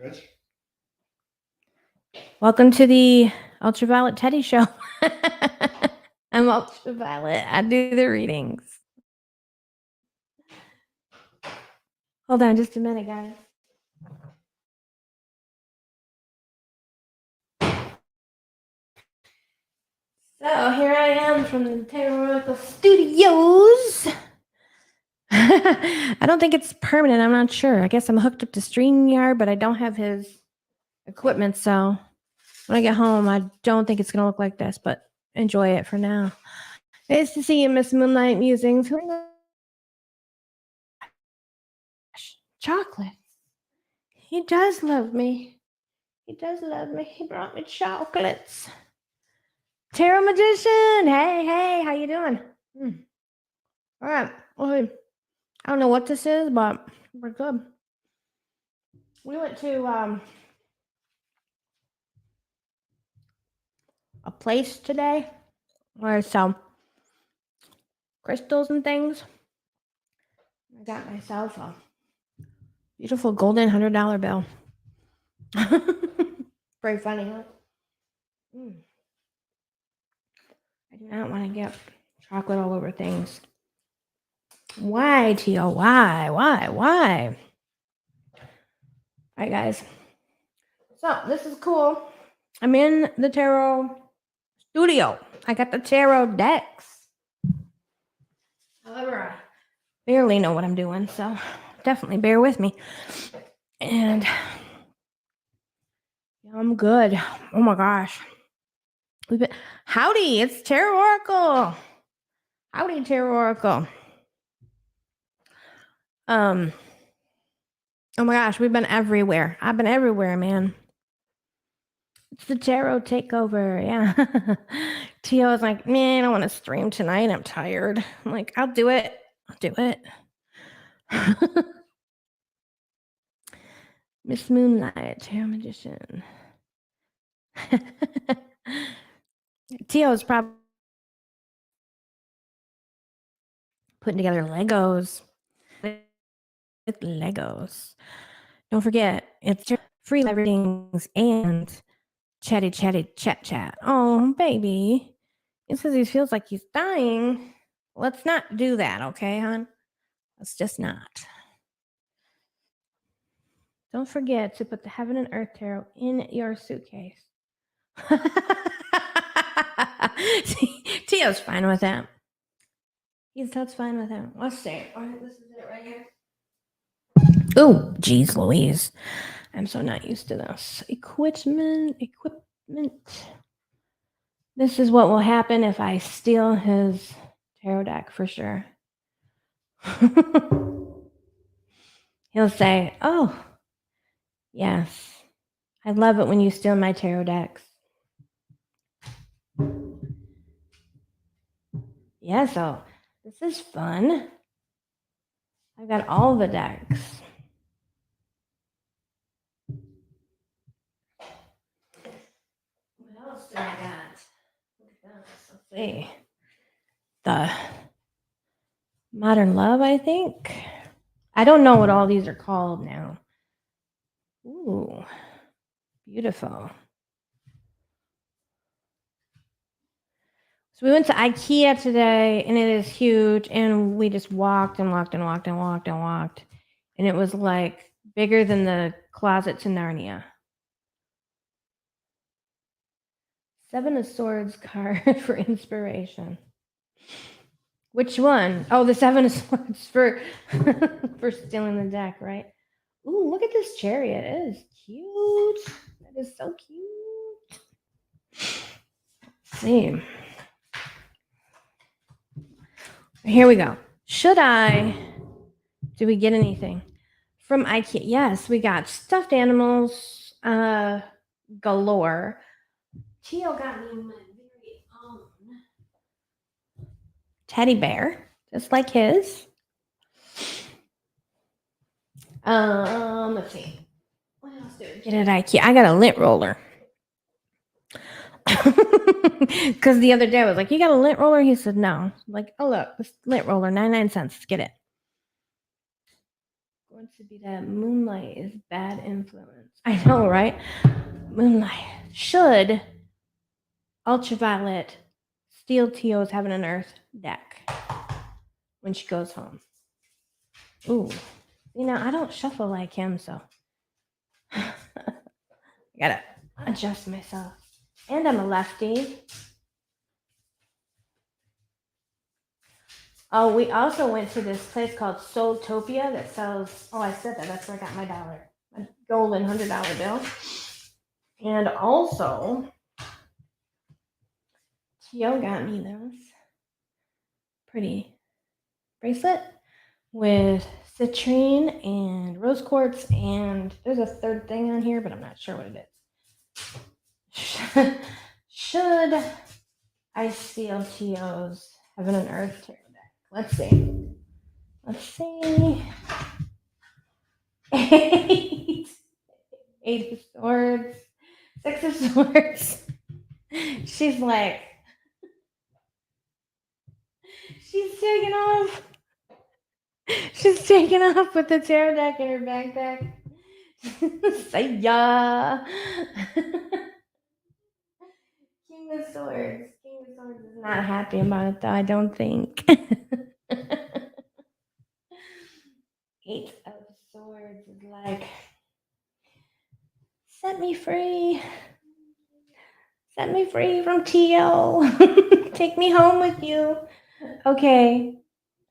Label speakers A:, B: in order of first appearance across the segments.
A: Good.
B: Welcome to the Ultraviolet Teddy Show. I'm Ultraviolet. I do the readings. Hold on just a minute, guys. So here I am from the Tarot Studios. I don't think it's permanent. I'm not sure. I guess I'm hooked up to StreamYard, but I don't have his equipment. So when I get home, I don't think it's going to look like this, but enjoy it for now. Nice to see you, Miss Moonlight Musings. Chocolate. He does love me. He does love me. He brought me chocolates. Tarot Magician. Hey, how you doing? All right. Well, I don't know what this is, but we're good. We went to a place today where I sell crystals and things. I got myself a beautiful golden $100 bill. Very funny, huh? I do not want to get chocolate all over things. Why, Tio? Why? All right, guys. So this is cool. I'm in the tarot studio. I got the tarot decks. However, I barely know what I'm doing, so definitely bear with me. And I'm good. Oh my gosh. Howdy, it's Tarot Oracle. Howdy, Tarot Oracle. Oh my gosh, we've been everywhere. I've been everywhere, man. It's the tarot takeover. Yeah. Tio was like, man, I don't want to stream tonight. I'm tired. I'm like, I'll do it. Miss Moonlight, Tarot Magician. Tio's probably putting together Legos. With Legos. Don't forget, it's free live readings and chatty chat. Oh, baby. It says he feels like he's dying. Let's not do that, okay, hon? Let's just not. Don't forget to put the Heaven and Earth Tarot in your suitcase. Tio's fine with that. That's fine with him. Let's see. All right, this is it right here. Oh, geez, Louise. I'm so not used to this. Equipment. This is what will happen if I steal his tarot deck for sure. He'll say, oh, yes. I love it when you steal my tarot decks. Yeah, so this is fun. I got all the decks. What else do I got? Look at this. Let's see. The Modern Love, I think. I don't know what all these are called now. Ooh, beautiful. So we went to IKEA today, and it is huge, and we just walked. And it was like bigger than the closet to Narnia. Seven of Swords card for inspiration. Which one? Oh, the Seven of Swords for for stealing the deck, right? Ooh, look at this chariot. It is cute. That is so cute. Let's see. Here we go. Do we get anything from IKEA? Yes, we got stuffed animals galore. Tio got me my very own teddy bear, just like his. Let's see. What else did we get at IKEA? I got a lint roller. Because the other day I was like, you got a lint roller? He said, no. I'm like, oh, look, this lint roller, 99 cents. Let's get it. wants to be that moonlight is bad influence. I know, right? Moonlight. Should ultraviolet steal Tio's Heaven and Earth deck when she goes home? Ooh. You know, I don't shuffle like him, so I gotta adjust myself. And I'm a lefty. Oh, we also went to this place called Soultopia that sells. Oh, I said that. That's where I got my golden $100 bill. And also, Tio got me this pretty bracelet with citrine and rose quartz, and there's a third thing on here, but I'm not sure what it is. Should I steal Tio's Heaven and Earth tarot deck? Let's see. Let's see. Eight of Swords, Six of Swords. She's like, she's taking off. She's taking off with the tarot deck in her backpack. Say ya. King of Swords. King of Swords is not happy about it, though, I don't think. Eight of Swords is like, set me free. Set me free from Tio. Take me home with you. Okay,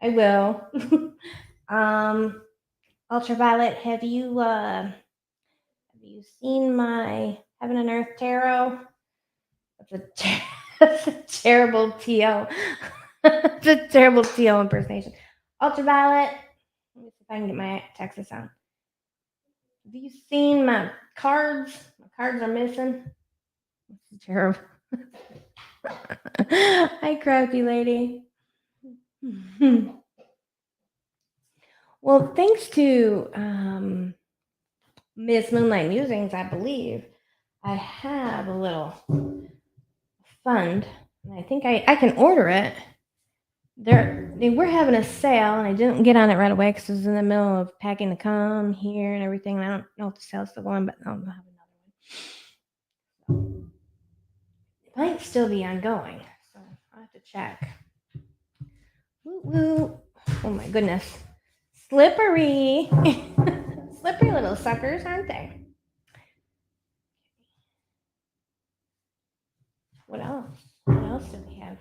B: I will. Ultraviolet, have you seen my Heaven and Earth tarot? That's a terrible Tio. It's a terrible Tio impersonation. Ultraviolet, let me see if I can get my Texas on. Have you seen my cards? My cards are missing. This is terrible. Hi, crafty lady. Well, thanks to Miss Moonlight Musings, I believe I have a little fund, and I think I can order it. They were having a sale, and I didn't get on it right away because I was in the middle of packing to come here and everything. And I don't know if the sale's still going, but I'll have another one. It might still be ongoing, so I'll have to check. Woo woo! Oh my goodness, slippery, slippery little suckers, aren't they? What else? What else do we have?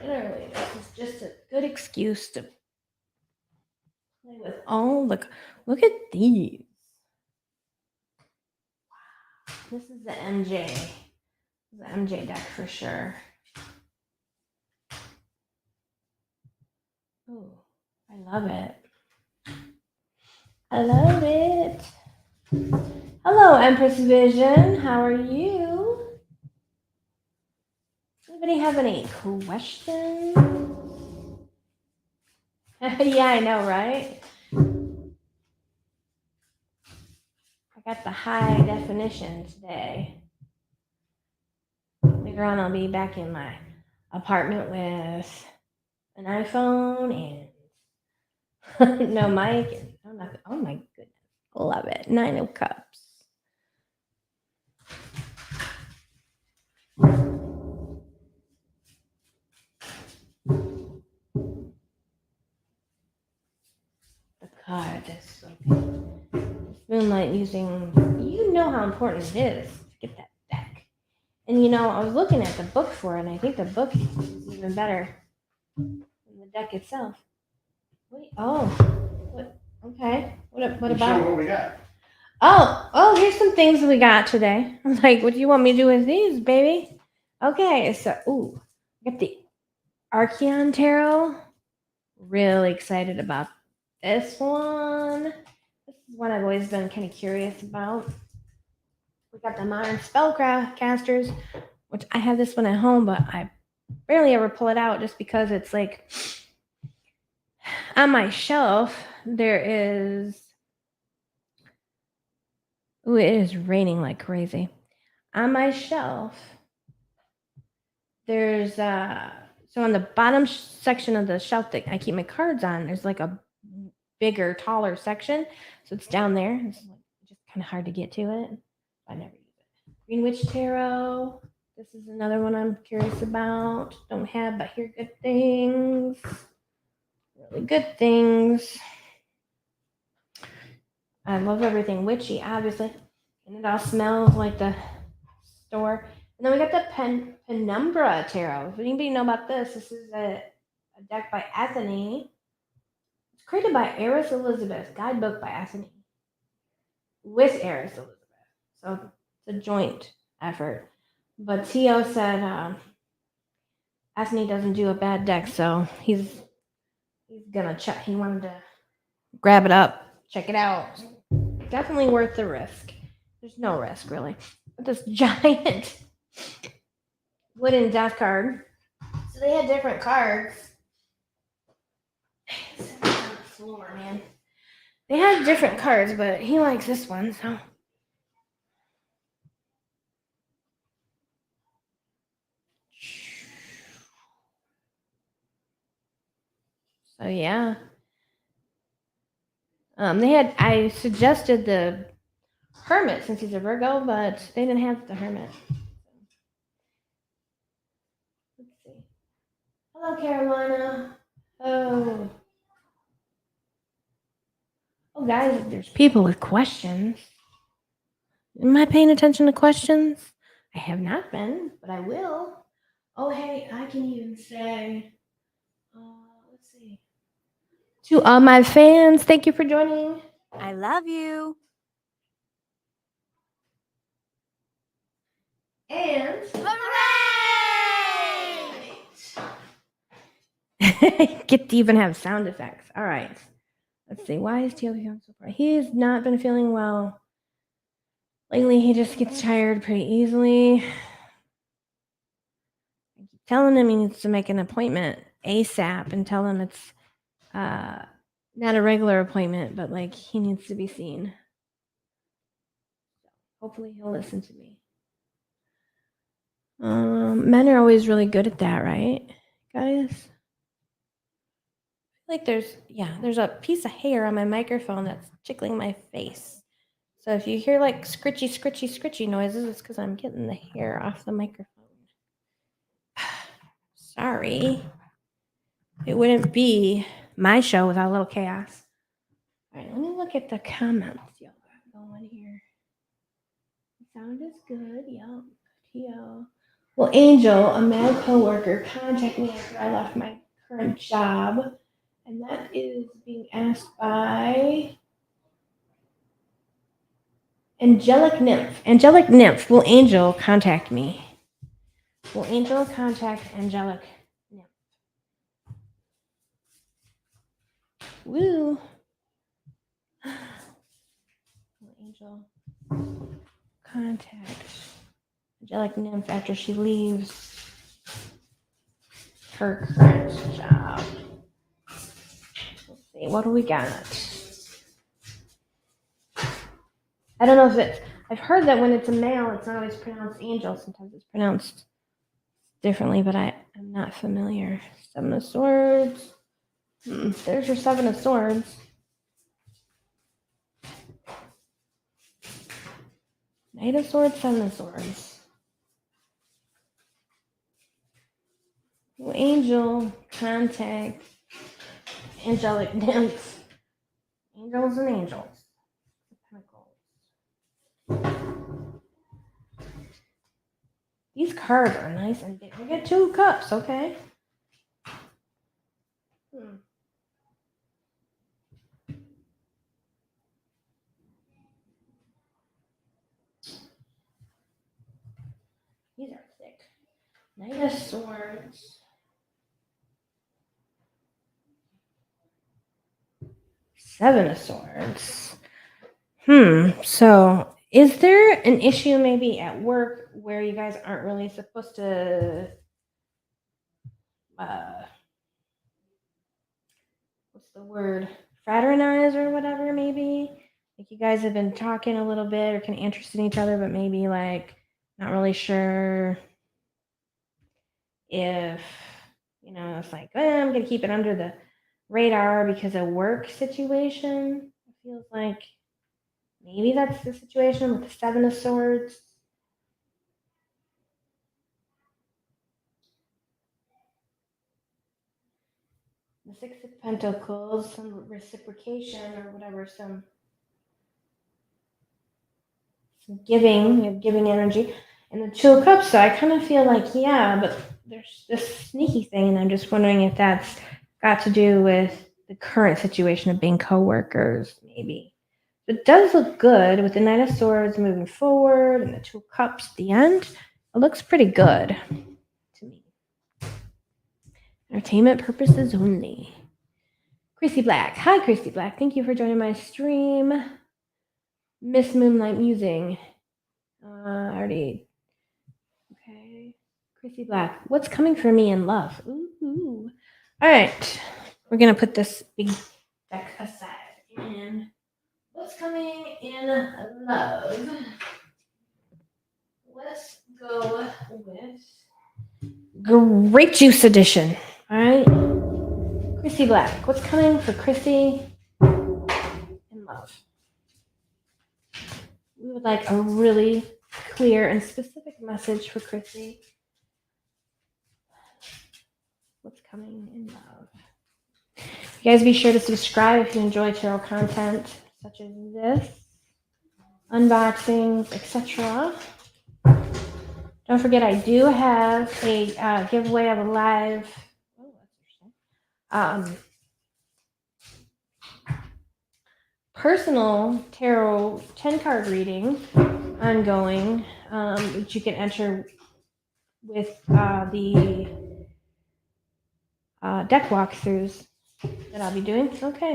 B: Literally, this is just a good excuse to play with all the. Look at these. Wow. This is the MJ deck for sure. Oh, I love it. I love it. Hello, Empress Vision. How are you? Anybody have any questions? Yeah, I know, right? I got the high definition today. Later on, I'll be back in my apartment with an iPhone and no mic. And oh my goodness. Love it. 9 of Cups. The card is so good. Moonlight using, you know how important it is to get that deck. And you know, I was looking at the book for it, and I think the book is even better than the deck itself. Wait, oh, what? Okay, what about?
A: Show what we got.
B: Oh, here's some things we got today. I'm like, what do you want me to do with these, baby? Okay, so got the Archeon Tarot. Really excited about this one. This is one I've always been kind of curious about. We got the Modern Spellcasters, which I have this one at home, but I barely ever pull it out just because it's like on my shelf. There is. Ooh, it is raining like crazy. On my shelf, there's So on the bottom section of the shelf that I keep my cards on, there's like a bigger, taller section. So it's down there. It's just kind of hard to get to it. I never use it. Green Witch Tarot. This is another one I'm curious about. Don't have, but hear good things. Really good things. I love everything witchy, obviously. And it all smells like the store. And then we got the Penumbra Tarot. If anybody know about this, this is a deck by Anthony. It's created by Eris Elizabeth, guidebook by Anthony with Eris Elizabeth. So it's a joint effort. But Tio said Anthony doesn't do a bad deck, so he's gonna check. He wanted to grab it up, check it out. Definitely worth the risk. There's no risk really. But this giant wooden death card. So they had different cards. It's on the floor, man. They had different cards, but he likes this one, so. So yeah. I suggested the Hermit since he's a Virgo, but they didn't have the Hermit. Let's see. Hello, Carolina. Oh, guys, there's people with questions. Am I paying attention to questions? I have not been, but I will. Oh, hey, I can even say, let's see. To all my fans, thank you for joining.
A: I love you.
B: And
A: Hooray!
B: get to even have sound effects. All right. Let's see. Why is Teal feeling so far? He's not been feeling well. Lately, he just gets tired pretty easily. I keep telling him he needs to make an appointment ASAP and tell him it's not a regular appointment, but like he needs to be seen. Hopefully, he'll listen to me. Men are always really good at that, right, guys? Like there's a piece of hair on my microphone that's tickling my face. So if you hear like scritchy noises, it's because I'm getting the hair off the microphone. Sorry. It wouldn't be my show without a little chaos. All right, let me look at the comments y'all got going here. The sound is good. Yep. T.O. Well, Angel, a male coworker, contacted me after I left my current job, and that is being asked by Angelic Nymph. Angelic Nymph, will Angel contact me? Will Angel contact Angelic Nymph? Woo! Will Angel contact Angelic Nymph after she leaves her current job? Let's see, what do we got? I don't know if it's, I've heard that when it's a male, it's not always pronounced Angel. Sometimes it's pronounced differently, but I'm not familiar. Seven of Swords. There's your Seven of Swords. Knight of Swords, Seven of Swords. Angel, contact, Angelic Nymph. Angels and angels. These cards are nice and big. We get 2 cups, okay? These are thick. Knight of Swords. Seven of Swords. So is there an issue maybe at work where you guys aren't really supposed to what's the word? Fraternize or whatever, maybe? Like you guys have been talking a little bit or kind of interested in each other, but maybe like not really sure if It's like, I'm going to keep it under the radar because of work situation. It feels like maybe that's the situation with the Seven of Swords. The Six of Pentacles, some reciprocation or whatever, some giving, you have giving energy. And the Two of Cups, so I kind of feel like, yeah, but there's this sneaky thing, and I'm just wondering if that's got to do with the current situation of being coworkers, maybe. It does look good with the Knight of Swords moving forward and the Two of Cups at the end. It looks pretty good to me. Entertainment purposes only. Chrissy Black. Hi, Chrissy Black. Thank you for joining my stream. Miss Moonlight Musing. Already. Okay. Chrissy Black. What's coming for me in love? Ooh. All right. We're going to put this big deck aside. And what's coming in love? Let's go with Grape Juice Edition. All right. Chrissy Black. What's coming for Chrissy in love? We would like a really clear and specific message for Chrissy. What's coming in love? You guys be sure to subscribe if you enjoy tarot content such as this, unboxings, etc. Don't forget, I do have a giveaway of a live personal tarot 10-card reading ongoing, which you can enter with the deck walkthroughs that I'll be doing. Okay.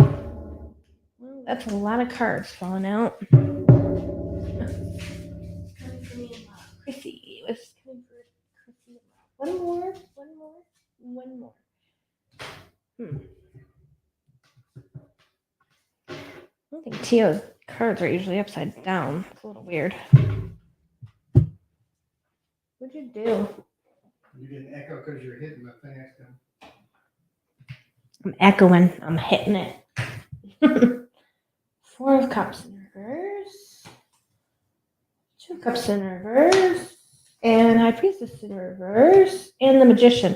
B: Well, that's a lot of cards falling out. Chrissy. What's coming for Chrissy? One more. I don't think Tio's cards are usually upside down. It's a little weird. What'd you do?
C: You didn't echo because you're hitting the thing.
B: I'm echoing. I'm hitting it. Four of Cups in reverse. Two of Cups in reverse. And High Priestess in reverse. And the Magician.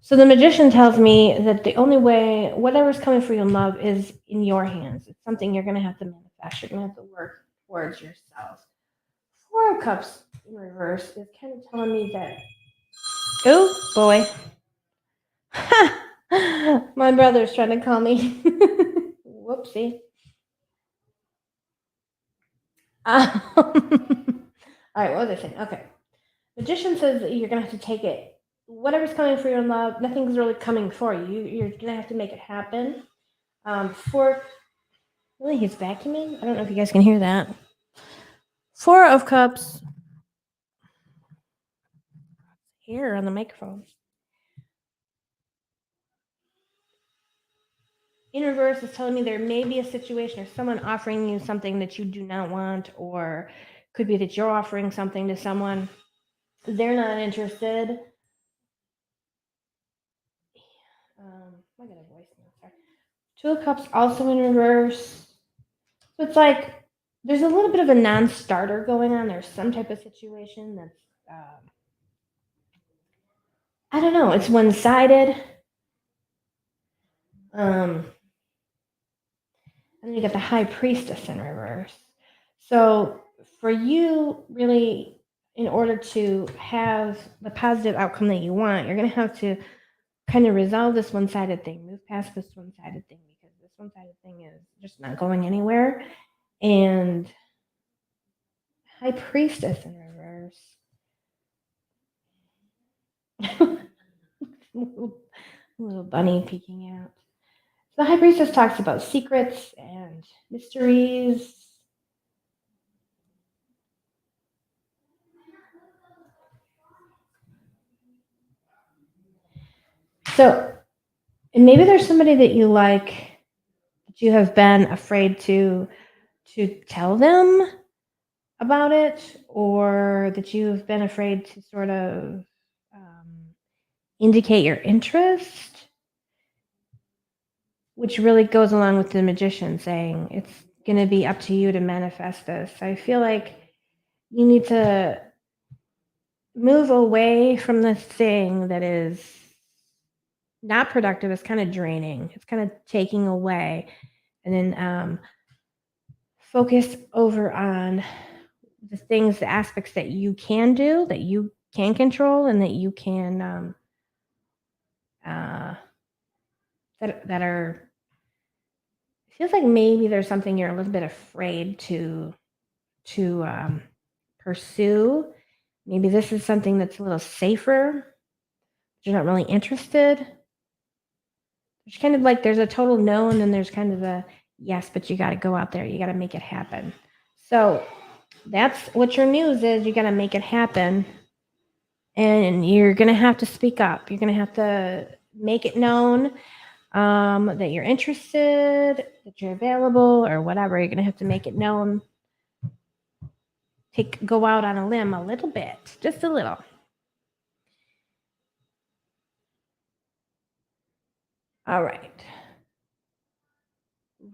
B: So the Magician tells me that the only way, whatever's coming for you in love is in your hands. It's something you're going to have to manifest. You're going to have to work towards yourself. Four of Cups in reverse is kind of telling me that, oh boy. My brother's trying to call me. Whoopsie. All right, what was I saying? Okay. Magician says that you're going to have to take it. Whatever's coming for you in love, nothing's really coming for you. You're going to have to make it happen. Really, he's vacuuming? I don't know if you guys can hear that. Four of Cups. Here on the microphone. In reverse is telling me there may be a situation or someone offering you something that you do not want, or could be that you're offering something to someone. They're not interested. I got a voice now. Sorry. Two of Cups also in reverse. So it's like there's a little bit of a non-starter going on. There's some type of situation that's, I don't know. It's one-sided. And then you got the High Priestess in reverse. So for you, really, in order to have the positive outcome that you want, you're going to have to kind of resolve this one-sided thing, move past this one-sided thing, because this one-sided thing is just not going anywhere. And High Priestess in reverse. Little bunny peeking out. The High Priestess talks about secrets and mysteries. So, and maybe there's somebody that you like that you have been afraid to tell them about it, or that you've been afraid to sort of indicate your interest, which really goes along with the magician saying it's going to be up to you to manifest this. I feel like you need to move away from the thing that is not productive. It's kind of draining. It's kind of taking away, and then focus over on the things, the aspects that you can do, that you can control, and that you can that are. It feels like maybe there's something you're a little bit afraid to pursue. Maybe this is something that's a little safer. You're not really interested. There's kind of like there's a total no, and then there's kind of a yes, but you got to go out there. You got to make it happen. So that's what your news is. You got to make it happen, and you're gonna have to speak up. You're gonna have to make it known that you're interested, that you're available, or whatever. You're gonna have to make it known. Go out on a limb a little bit, just a little. All right.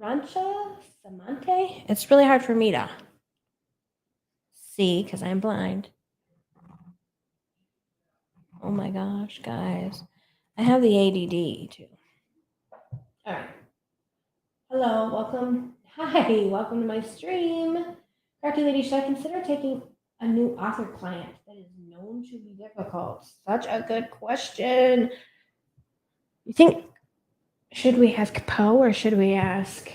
B: Rancha Samante. It's really hard for me to see because I'm blind. Oh my gosh, guys. I have the ADD too. All right. Hello, welcome. Hi, welcome to my stream. Crafty Lady, should I consider taking a new author client that is known to be difficult? Such a good question. You think, should we ask Poe or should we ask?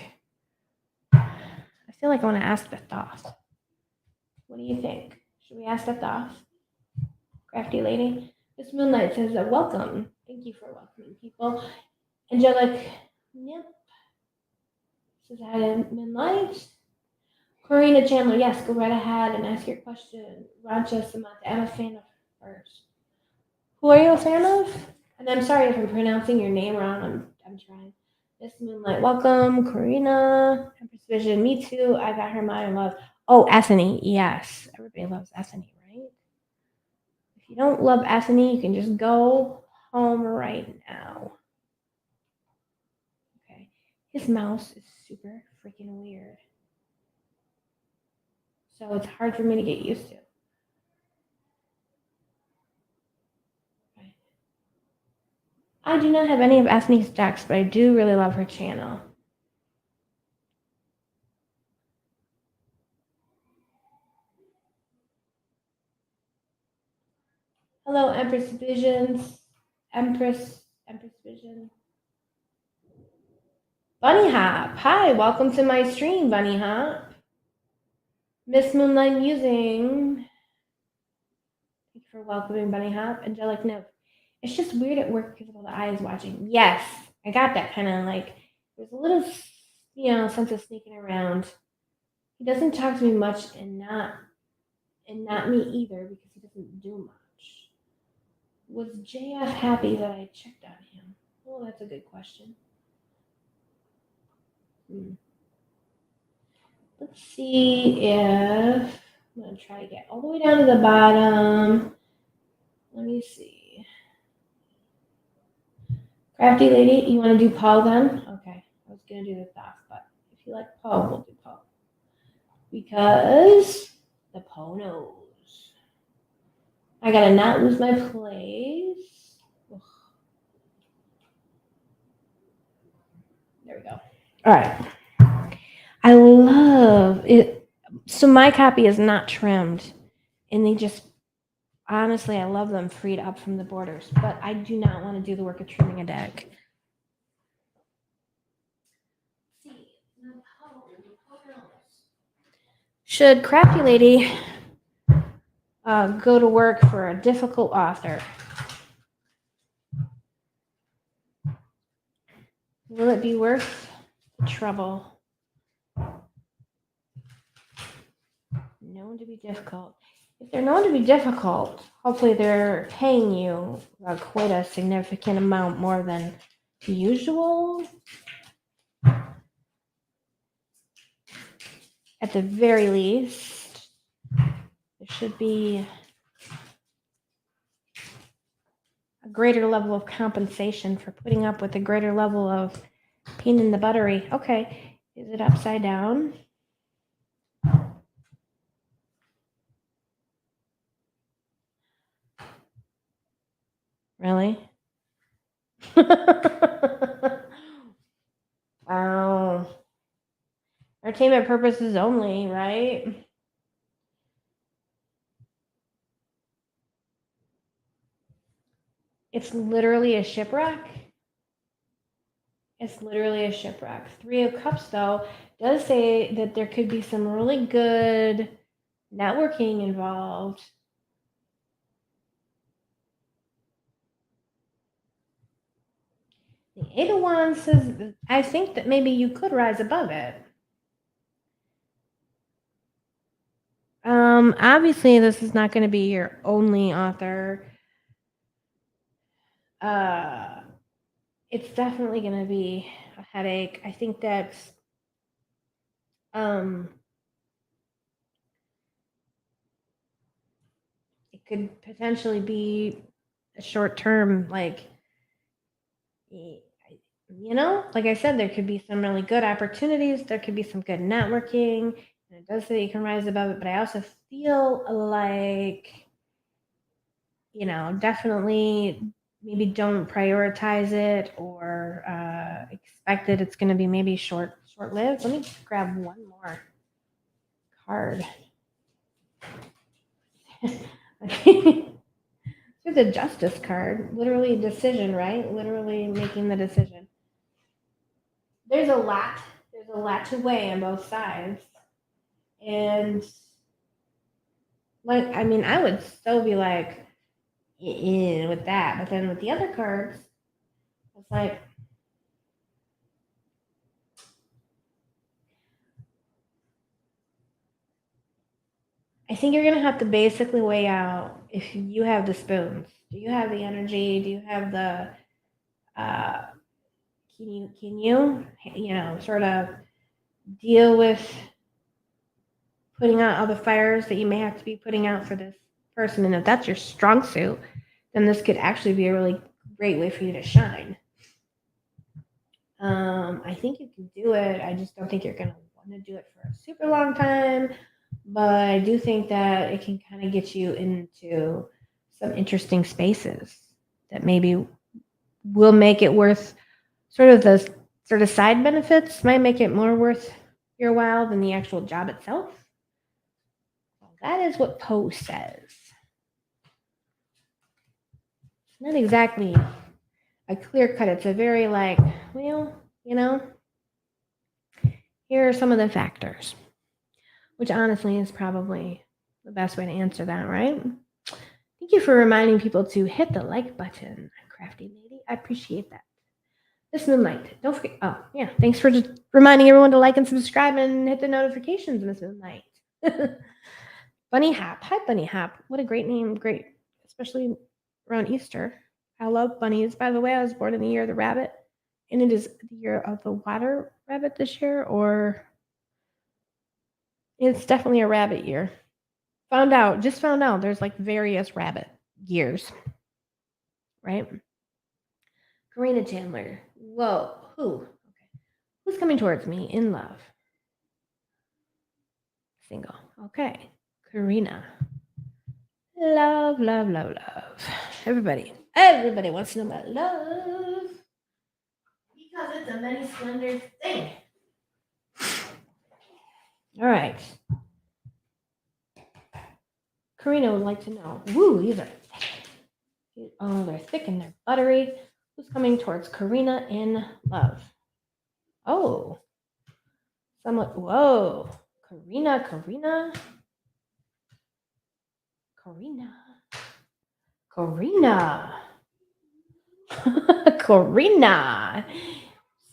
B: I feel like I want to ask the Thoth. What do you think? Should we ask the Thoth? Crafty Lady? This Moonlight says that welcome. Thank you for welcoming people. Angelic, yep. Says hi to Moonlight. Corina Chandler, yes, go right ahead and ask your question. Raja Samantha, I'm a fan of hers. Who are you a fan of? And I'm sorry if I'm pronouncing your name wrong. I'm trying. Miss Moonlight, welcome. Corina, Empress Vision, me too. I got her mind love. Oh, Ethany, yes. Everybody loves Ethany, right? If you don't love Ethany, you can just go home right now. Okay. His mouse is super freaking weird. So it's hard for me to get used to. Okay. I do not have any of Ethany's decks, but I do really love her channel. Hello, Empress Visions. Empress Vision. Bunny Hop. Hi, welcome to my stream, Bunny Hop. Miss Moonlight Musing. Thank you for welcoming Bunny Hop. Angelic Nymph. It's just weird at work because of all the eyes watching. Yes, I got that kind of like, there's a little, sense of sneaking around. He doesn't talk to me much and not me either because he doesn't do much. Was JF happy that I checked on him? Well, that's a good question. Let's see if I'm going to try to get all the way down to the bottom. Let me see. Crafty Lady, you want to do Paul then? Okay, I was going to do the Thoth, but if you like Paul, we'll do Paul. Because the Poe knows. I got to not lose my place. Ugh. There we go. All right. I love it. So my copy is not trimmed, and they just, honestly, I love them freed up from the borders, but I do not want to do the work of trimming a deck. Should Crafty Lady go to work for a difficult author? Will it be worth the trouble? Known to be difficult. If they're known to be difficult, hopefully they're paying you quite a significant amount more than usual. At the very least, there should be, a greater level of compensation for putting up with a greater level of pain in the buttery. Okay, is it upside down? Really? Wow. Entertainment purposes only, right? It's literally a shipwreck. It's literally a shipwreck. Three of Cups, though, does say that there could be some really good networking involved. The Eight of Wands says, I think that maybe you could rise above it. Obviously, this is not going to be your only author. It's definitely going to be a headache. I think that it could potentially be a short term, like, like I said, there could be some really good opportunities. There could be some good networking. And it does say you can rise above it, but I also feel like, definitely maybe don't prioritize it or expect that it's going to be maybe short-lived. Let me grab one more card. Here's the Justice card. Literally decision, right? Literally making the decision. There's a lot to weigh on both sides. And I would still be like, with that. But then with the other cards, it's like, I think you're going to have to basically weigh out if you have the spoons. Do you have the energy? Do you have the, can you, sort of deal with putting out all the fires that you may have to be putting out for this person? And if that's your strong suit, then this could actually be a really great way for you to shine. I think you can do it. I just don't think you're going to want to do it for a super long time. But I do think that it can kind of get you into some interesting spaces that maybe will make it worth the side benefits might make it more worth your while than the actual job itself. Well, that is what Poe says. It's not exactly a clear cut. It's a very here are some of the factors, which honestly is probably the best way to answer that, right? Thank you for reminding people to hit the like button, crafty lady. I appreciate that. Miss Moonlight, don't forget. Oh, yeah. Thanks for just reminding everyone to like and subscribe and hit the notifications, Miss Moonlight. Bunny Hap. Hi, Bunny Hap. What a great name. Great, especially around Easter. I love bunnies. By the way, I was born in the year of the rabbit, and it is the year of the water rabbit this year, or it's definitely a rabbit year. Just found out there's like various rabbit years, right? Karina Chandler. Whoa, who? Okay. Who's coming towards me in love? Single. Okay. Karina. Love, love, love, love. Everybody wants to know about love because it's a many splendor thing. All right. Karina would like to know. Woo, these are thick. Oh, they're thick and they're buttery. Who's coming towards Karina in love? Oh, somewhat. Whoa, Karina. Karina.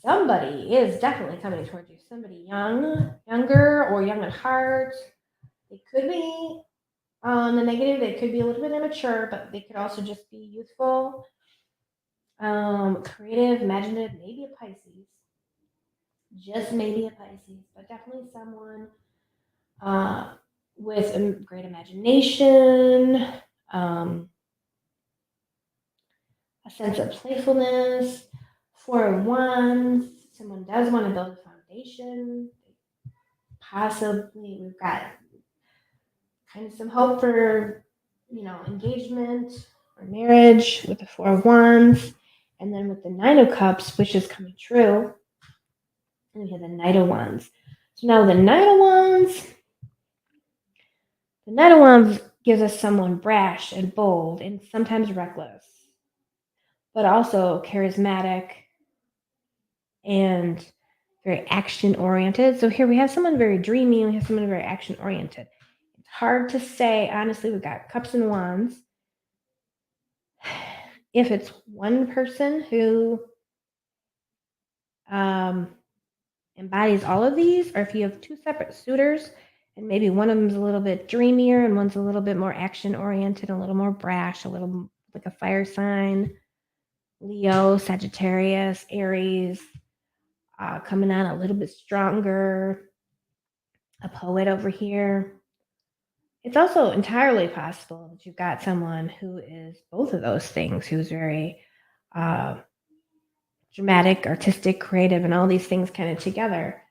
B: Somebody is definitely coming towards you. Somebody younger, or young at heart. It could be on the negative. They could be a little bit immature, but they could also just be youthful, creative, imaginative. Maybe a Pisces. Just maybe a Pisces, but definitely someone with a great imagination. sense of playfulness. 4 of Wands, someone does want to build a foundation. Possibly we've got kind of some hope for, engagement or marriage with the 4 of Wands. And then with the 9 of Cups, which is coming true, and we have the Knight of Wands. So now the Knight of Wands gives us someone brash and bold and sometimes reckless, but also charismatic and very action oriented. So here we have someone very dreamy and we have someone very action oriented. It's hard to say, honestly. We've got Cups and Wands. If it's one person who embodies all of these, or if you have 2 separate suitors and maybe one of them's a little bit dreamier and one's a little bit more action oriented, a little more brash, a little like a fire sign, Leo, Sagittarius, Aries, coming on a little bit stronger, a poet over here. It's also entirely possible that you've got someone who is both of those things, who's very dramatic, artistic, creative, and all these things kind of together.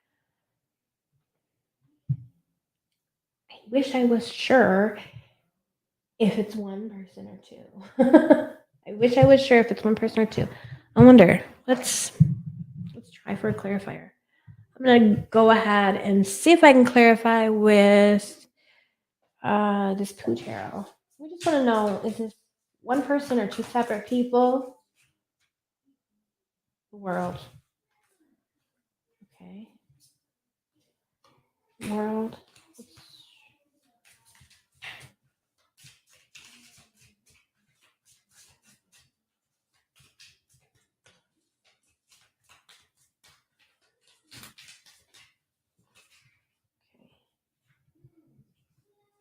B: I wish I was sure if it's one person or 2. I wish I was sure if it's one person or 2. I wonder. Let's try for a clarifier. I'm going to go ahead and see if I can clarify with this Pooh Tarot. We just want to know, is this one person or 2 separate people? The world. Okay. World.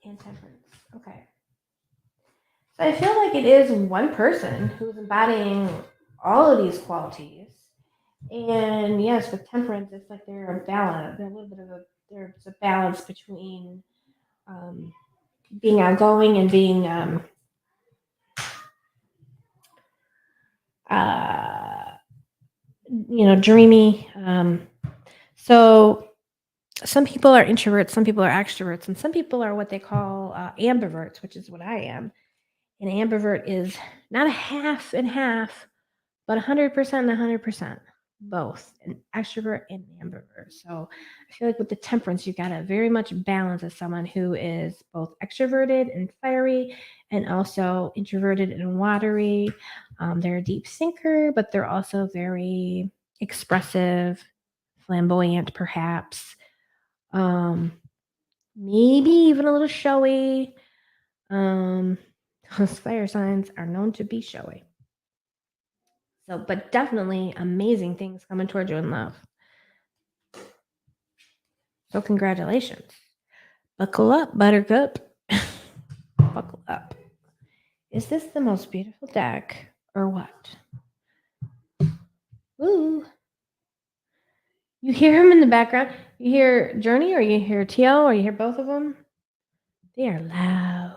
B: And Temperance. Okay. So I feel like it is one person who's embodying all of these qualities. And yes, with Temperance, it's like they're a balance. They're a little bit of there's a balance between being outgoing and being dreamy. So some people are introverts, some people are extroverts, and some people are what they call ambiverts, which is what I am. An ambivert is not a half and half, but 100% and 100%, both an extrovert and an ambivert. So I feel like with the Temperance, you got to very much balance as someone who is both extroverted and fiery and also introverted and watery. They're a deep thinker, but they're also very expressive, flamboyant, perhaps. Maybe even a little showy. Those fire signs are known to be showy. So, but definitely amazing things coming towards you in love. So, congratulations. Buckle up, Buttercup. Buckle up. Is this the most beautiful deck or what? Ooh. You hear him in the background? You hear Journey or you hear TL or you hear both of them? They are loud.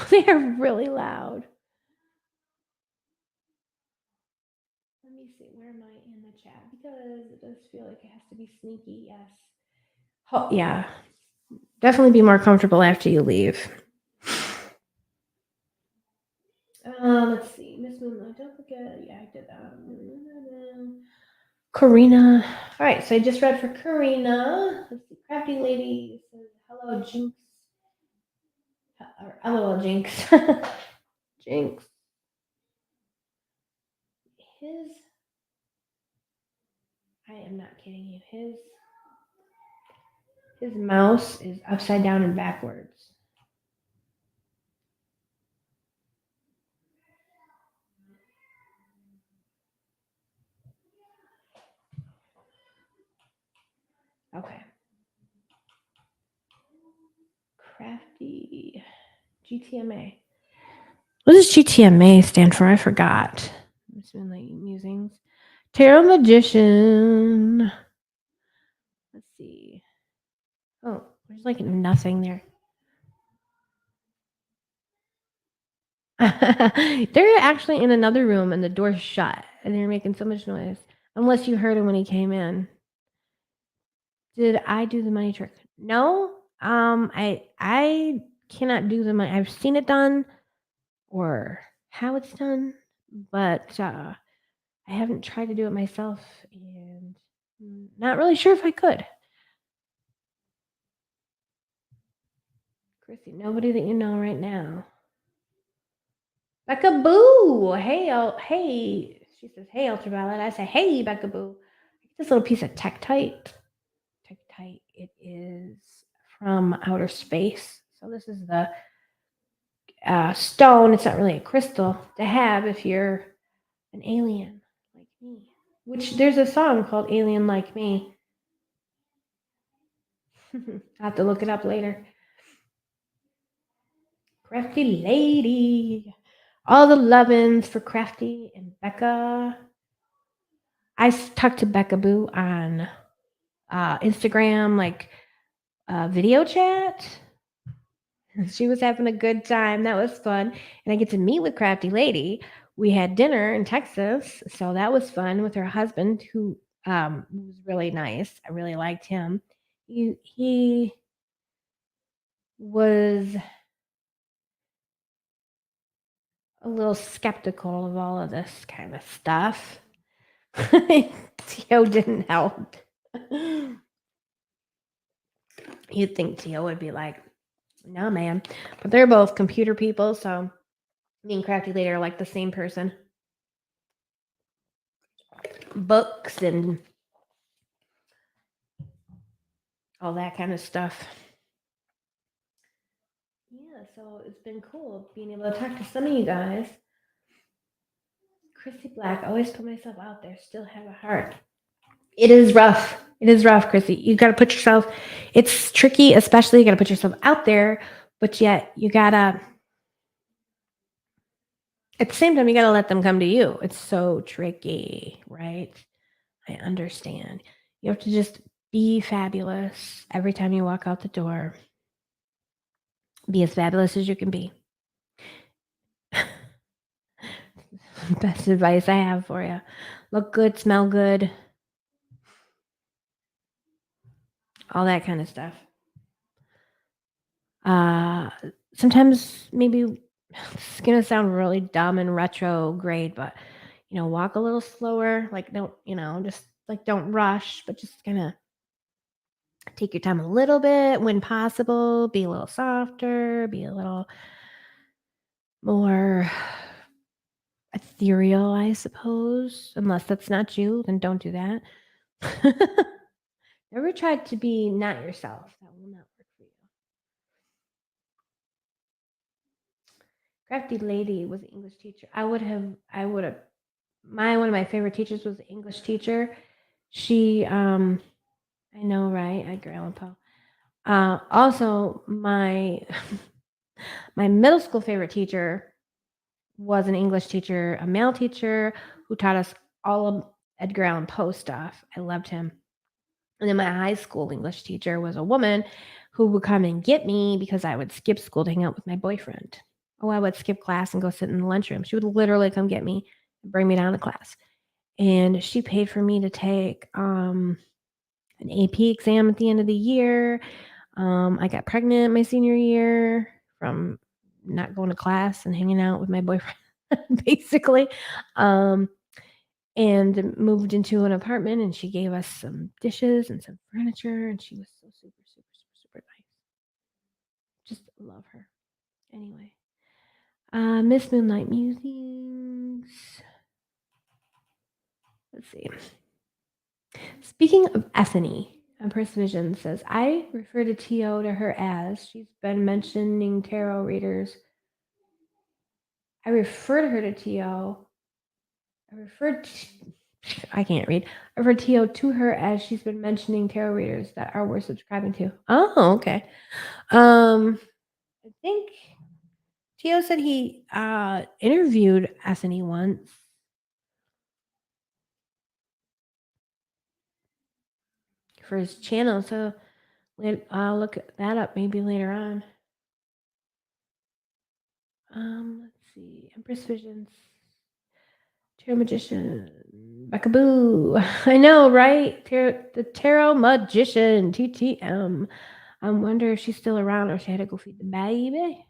B: They are really loud. Let me see. Where am I in the chat? Because it does feel like it has to be sneaky. Yes. Oh, yeah. Definitely be more comfortable after you leave. Let's see. Miss Moonlight. Don't forget. Yeah, I did that. Karina. All right. So I just read for Karina. Let's see. Crafty Lady says, hello, Jinx. Or LOL, Jinx. Jinx. I am not kidding you. His mouse is upside down and backwards. Okay. Crafty GTMA. What does GTMA stand for? I forgot. It's been like musings. Tarot Magician. Let's see. Oh, there's like nothing there. They're actually in another room and the door's shut and they're making so much noise. Unless you heard him when he came in. Did I do the money trick? No. I cannot do the money. I've seen it done or how it's done, but I haven't tried to do it myself and not really sure if I could. Chrissy, nobody that you know right now. Becca Boo. Hey, hey. She says, hey, Ultraviolet. I say, hey, Becca Boo. This little piece of Tektite. Tektite. It is from outer space. So this is the stone. It's not really a crystal to have if you're an alien like me. Which there's a song called Alien Like Me. I'll have to look it up later. Crafty Lady. All the lovin's for Crafty and Becca. I talked to Becca Boo on Instagram, like video chat. She was having a good time. That was fun. And I get to meet with Crafty Lady. We had dinner in Texas. So that was fun with her husband, who was really nice. I really liked him. He was a little skeptical of all of this kind of stuff. Tio didn't help. You'd think Tio would be like, no, man. But they're both computer people, so me and Crafty Lady are like the same person. Books and all that kind of stuff. Yeah, so it's been cool being able to talk to some of you guys. Chrissy Black, always put myself out there, still have a heart. It is rough. It is rough, Chrissy. You got to put yourself, it's tricky, especially you got to put yourself out there, but yet you got to, at the same time, you got to let them come to you. It's so tricky, right? I understand. You have to just be fabulous every time you walk out the door. Be as fabulous as you can be. Best advice I have for you. Look good, smell good, all that kind of stuff. Sometimes maybe it's gonna sound really dumb and retrograde, but walk a little slower. Like don't, just like don't rush, but just kind of take your time a little bit when possible. Be a little softer, be a little more ethereal, I suppose. Unless that's not you, then don't do that. Never try to be not yourself. That will not work for you. Crafty Lady was an English teacher. I would have one of my favorite teachers was an English teacher. She I know, right? I grandpa. Also my my middle school favorite teacher was an English teacher, a male teacher who taught us all of Edgar Allan Poe stuff. I loved him. And then my high school English teacher was a woman who would come and get me because I would skip school to hang out with my boyfriend. Oh, I would skip class and go sit in the lunchroom. She would literally come get me and bring me down to class. And she paid for me to take an AP exam at the end of the year. I got pregnant my senior year from not going to class and hanging out with my boyfriend, basically. And moved into an apartment, and she gave us some dishes and some furniture, and she was so super, super, super, super nice. Just love her. Anyway, Miss Moonlight Musings. Let's see. Speaking of Ethany, Empress Vision says, I refer to T.O. to her as she's been mentioning tarot readers. I refer to her to T.O. I can't read. I refer T.O. to her as she's been mentioning tarot readers that are worth subscribing to. Oh, okay. I think T.O. said he interviewed Ethany once. For his channel, so I'll look that up maybe later on. Let's see. Empress Visions. Tarot Magician. Buckaboo. I know, right? The Tarot Magician. TTM. I wonder if she's still around or she had to go feed the baby.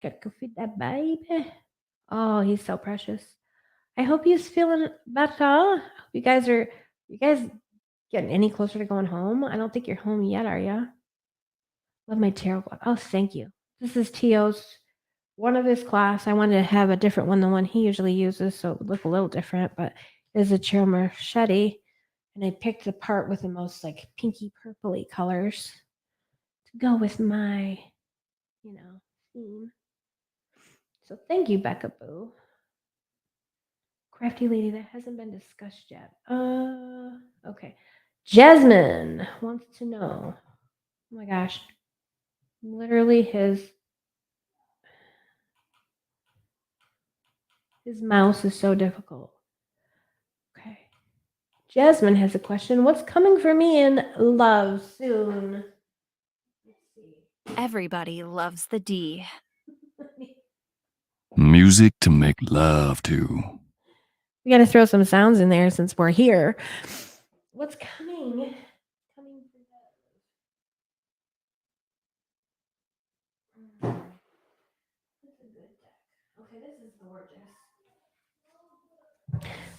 B: Got to go feed that baby. Oh, he's so precious. I hope he's feeling better. I hope you guys getting any closer to going home? I don't think you're home yet, are you? Love my tarot glove. Oh, thank you. This is Tio's one of his class. I wanted to have a different one than one he usually uses, so it would look a little different, but it's a tarot machete. And I picked the part with the most like pinky purpley colors to go with my, theme. So thank you, Becca Boo. Crafty lady, that hasn't been discussed yet. Okay. Jasmine wants to know. Oh my gosh. Literally his mouse is so difficult. Okay. Jasmine has a question. What's coming for me in love soon? Let's see.
A: Everybody loves the D.
D: Music to make love to.
B: We got to throw some sounds in there since we're here. What's coming? Coming for love. That's a good deck. Okay, this is gorgeous.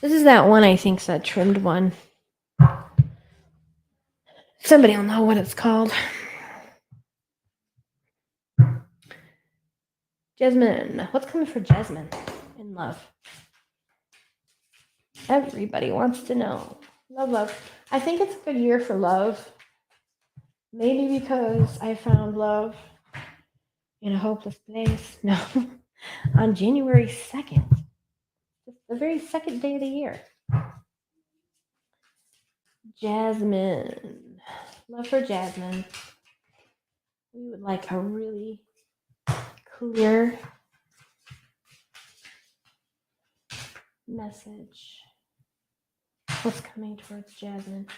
B: This is that one I think's a trimmed one. Somebody will know what it's called. Jasmine. What's coming for Jasmine in love? Everybody wants to know. Love. I think it's a good year for love. Maybe because I found love in a hopeless place. No. On January 2nd. The very second day of the year. Jasmine. Love for Jasmine. We would like a really clear message. What's coming towards Jasmine?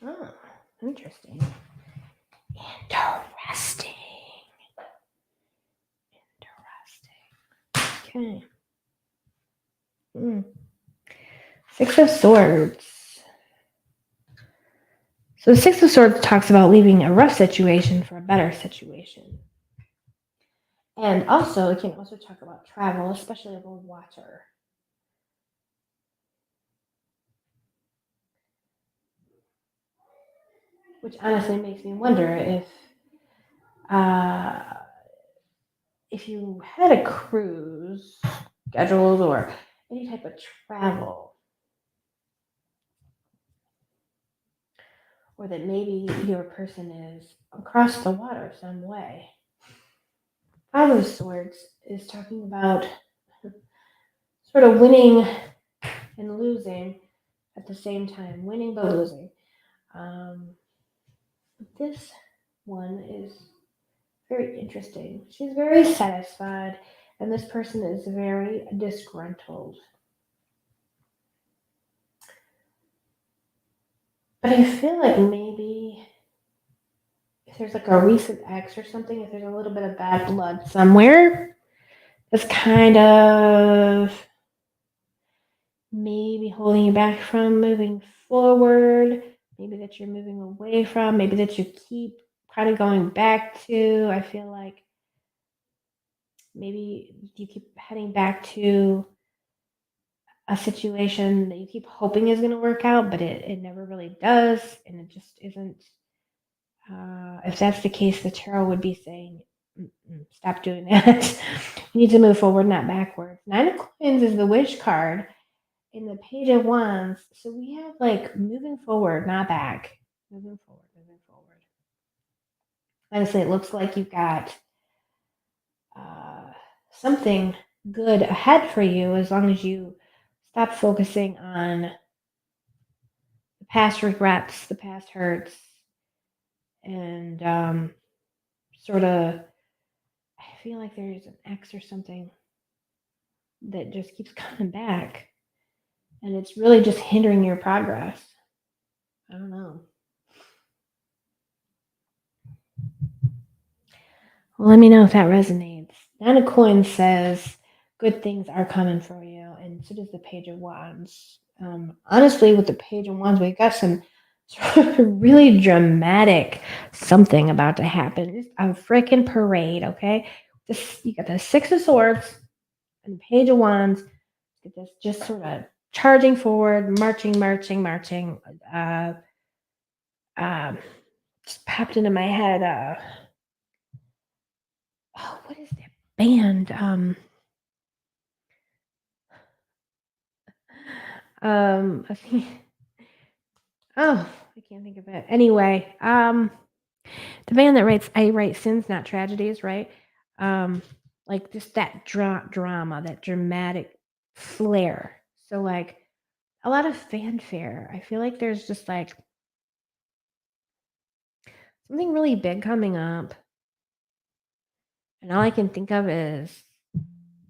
B: Oh, interesting. Okay. Six of Swords. So the Six of Swords talks about leaving a rough situation for a better situation. And also, it can also talk about travel, especially over water. Which honestly makes me wonder if you had a cruise scheduled or any type of travel, or that maybe your person is across the water some way. Five of Swords is talking about sort of winning and losing at the same time. Winning but losing. This one is very interesting. She's very satisfied, and this person is very disgruntled. But I feel like maybe if there's like a recent ex or something, if there's a little bit of bad blood somewhere, that's kind of maybe holding you back from moving forward, maybe that you're moving away from, maybe that you keep kind of going back to. I feel like maybe you keep heading back to a situation that you keep hoping is going to work out, but it never really does, and it just isn't. If that's the case, the tarot would be saying, stop doing that. You need to move forward, not backwards. Nine of Coins is the Wish card in the Page of Wands. So we have like moving forward, not back. Moving forward. Honestly, it looks like you've got something good ahead for you as long as you stop focusing on the past regrets, the past hurts, and sort of, I feel like there's an ex or something that just keeps coming back, and it's really just hindering your progress. I don't know. Well, let me know if that resonates. Nine of Coins says good things are coming for you, and so does the Page of Wands. Honestly, with the Page of Wands, we've got some sort of really dramatic something about to happen. Just a freaking parade, okay? You got the Six of Swords and the Page of Wands. Get this just sort of charging forward, marching. Just popped into my head. What is that band? I think. Oh, I can't think of it. Anyway, the band that I write sins, not tragedies, right? Like just that drama, that dramatic flair. So like a lot of fanfare. I feel like there's just like something really big coming up. And all I can think of is,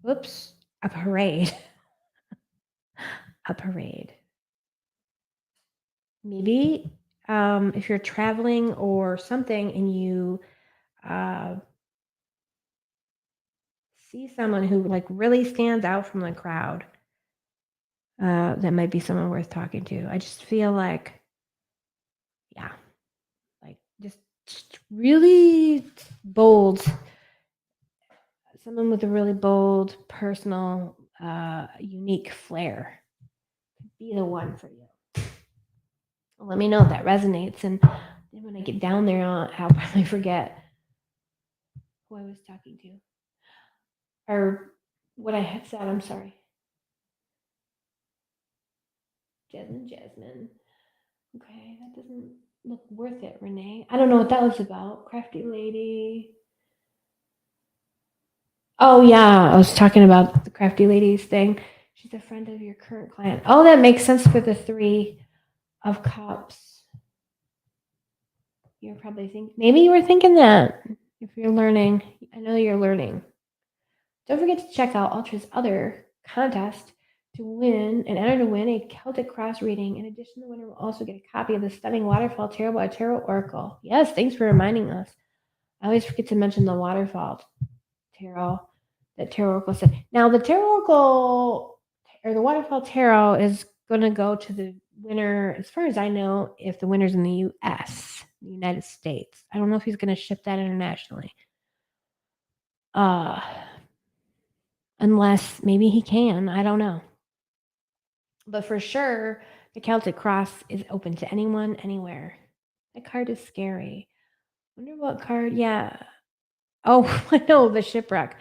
B: whoops, a parade. A parade. Maybe if you're traveling or something and you see someone who like really stands out from the crowd, that might be someone worth talking to. I just feel like, yeah, like just really bold, someone with a really bold, personal, unique flair could be the one for you. Well, let me know if that resonates, and then when I get down there, I'll probably forget who I was talking to or what I had said. I'm sorry. Jasmine. Okay, that doesn't look worth it, Renee. I don't know what that was about. Crafty lady. Oh yeah, I was talking about the crafty ladies thing. She's a friend of your current client. Oh, that makes sense for the Three of Cups. You're probably thinking, maybe you were thinking that if you're learning. I know you're learning. Don't forget to check out Ultra's other contest to win and enter to win a Celtic Cross reading. In addition, the winner will also get a copy of the stunning Waterfall Tarot by Tarot Oracle. Yes, thanks for reminding us. I always forget to mention the Waterfall Tarot that Tarot Oracle said. Now, the Tarot Oracle or the Waterfall Tarot is going to go to the winner, as far as I know, if the winner's in the U.S., the United States. I don't know if he's going to ship that internationally. Unless maybe he can. I don't know. But for sure, the Celtic Cross is open to anyone, anywhere. That card is scary. Wonder what card. Yeah. Oh, I know, the shipwreck.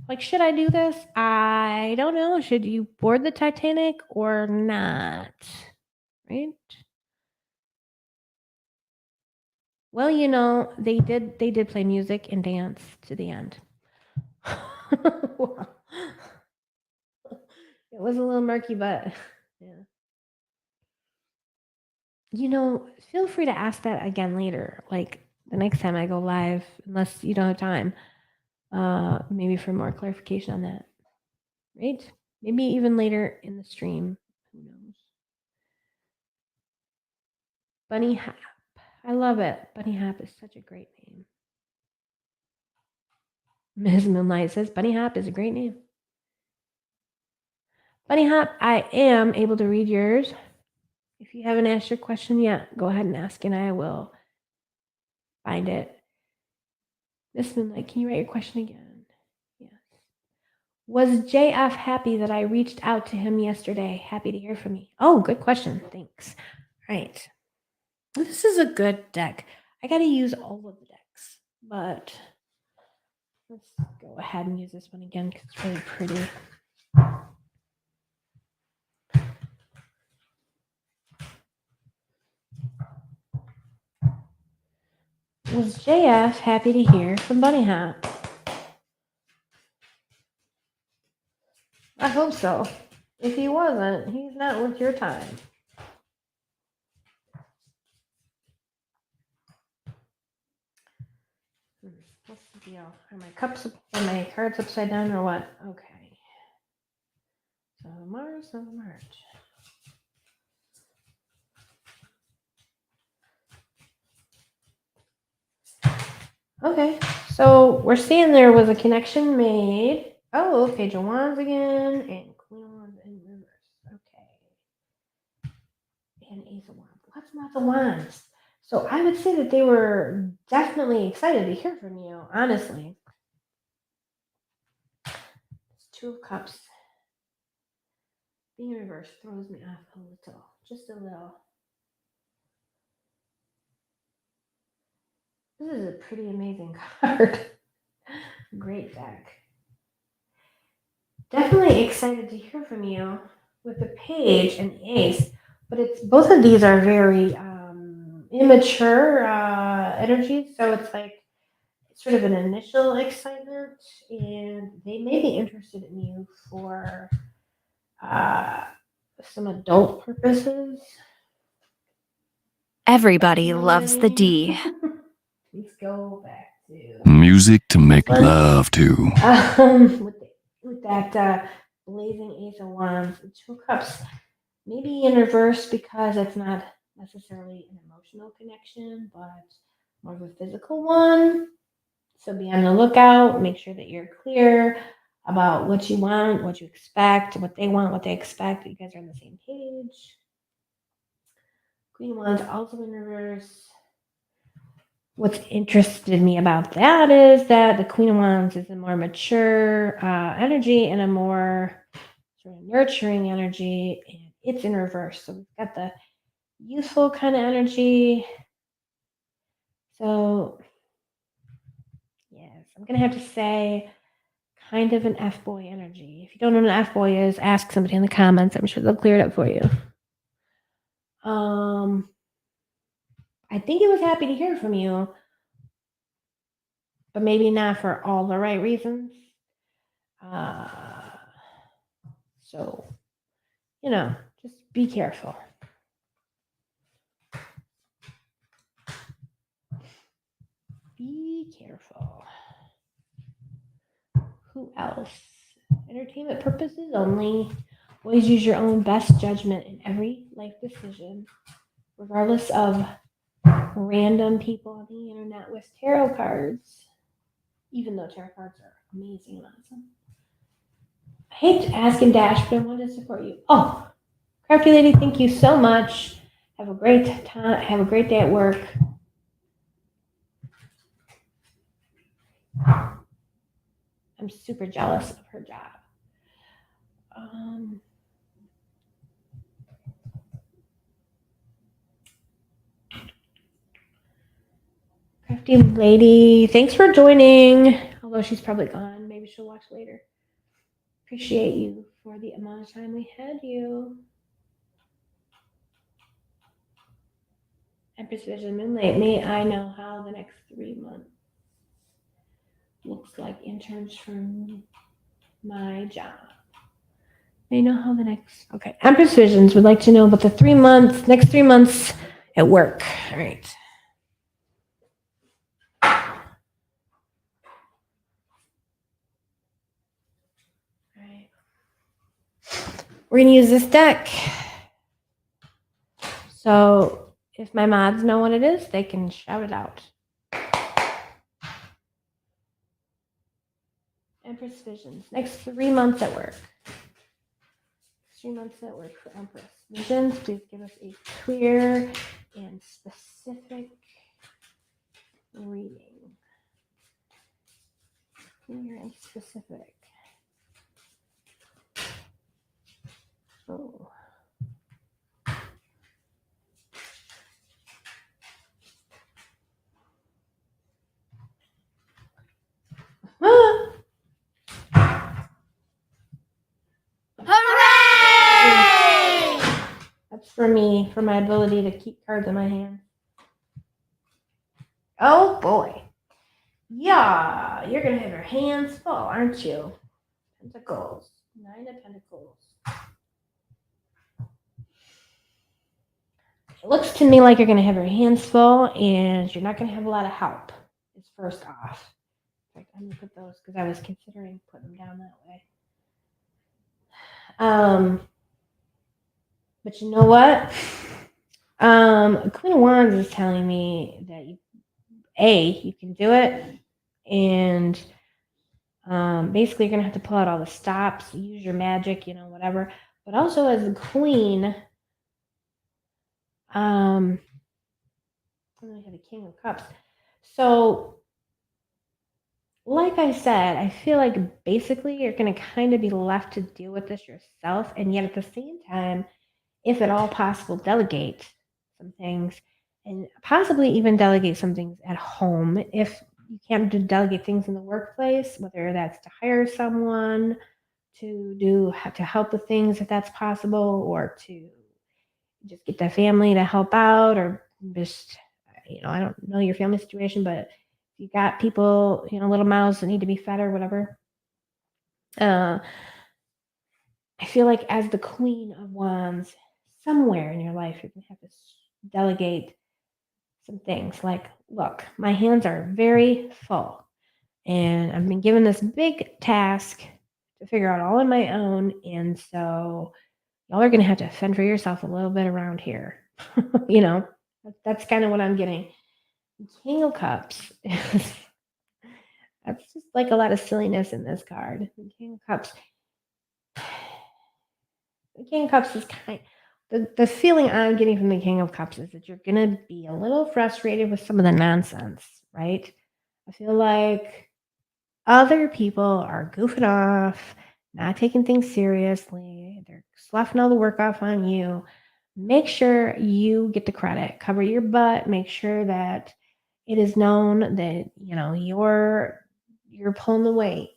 B: Like, should I do this? I don't know. Should you board the Titanic or not? Right? Well, you know, they did play music and dance to the end. It was a little murky, but yeah. You know, feel free to ask that again later, like the next time I go live, unless you don't have time, maybe for more clarification on that, right? Maybe even later in the stream. Who knows? Bunny Hap. I love it. Bunny Hap is such a great name. Ms. Moonlight says Bunny Hap is a great name. Bunny Hop, I am able to read yours. If you haven't asked your question yet, go ahead and ask and I will find it. Miss Moonlight, can you write your question again? Yes. Was JF happy that I reached out to him yesterday? Happy to hear from you. Oh, good question. Thanks. All right. This is a good deck. I got to use all of the decks, but let's go ahead and use this one again because it's really pretty. Was JF happy to hear from Bunny Hat? I hope so. If he wasn't, he's not worth your time. What's the deal? Are my cards upside down or what? Okay. So Mars of March. Okay, so we're seeing there was a connection made. Oh, Page of Wands again, and Queen of Wands in reverse. Okay, and Ace of Wands. Lots and lots of wands. So I would say that they were definitely excited to hear from you, honestly. It's Two of Cups. Being in reverse throws me off a little, just a little. This is a pretty amazing card. Great deck. Definitely excited to hear from you with the page and the ace, but it's both of these are very immature energies, so it's like sort of an initial excitement, and they may be interested in you for uh, some adult purposes.
A: Everybody loves the D.
B: Let's go back to
D: Music to make
B: one.
D: love to.
B: With that blazing Ace of Wands, the Two of Cups, maybe in reverse because it's not necessarily an emotional connection, but more of a physical one. So be on the lookout. Make sure that you're clear about what you want, what you expect, what they want, what they expect. You guys are on the same page. Queen of Wands also in reverse. What's interested me about that is that the Queen of Wands is a more mature energy and a more sort of nurturing energy, and it's in reverse. So we've got the youthful kind of energy. So, yes, I'm going to have to say kind of an F-boy energy. If you don't know what an F-boy is, ask somebody in the comments. I'm sure they'll clear it up for you. I think he was happy to hear from you, but maybe not for all the right reasons. So, just be careful. Be careful. Who else? Entertainment purposes only. Always use your own best judgment in every life decision, regardless of random people on the internet with tarot cards, even though tarot cards are amazing and awesome. I hate to ask and dash, but I want to support you. Oh, Crafty Lady, thank you so much. Have a great time. Have a great day at work. I'm super jealous of her job. Crafty Lady, thanks for joining. Although she's probably gone. Maybe she'll watch later. Appreciate you for the amount of time we had you. Empress Vision Moonlight, may I know how the next 3 months looks like in terms from my job. May I know how the next, okay. Empress Visions would like to know about the next 3 months at work. All right. We're going to use this deck. So if my mods know what it is, they can shout it out. Empress Visions, next 3 months at work. 3 months at work for Empress Visions. Please give us a clear and specific reading. Clear and specific. Oh. Ah!
A: Hooray!
B: That's for me, for my ability to keep cards in my hand. Oh boy. Yeah, you're going to have your hands full, aren't you? Pentacles. 9 of Pentacles. It looks to me like you're going to have your hands full and you're not going to have a lot of help. It's first off. In fact, I'm going to put those because I was considering putting them down that way. But you know what? Queen of Wands is telling me that you can do it, and basically you're gonna have to pull out all the stops, use your magic, whatever. But also as the queen, and then we have the King of Cups. So, like I said, I feel like basically you're gonna kind of be left to deal with this yourself, and yet at the same time, if at all possible, delegate some things, and possibly even delegate some things at home if you can't delegate things in the workplace, whether that's to hire someone to help with things if that's possible, or to just get the family to help out, or just I don't know your family situation, but if you got people, little mouths that need to be fed or whatever. I feel like as the Queen of Wands, somewhere in your life you're gonna have to delegate some things. Like, look, my hands are very full, and I've been given this big task to figure out all on my own, and so y'all are gonna have to fend for yourself a little bit around here. That's kind of what I'm getting. King of Cups. That's just like a lot of silliness in this card. The King of Cups. The King of Cups is the feeling I'm getting from the King of Cups is that you're gonna be a little frustrated with some of the nonsense, right? I feel like other people are goofing off, not taking things seriously. They're sloughing all the work off on you. Make sure you get the credit. Cover your butt. Make sure that it is known that you're pulling the weight.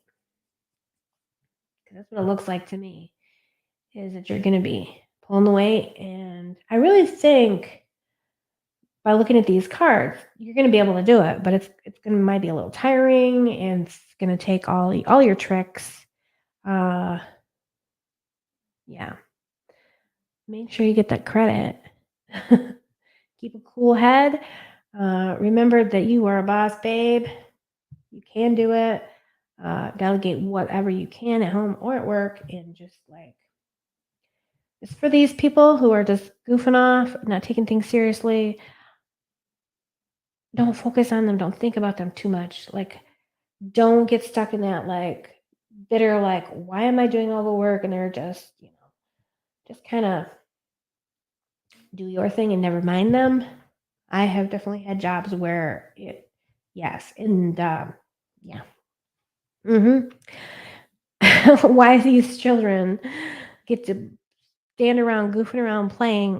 B: 'Cause that's what it looks like to me. Is that you're going to be pulling the weight, and I really think by looking at these cards, you're going to be able to do it. But it's going to might be a little tiring, and it's going to take all your tricks. Yeah. Make sure you get that credit. Keep a cool head. Remember that you are a boss, babe. You can do it. Delegate whatever you can at home or at work, and just it's for these people who are just goofing off, not taking things seriously. Don't focus on them. Don't think about them too much. Don't get stuck in that bitter, why am I doing all the work? And they're just, just kind of do your thing and never mind them. I have definitely had jobs where yes. And yeah. Why these children get to stand around, goofing around,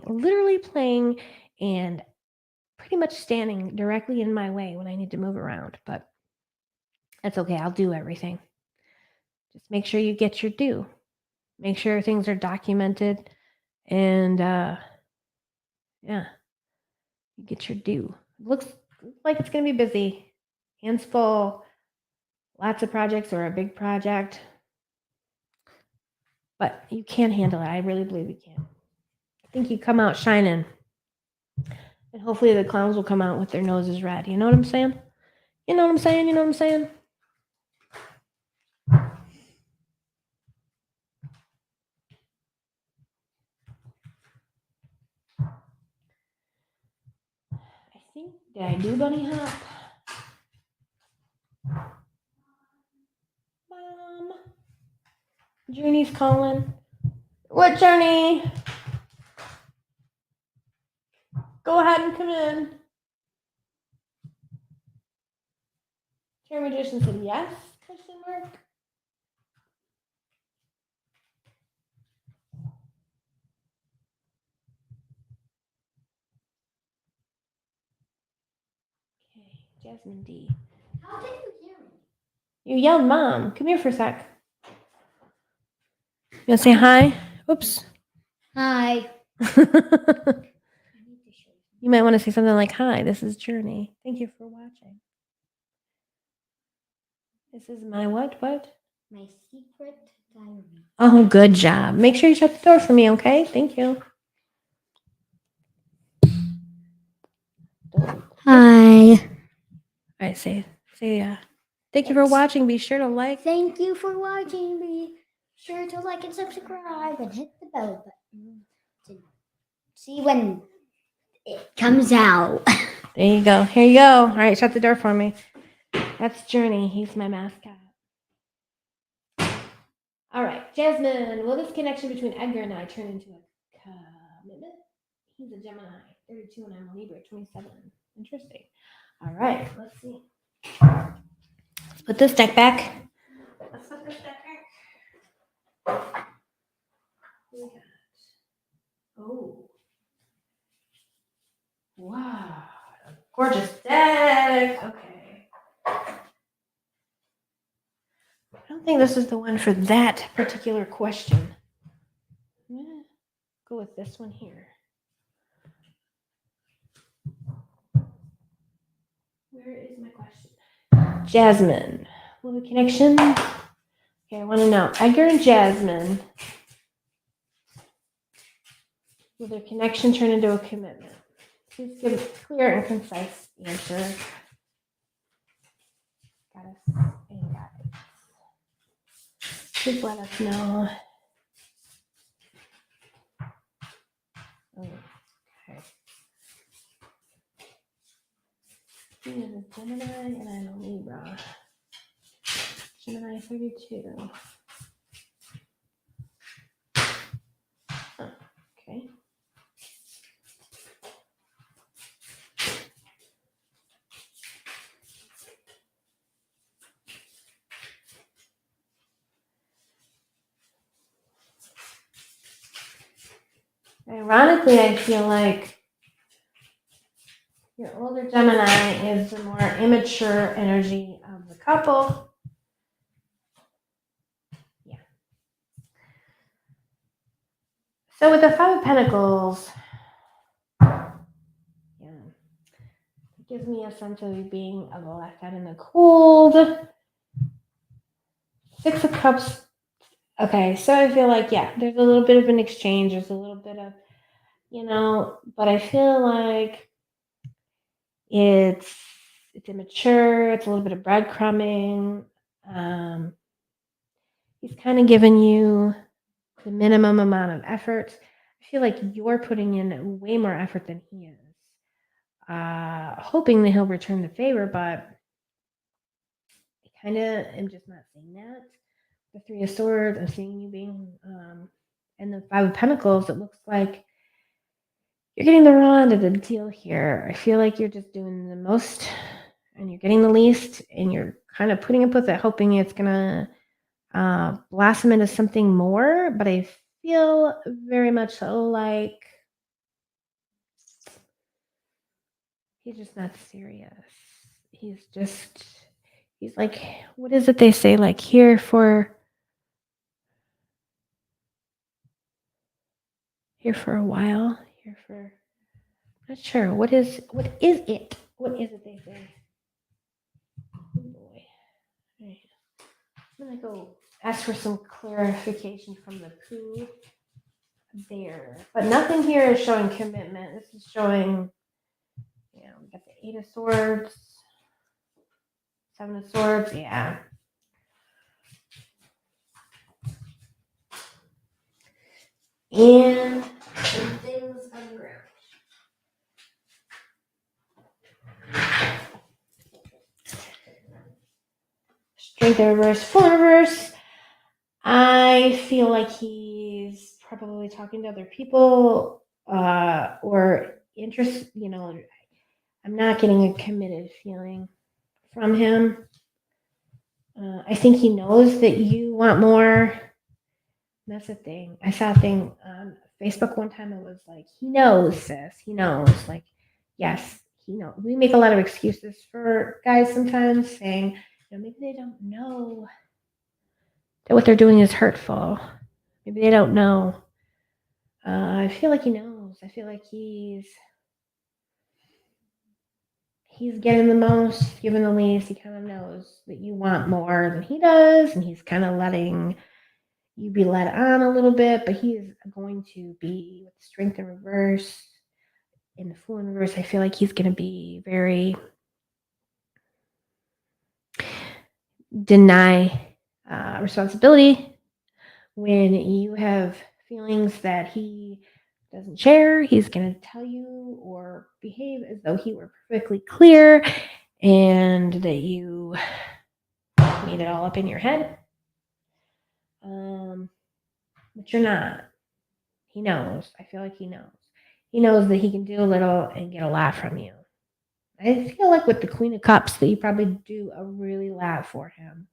B: literally playing, and pretty much standing directly in my way when I need to move around. But that's okay. I'll do everything. Just make sure you get your due. Make sure things are documented, and yeah, you get your due. Looks like it's going to be busy. Hands full. Lots of projects or a big project. But you can handle it. I really believe you can. I think you come out shining. And hopefully the clowns will come out with their noses red. You know what I'm saying? You know what I'm saying? You know what I'm saying? I think, did I do bunny hop? Mom. Journey's calling. What, Journey? Go ahead and come in. Jeremy Magician said yes? Question mark. Okay, Jasmine D.
E: How did you hear me?
B: You yelled, Mom. Come here for a sec. You want to say hi? Oops.
E: Hi.
B: You might want to say something like, hi, this is Journey. Thank you for watching. This is my what?
E: My secret diary.
B: Oh, good job. Make sure you shut the door for me, okay? Thank you.
E: Hi.
B: All right, say thank you for watching. Be sure to like.
E: Thank you for watching. Be sure to like and subscribe and hit the bell button to see when it comes out.
B: There you go. Here you go. All right, shut the door for me. That's Journey. He's my mascot. All right, Jasmine. Will this connection between Edgar and I turn into a commitment? He's a Gemini, 32, and I'm a Libra, 27. Interesting. All right, let's see. Let's put this deck back. Let's put this deck back. What do we got? Oh. Wow. A gorgeous deck. Okay. I don't think this is the one for that particular question. I'm gonna go with this one here. Where is my question? Jasmine. Will the connection? Okay, I want to know. Edgar and Jasmine. Will their connection turn into a commitment? Please give a clear and concise answer. Goddess and guides. Please let us know. Okay. He is a Gemini and I'm a Libra. Gemini 32. Okay. Ironically, I feel like your older Gemini is the more immature energy of the couple. Yeah. So with the Five of Pentacles, yeah, it gives me a sense of you being left out in the cold. Six of Cups. Okay, so I feel like, yeah, there's a little bit of an exchange. There's a little bit of, but I feel like it's immature. It's a little bit of breadcrumbing. He's kind of given you the minimum amount of effort. I feel like you're putting in way more effort than he is. Hoping that he'll return the favor, but I kind of am just not seeing that. The Three of Swords, I'm seeing you being, and the Five of Pentacles, it looks like you're getting the raw end of the deal here. I feel like you're just doing the most and you're getting the least, and you're kind of putting up with it, hoping it's going to blossom into something more. But I feel very much so like he's just not serious. He's like, what is it they say? Like, here for a while, I'm not sure. What is it? What is it they say? Oh boy. All right. I'm going to go ask for some clarification from the poo there. But nothing here is showing commitment. This is showing, we got the Eight of Swords, Seven of Swords. Yeah. And some things on the ground. Strength in reverse, full reverse. I feel like he's probably talking to other people or interest. I'm not getting a committed feeling from him. I think he knows that you want more. That's the thing. I saw a thing on Facebook one time. It was like, he knows, sis. He knows. Like, yes, he knows. We make a lot of excuses for guys sometimes, saying, maybe they don't know that what they're doing is hurtful. Maybe they don't know. I feel like he knows. I feel like he's getting the most, given the least. He kind of knows that you want more than he does, and he's kind of letting you be led on a little bit, but he is going to be with Strength in reverse. In the Fool in reverse, I feel like he's going to be very deny responsibility when you have feelings that he doesn't share. He's going to tell you or behave as though he were perfectly clear and that you made it all up in your head. But you're not. He knows. I feel like he knows. He knows that he can do a little and get a lot from you. I feel like with the Queen of Cups that you probably do a really lot for him.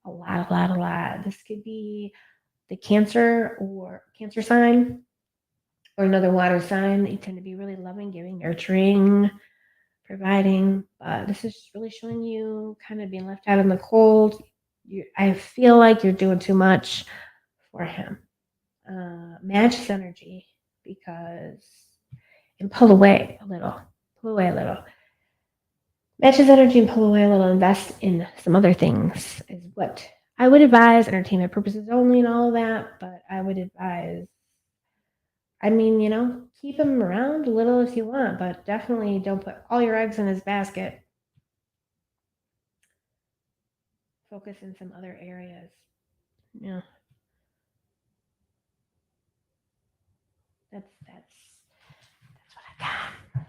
B: A lot. This could be the Cancer or Cancer sign or another water sign. You tend to be really loving, giving, nurturing, providing. But this is just really showing you kind of being left out in the cold. I feel like you're doing too much for him. Match his energy and pull away a little. Match his energy and pull away a little. Invest in some other things is what I would advise. Entertainment purposes only and all of that. But I would advise, keep him around a little if you want, but definitely don't put all your eggs in his basket. Focus in some other areas. Yeah. That's what I got.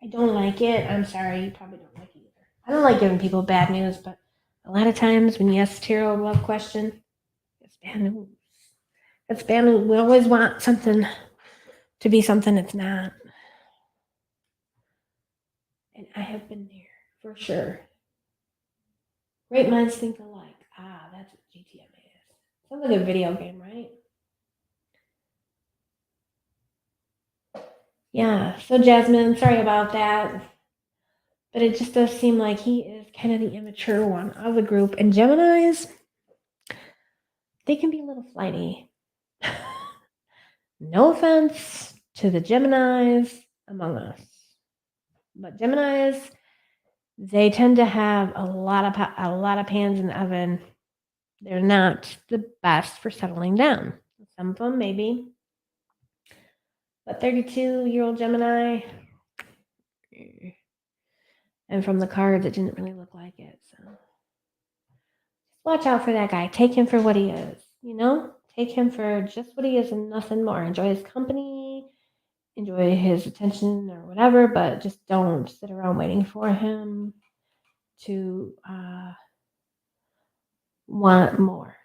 B: I don't like it. I'm sorry. You probably don't like it either. I don't like giving people bad news, but a lot of times when you ask tarot a love question, it's bad news. It's bad news. We always want something to be something it's not. And I have been there for sure. Great minds think alike. That's what GTM is. Sounds like a video game, right? Yeah. So Jasmine, sorry about that. But it just does seem like he is kind of the immature one of the group. And Geminis, they can be a little flighty. No offense to the Geminis among us. But Geminis, they tend to have a lot of pans in the oven. They're not the best for settling down. Some of them maybe. But 32-year-old Gemini, and from the cards, it didn't really look like it. So watch out for that guy. Take him for what he is, Take him for just what he is and nothing more. Enjoy his company, enjoy his attention or whatever, but just don't sit around waiting for him to want more.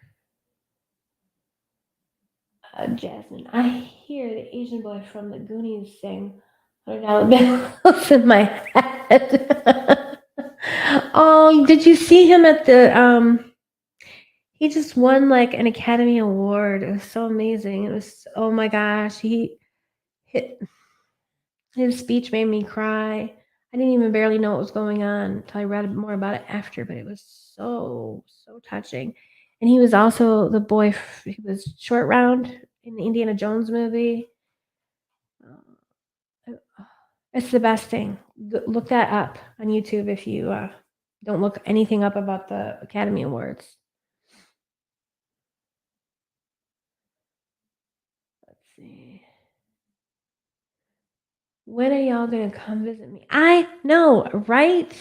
B: Jasmine, I hear the Asian boy from the Goonies sing $100 bills in my head. Oh, did you see him at the he just won like an Academy Award. It was so amazing. It was, oh my gosh, his speech made me cry. I didn't even barely know what was going on until I read more about it after, but it was so touching. And he was also the boy, he was Short Round in the Indiana Jones movie. It's the best thing. Look that up on YouTube if you don't look anything up about the Academy Awards. Let's see. When are y'all going to come visit me? I know, right?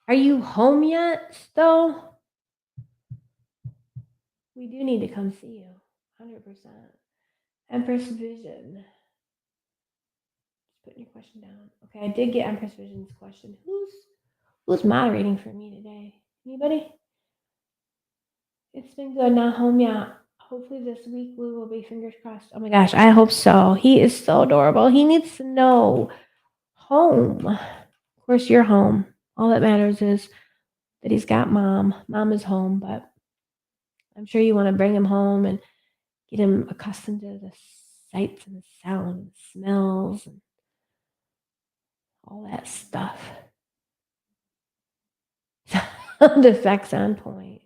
B: Are you home yet, though? We do need to come see you. 100%. Empress Vision. Just putting your question down. Okay, I did get Empress Vision's question. Who's moderating for me today? Anybody? It's been good. Not home yet. Hopefully this week we will be, fingers crossed. Oh my gosh, I hope so. He is so adorable. He needs to know home. Of course, you're home. All that matters is that he's got mom. Mom is home, but I'm sure you want to bring him home and get him accustomed to the sights and the sounds and smells and all that stuff. Sound effects on point.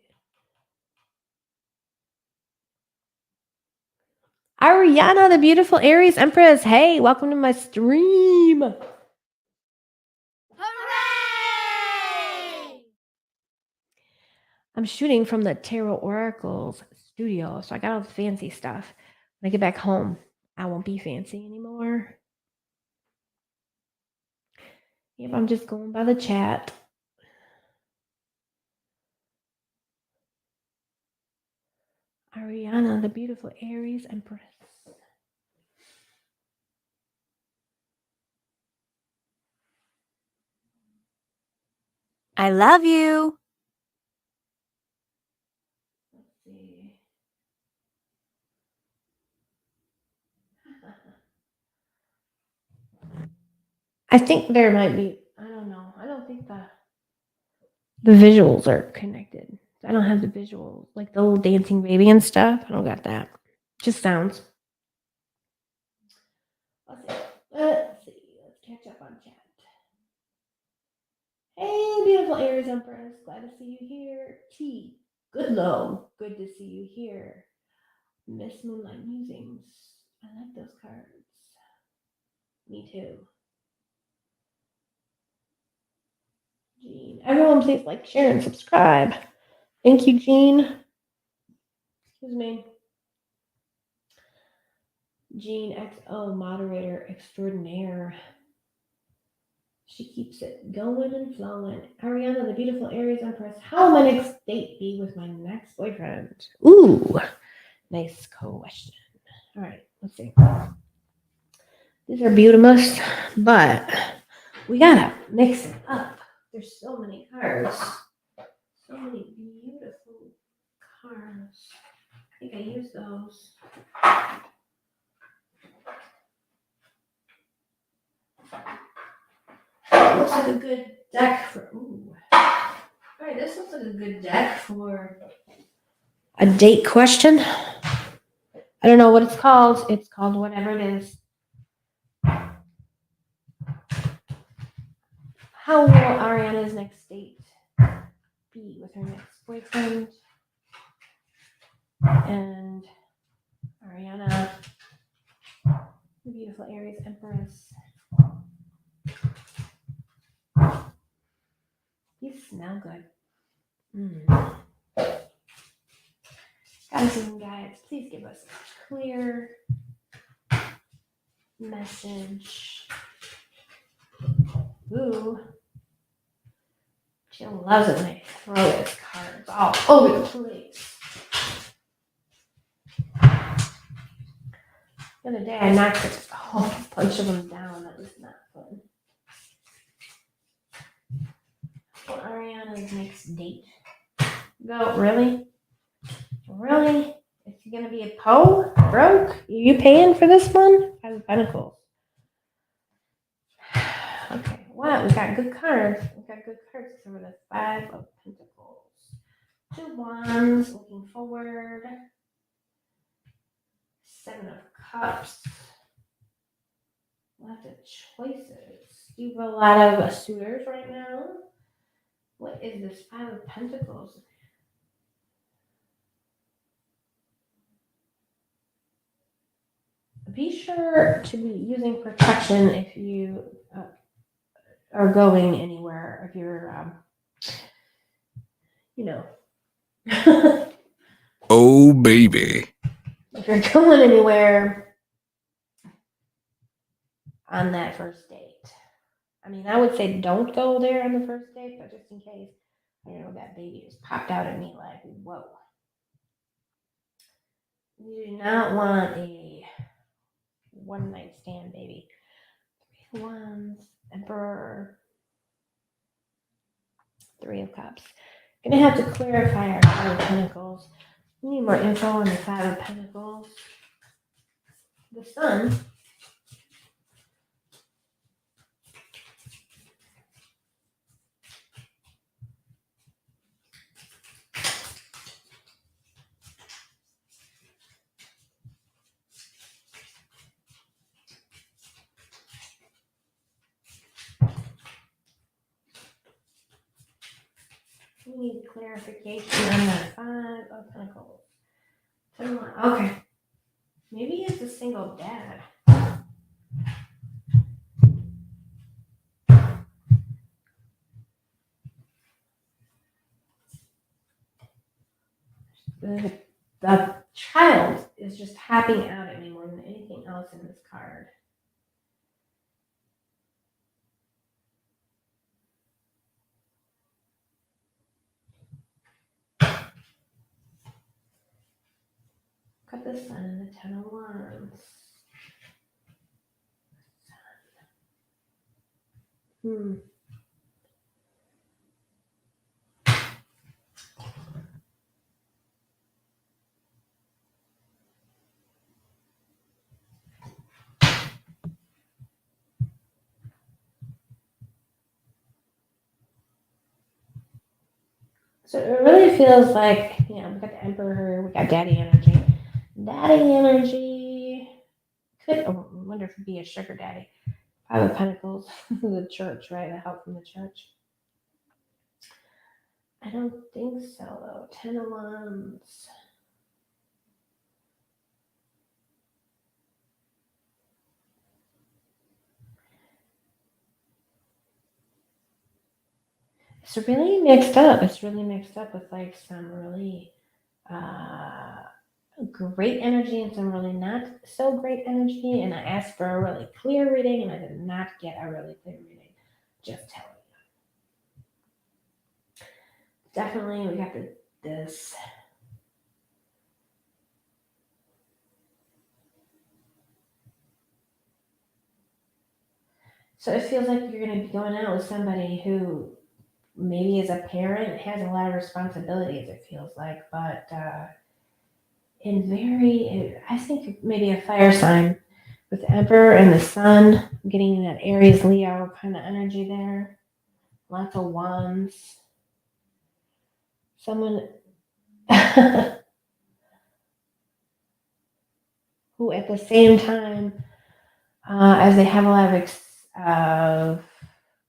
B: Ariana, the beautiful Aries Empress. Hey, welcome to my stream.
E: Hooray!
B: I'm shooting from the Tarot Oracles studio, so I got all the fancy stuff. When I get back home, I won't be fancy anymore. Yep, I'm just going by the chat. Ariana, the beautiful Aries Empress.
A: I love you.
B: Let's see. I think there might be, I don't know. I don't think the visuals are connected. I don't have the visuals, like the little dancing baby and stuff. I don't got that. Just sounds. Let's see. Let's see. Let's catch up on chat. Hey, beautiful Aries Empress. Glad to see you here. T. Goodlow. Good to see you here. Miss Moonlight Musings. I like those cards. Me too. Jean. Everyone, please like, share, and subscribe. Thank you, Jean. Excuse me. Jean XO, moderator extraordinaire. She keeps it going and flowing. Ariana, the beautiful Aries Empress. How will my next date be with my next boyfriend? Ooh, nice question. All right, let's see. These are beautimous, but we gotta mix it up. There's so many cards. So many beautiful cards. I think I used those. Looks like a good deck for. Ooh. All right, this looks like a good deck for a date question. I don't know what it's called. It's called whatever it is. How will Ariana's next date be with her next boyfriend? And Ariana, the beautiful Aries Empress. You smell good. Guys and guides, please give us a clear message. Ooh. She loves it when I throw those cards all over the place. The other day I knocked a whole bunch of them down. That was not fun. Well, Ariana's next date. Go, really? Really? Is he gonna be a Poe? Broke? Are you paying for this one? Five of Pentacles. Okay, well, we got good cards. We got good cards except for the Five of Pentacles. Two Wands, looking forward. Seven of Cups. Lots of choices. Do you have a lot of suitors right now? What is this Five of Pentacles? Be sure to be using protection if you are going anywhere. If you're, you know,
D: Oh, baby.
B: if you're going anywhere on that first date. I mean, I would say don't go there on the first date, but just in case, I don't know, that baby just popped out at me like, whoa. You do not want a one night stand, baby. Three of Wands, Emperor, Three of Cups. Gonna have to clarify our Five of Pentacles. We need more info on the Five of Pentacles. The Sun. We need clarification on the Five of Pentacles. Okay. Maybe it's a single dad. The child is just tapping out at me more than anything else in this card. Got the Sun and the Ten of Wands. So it really feels like, we got the Emperor, we got Daddy energy. Daddy energy could, I wonder if it'd be a sugar daddy. Five of Pentacles, the church, right? The help from the church. I don't think so, though. 10 of Wands. It's really mixed up. It's really mixed up with like some really great energy and some really not so great energy. And I asked for a really clear reading, and I did not get a really clear reading. Just telling you. Definitely, we got this. So it feels like you're going to be going out with somebody who maybe as a parent has a lot of responsibilities, it feels like, but I think maybe a fire sign with the Emperor and the Sun, getting that Aries Leo kind of energy there. Lots of wands. Someone who at the same time, as they have a lot of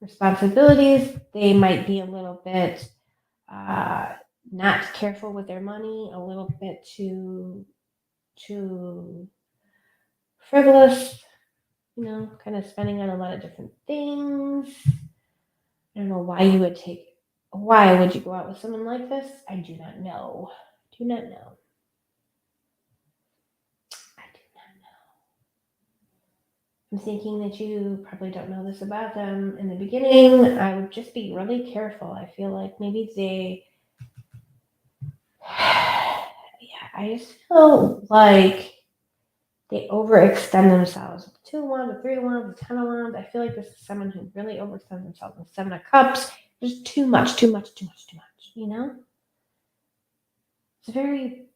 B: responsibilities, they might be a little bit not careful with their money, a little bit too frivolous, kind of spending on a lot of different things. I don't know why why would you go out with someone like this? I do not know. Do not know. I do not know. I'm thinking that you probably don't know this about them in the beginning. I would just be really careful. I feel like maybe I just feel like they overextend themselves. 2 of Wands, the 3 of Wands, the 10 of Wands. I feel like this is someone who really overextends themselves. The 7 of Cups. There's too much. It's very,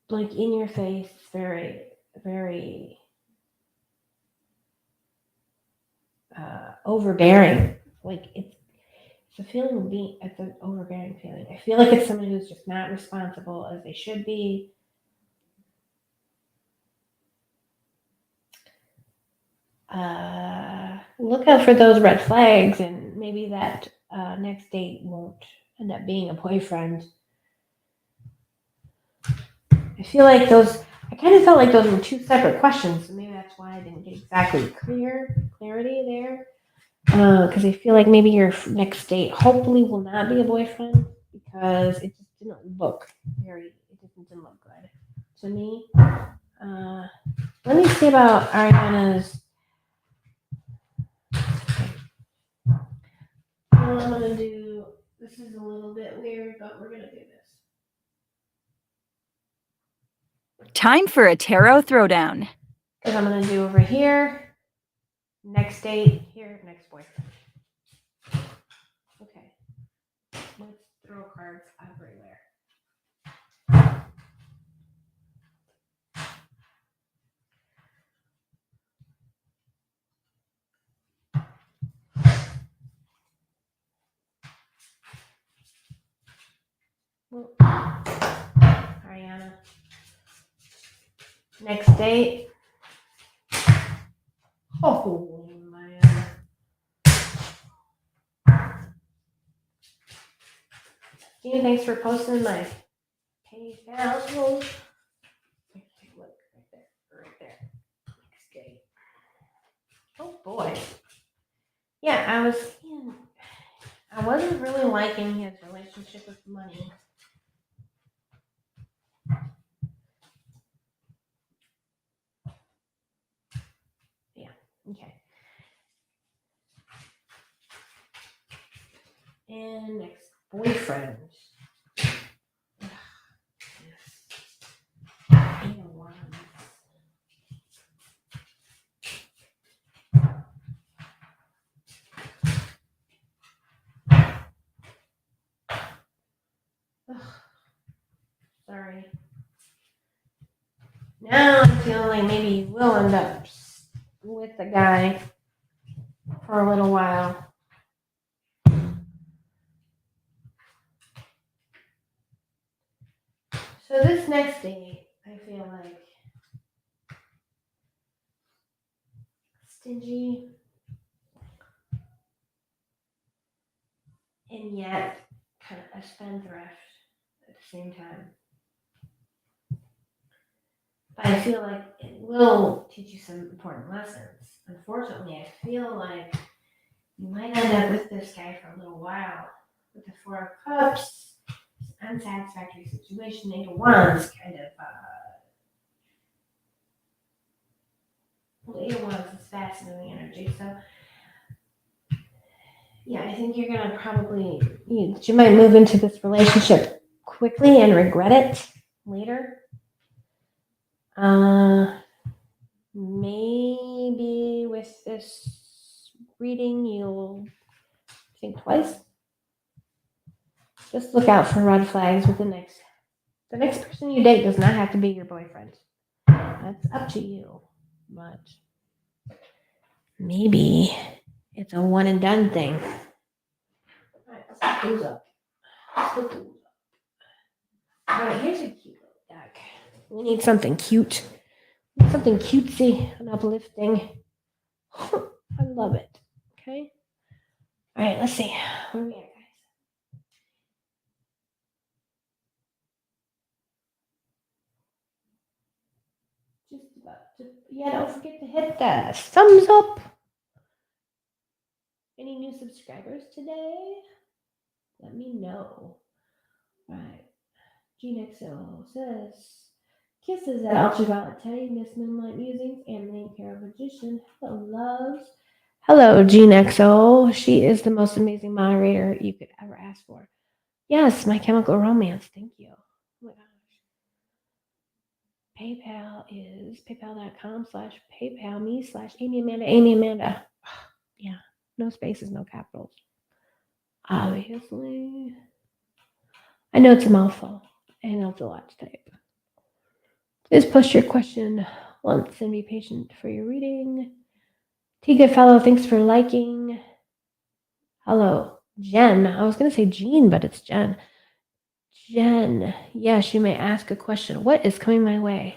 B: like, in your face. Very, very overbearing. Like, it's a feeling of it's an overbearing feeling. I feel like it's someone who's just not responsible as they should be. Look out for those red flags, and maybe that next date won't end up being a boyfriend. I kind of felt like those were 2 separate questions, so maybe that's why I didn't get exactly clarity there. Because I feel like maybe your next date hopefully will not be a boyfriend, because it just didn't look good to me. Let me see about Ariana's. I'm gonna do. This is a little bit weird, but we're gonna do this.
A: Time for a tarot throwdown.
B: Because I'm gonna do over here, next date, here, next boyfriend. Okay. Let's throw cards everywhere. Ariana. Next date. Holy man. Gina, thanks for posting my page now. Look right there. Next date. Oh boy. Yeah, I wasn't really liking his relationship with money. Yeah, okay. And next, boyfriend. Eight of Wands. Ugh. Sorry. Now I'm feeling like maybe you will end up with the guy for a little while. So this next day, I feel like stingy and yet kind of a spendthrift at the same time. But I feel like it will teach you some important lessons. Unfortunately, I feel like you might end up with this guy for a little while. With the Four of Cups, unsatisfactory situation, Eight of Wands, kind of. Eight of Wands is fast moving energy, so yeah, I think you're gonna probably you might move into this relationship quickly and regret it later. Maybe with this reading, you'll think twice. Just look out for red flags with the next person you date does not have to be your boyfriend. That's up to you. But maybe it's a one and done thing. All right, let's put those up. All right, here's a cute little deck. We need something cute. Something cutesy and uplifting. I love it. Okay. All right, let's see. Where are we at, guys? Just about to. Yeah, don't forget to hit the thumbs up. Any new subscribers today? Let me know. All right. GNXO says kisses at Ultraviolet Teddy, Miss Moonlight Musings, and Main Care Magician. Hello, loves. Hello, GNXO. She is the most amazing moderator you could ever ask for. Yes, My Chemical Romance. Thank you. Oh my gosh. PayPal is paypal.com/PayPalMe/AmyAmanda. Yeah, no spaces, no capitals. Obviously. I know it's a mouthful, and it's a lot to type. Please post your question once and be patient for your reading. Tiga Fellow, thanks for liking. Hello, Jen. I was going to say Jean, but it's Jen. Jen, yes, you may ask a question. What is coming my way?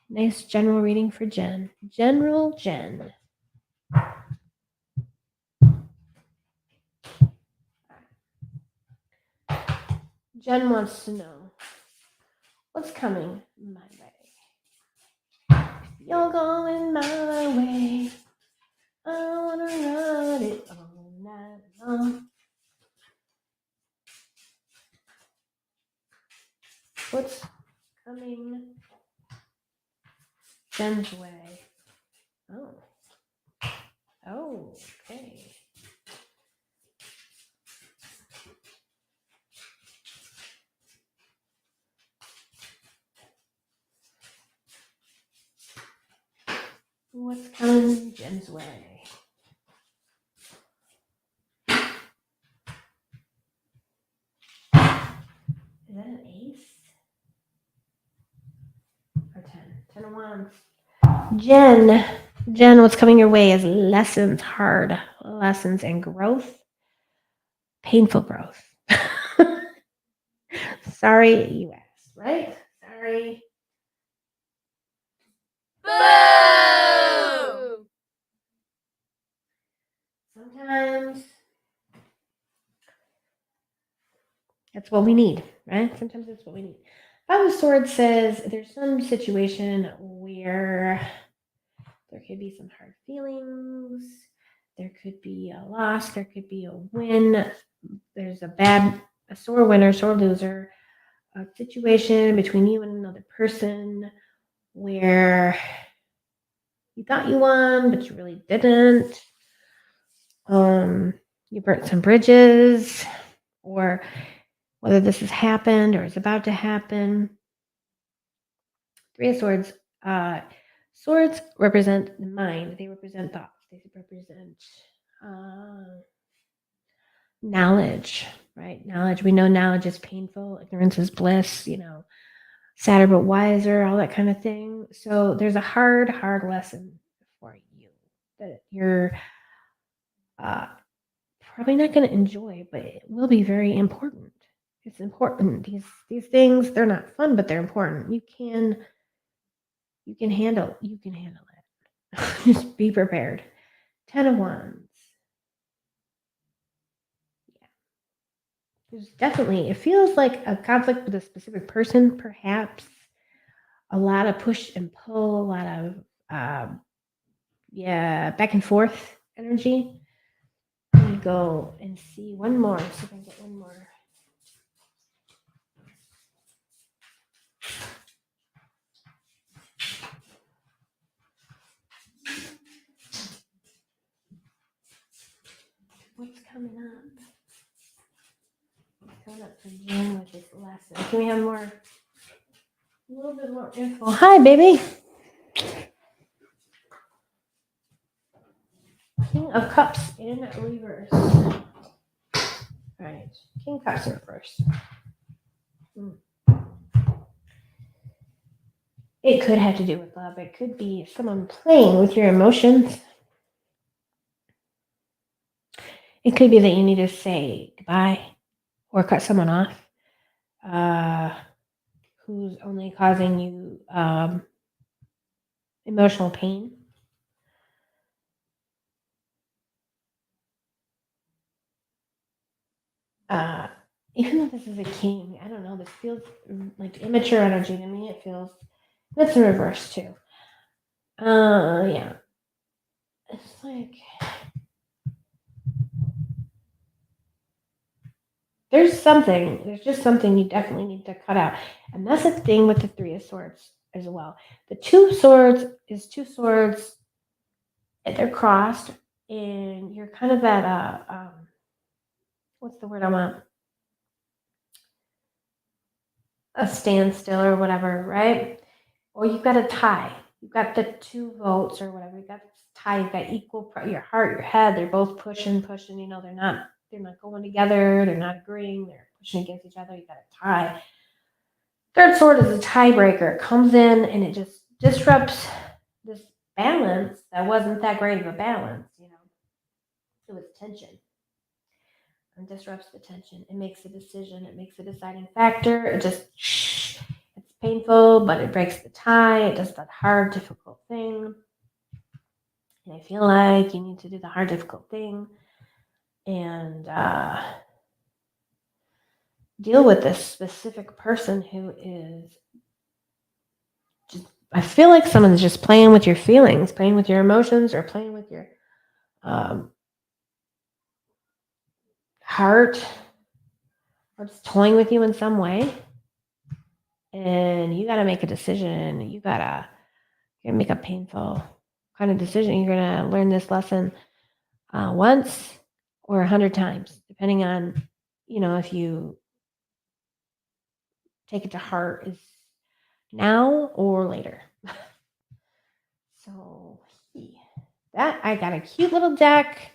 B: Nice general reading for Jen. General Jen. Jen wants to know what's coming my way. You're going my way. I want to run it all night long. What's coming Jen's way? Oh, okay. What's coming Jen's way? Is that an ace? Or 10? 10 of wands. Jen, what's coming your way is lessons, hard lessons and growth. Painful growth. Sorry you asked, right? Sorry.
A: Boo!
B: Sometimes that's what we need, right? Sometimes that's what we need. Five of Swords says there's some situation where there could be some hard feelings. There could be a loss. There could be a win. There's a sore winner, sore loser, a situation between you and another person where you thought you won, but you really didn't. You burnt some bridges, or whether this has happened or is about to happen. Three of Swords. Swords represent the mind. They represent thoughts. They represent knowledge, right? Knowledge. We know knowledge is painful. Ignorance is bliss. Sadder but wiser. All that kind of thing. So there's a hard lesson for you that you're probably not going to enjoy, but it will be very important. It's important. These things, they're not fun, but they're important. You can handle it. Just be prepared. 10 of Wands. Yeah. There's definitely, it feels like a conflict with a specific person, perhaps. A lot of push and pull, a lot of back and forth energy. Let me go and see one more. See if I can get one more. What's coming up? What's coming up for June with this lesson? Can we have more? A little bit more info. Hi, baby. King of Cups in reverse. All right, King of Cups in reverse. It could have to do with love. It could be someone playing with your emotions. It could be that you need to say goodbye or cut someone off who's only causing you emotional pain. Even though this is a king, I don't know, this feels like immature energy to me. It feels, that's in reverse too. Yeah. It's like, there's just something you definitely need to cut out. And that's the thing with the Three of Swords as well. The Two of Swords is two swords, they're crossed, and you're kind of at what's the word I want? A standstill or whatever, right? Or you've got a tie. You've got the 2 votes or whatever. You've got this tie. You've got equal. Your heart, your head. They're both pushing. You know, they're not going together. They're not agreeing. They're pushing against each other. You've got a tie. Third sword is a tiebreaker. It comes in and it just disrupts this balance that wasn't that great of a balance. You know, it was tension. And disrupts the tension. It makes a decision. It makes a deciding factor. It just, it's painful, but it breaks the tie. It does that hard, difficult thing. And I feel like you need to do the hard, difficult thing and deal with this specific person who is just, I feel like someone's just playing with your feelings, playing with your emotions, or playing with your heart, or just toying with you in some way. And you got to make a decision. You got to make a painful kind of decision. You're going to learn this lesson once or 100 times, depending on, you know, if you take it to heart is now or later. So that I got a cute little deck.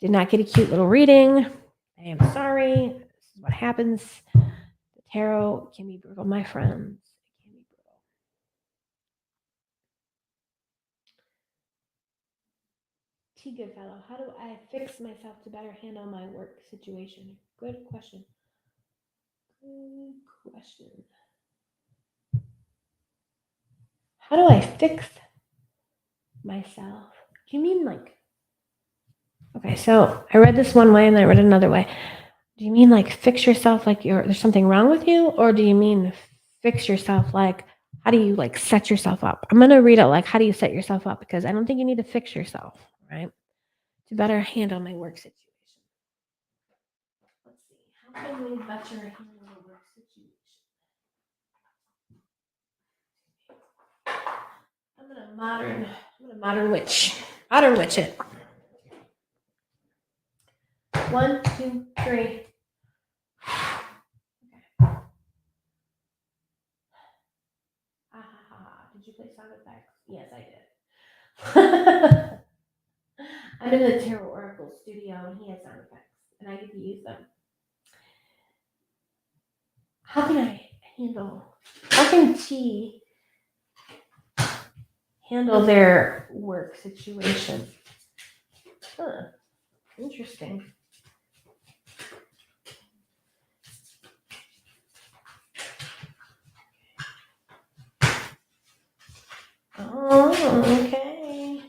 B: Did not get a cute little reading. I am sorry. This is what happens. The tarot can be brutal, my friends. It can be brutal. T. Goodfellow, how do I fix myself to better handle my work situation? Good question. Good question. How do I fix myself? Do you mean like, okay, so I read this one way and I read it another way. Do you mean like fix yourself like there's something wrong with you? Or do you mean fix yourself like, how do you like set yourself up? I'm going to read it like, how do you set yourself up? Because I don't think you need to fix yourself, right? To better handle my work situation. Let's see. How can we better handle the work situation? I'm gonna modern witch it. 1, 2, 3. Did you play sound effects? Yes, I did. I'm in the Tarot Oracle studio and he has sound effects and I get to use them. How can T handle their work situation? Interesting. Oh, okay.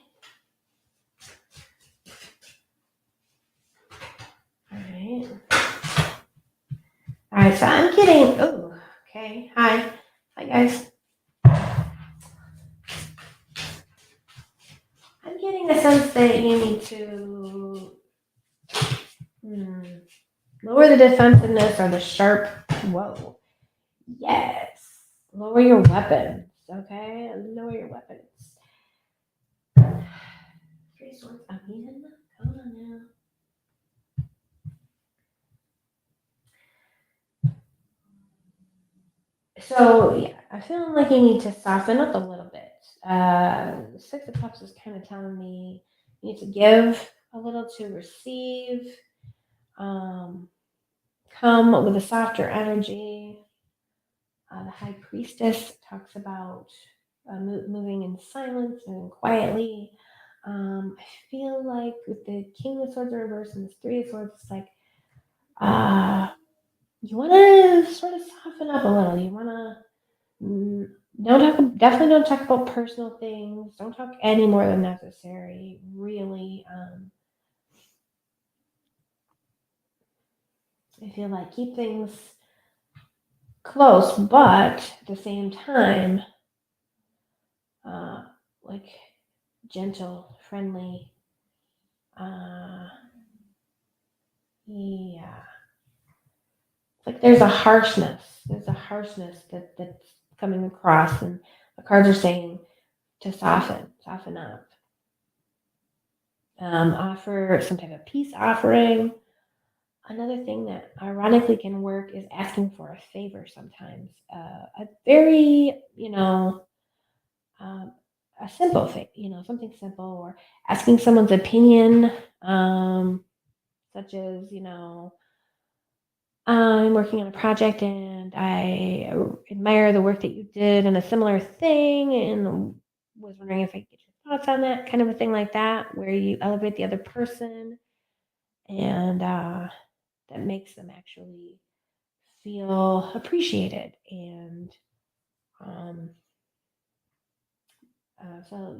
B: All right, so I'm getting, oh, okay. Hi, guys. I'm getting the sense that you need to lower the defensiveness or the sharp, whoa, yes. Lower your weapons, okay? Lower your weapons. 3 swords again? Come on now. So yeah, I'm feeling like you need to soften up a little bit. 6 of Cups is kind of telling me you need to give a little to receive. Come with a softer energy. The High Priestess talks about moving in silence, moving quietly. I feel like with the King of Swords reverse and the 3 of Swords, it's like you want to sort of soften up a little. You want to definitely don't talk about personal things. Don't talk any more than necessary. Really, I feel like keep things close, but at the same time, like gentle, friendly. Yeah, like there's a harshness. There's a harshness that's coming across, and the cards are saying to soften up. Offer some type of peace offering. Another thing that ironically can work is asking for a favor sometimes. A very, a simple thing, something simple, or asking someone's opinion, such as, I'm working on a project and I admire the work that you did in a similar thing and was wondering if I could get your thoughts on that, kind of a thing like that, where you elevate the other person and that makes them actually feel appreciated. And so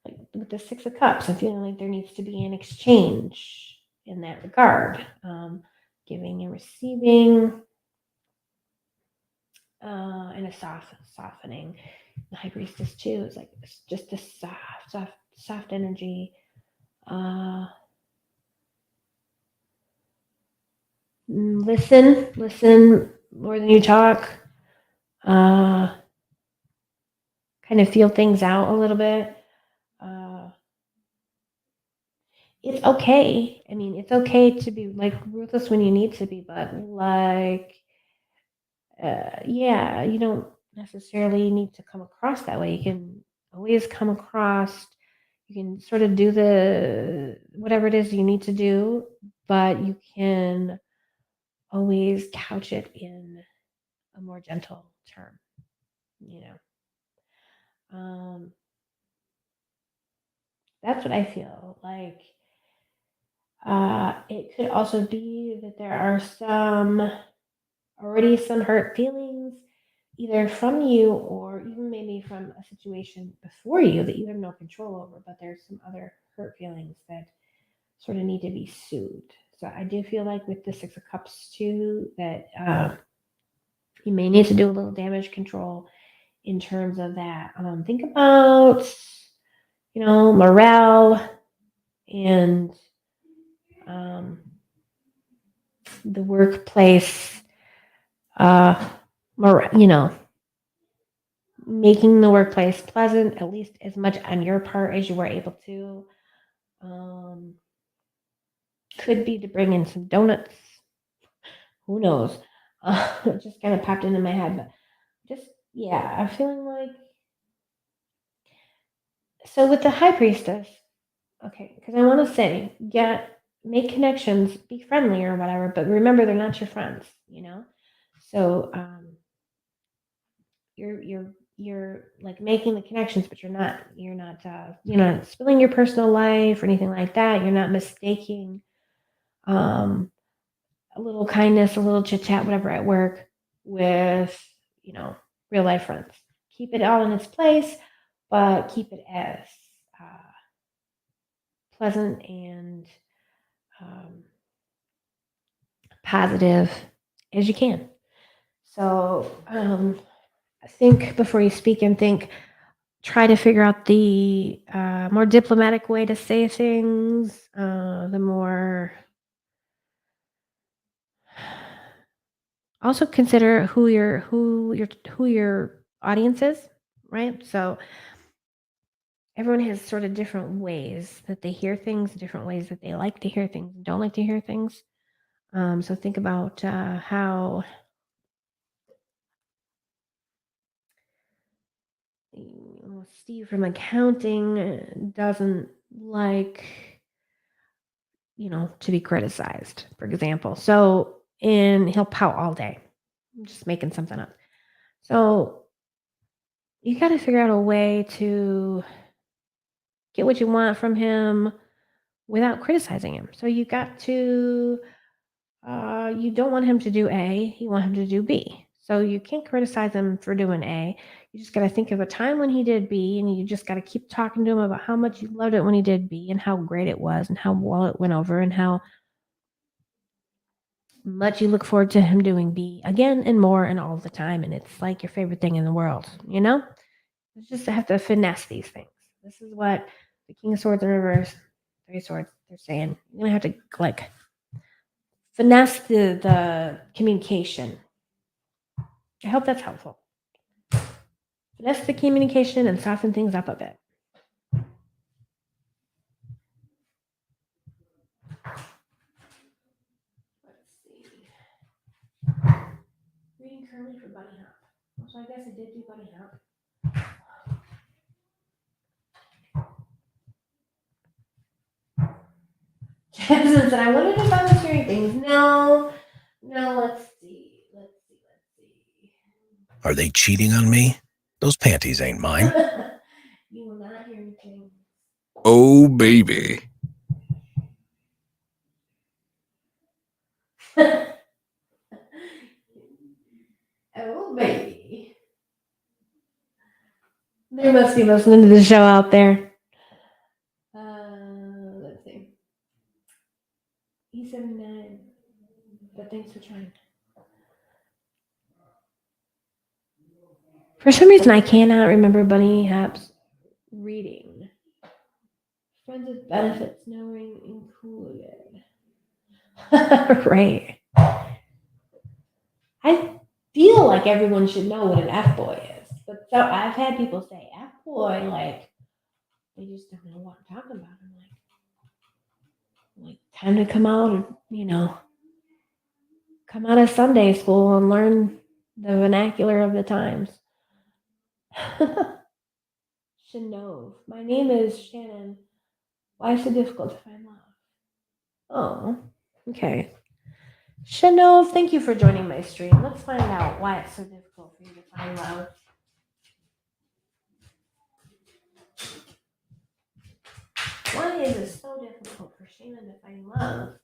B: like with the 6 of Cups, I'm feeling like there needs to be an exchange in that regard, giving and receiving, and a softening. The High Priestess too is like just a soft energy. Listen more than you talk. Kind of feel things out a little bit. It's okay. I mean, it's okay to be like ruthless when you need to be, but like, yeah, you don't necessarily need to come across that way. You can always come across, you can sort of do the whatever it is you need to do, but you can always couch it in a more gentle term, you know. That's what I feel like. It could also be that there are already some hurt feelings, either from you or even maybe from a situation before you that you have no control over, but there's some other hurt feelings that sort of need to be soothed. So I do feel like with the 6 of Cups too, that you may need to do a little damage control in terms of that. Think about, morale and the workplace, making the workplace pleasant, at least as much on your part as you were able to. Could be to bring in some donuts. Who knows? It just kind of popped into my head, but I'm feeling like. So with the High Priestess, okay, because I want to say, make connections, be friendly or whatever, but remember they're not your friends, So you're like making the connections, but you're not spilling your personal life or anything like that. You're not mistaking a little kindness, a little chit chat, whatever at work with real life friends. Keep it all in its place. but keep it as pleasant and positive as you can. So think before you speak and think. Try to figure out the more diplomatic way to say things. The more also consider who your audience is, right? So everyone has sort of different ways that they hear things, different ways that they like to hear things, don't like to hear things. So think about how Steve from accounting doesn't like, to be criticized, for example. So, and he'll pout all day. I'm just making something up. So you got to figure out a way to get what you want from him without criticizing him. So you got to, you don't want him to do A, you want him to do B. So you can't criticize him for doing A. You just got to think of a time when he did B, and you just got to keep talking to him about how much you loved it when he did B and how great it was and how well it went over and how much you look forward to him doing B again and more and all the time. And it's like your favorite thing in the world, You just have to finesse these things. This is what the King of Swords in reverse, Three of Swords, they're saying. You're going to have to like finesse the communication. I hope that's helpful. Finesse the communication and soften things up a bit. Let's see. Reading currently for Bunny Hop. So I guess I did do Bunny Hop. Jasmine said, I wondered if I was hearing things. No, let's see.
D: Are they cheating on me? Those panties ain't mine.
B: You will not hear anything.
D: Oh, baby.
B: Oh, baby. They must be listening to the show out there. Let's see. E79. But thanks for trying. For some reason, I cannot remember Bunny Hop's reading. Friends with benefits, no ring included. Right. I feel like everyone should know what an F-boy is. But so I've had people say, F-boy, like, they just don't know what I'm talking about. I'm like time to come out, come out of Sunday school and learn the vernacular of the times. Shanove. My name is Shannon. Why is it difficult to find love? Oh, okay. Shanove, thank you for joining my stream. Let's find out why it's so difficult for you to find love. Why is it so difficult for Shannon to find love?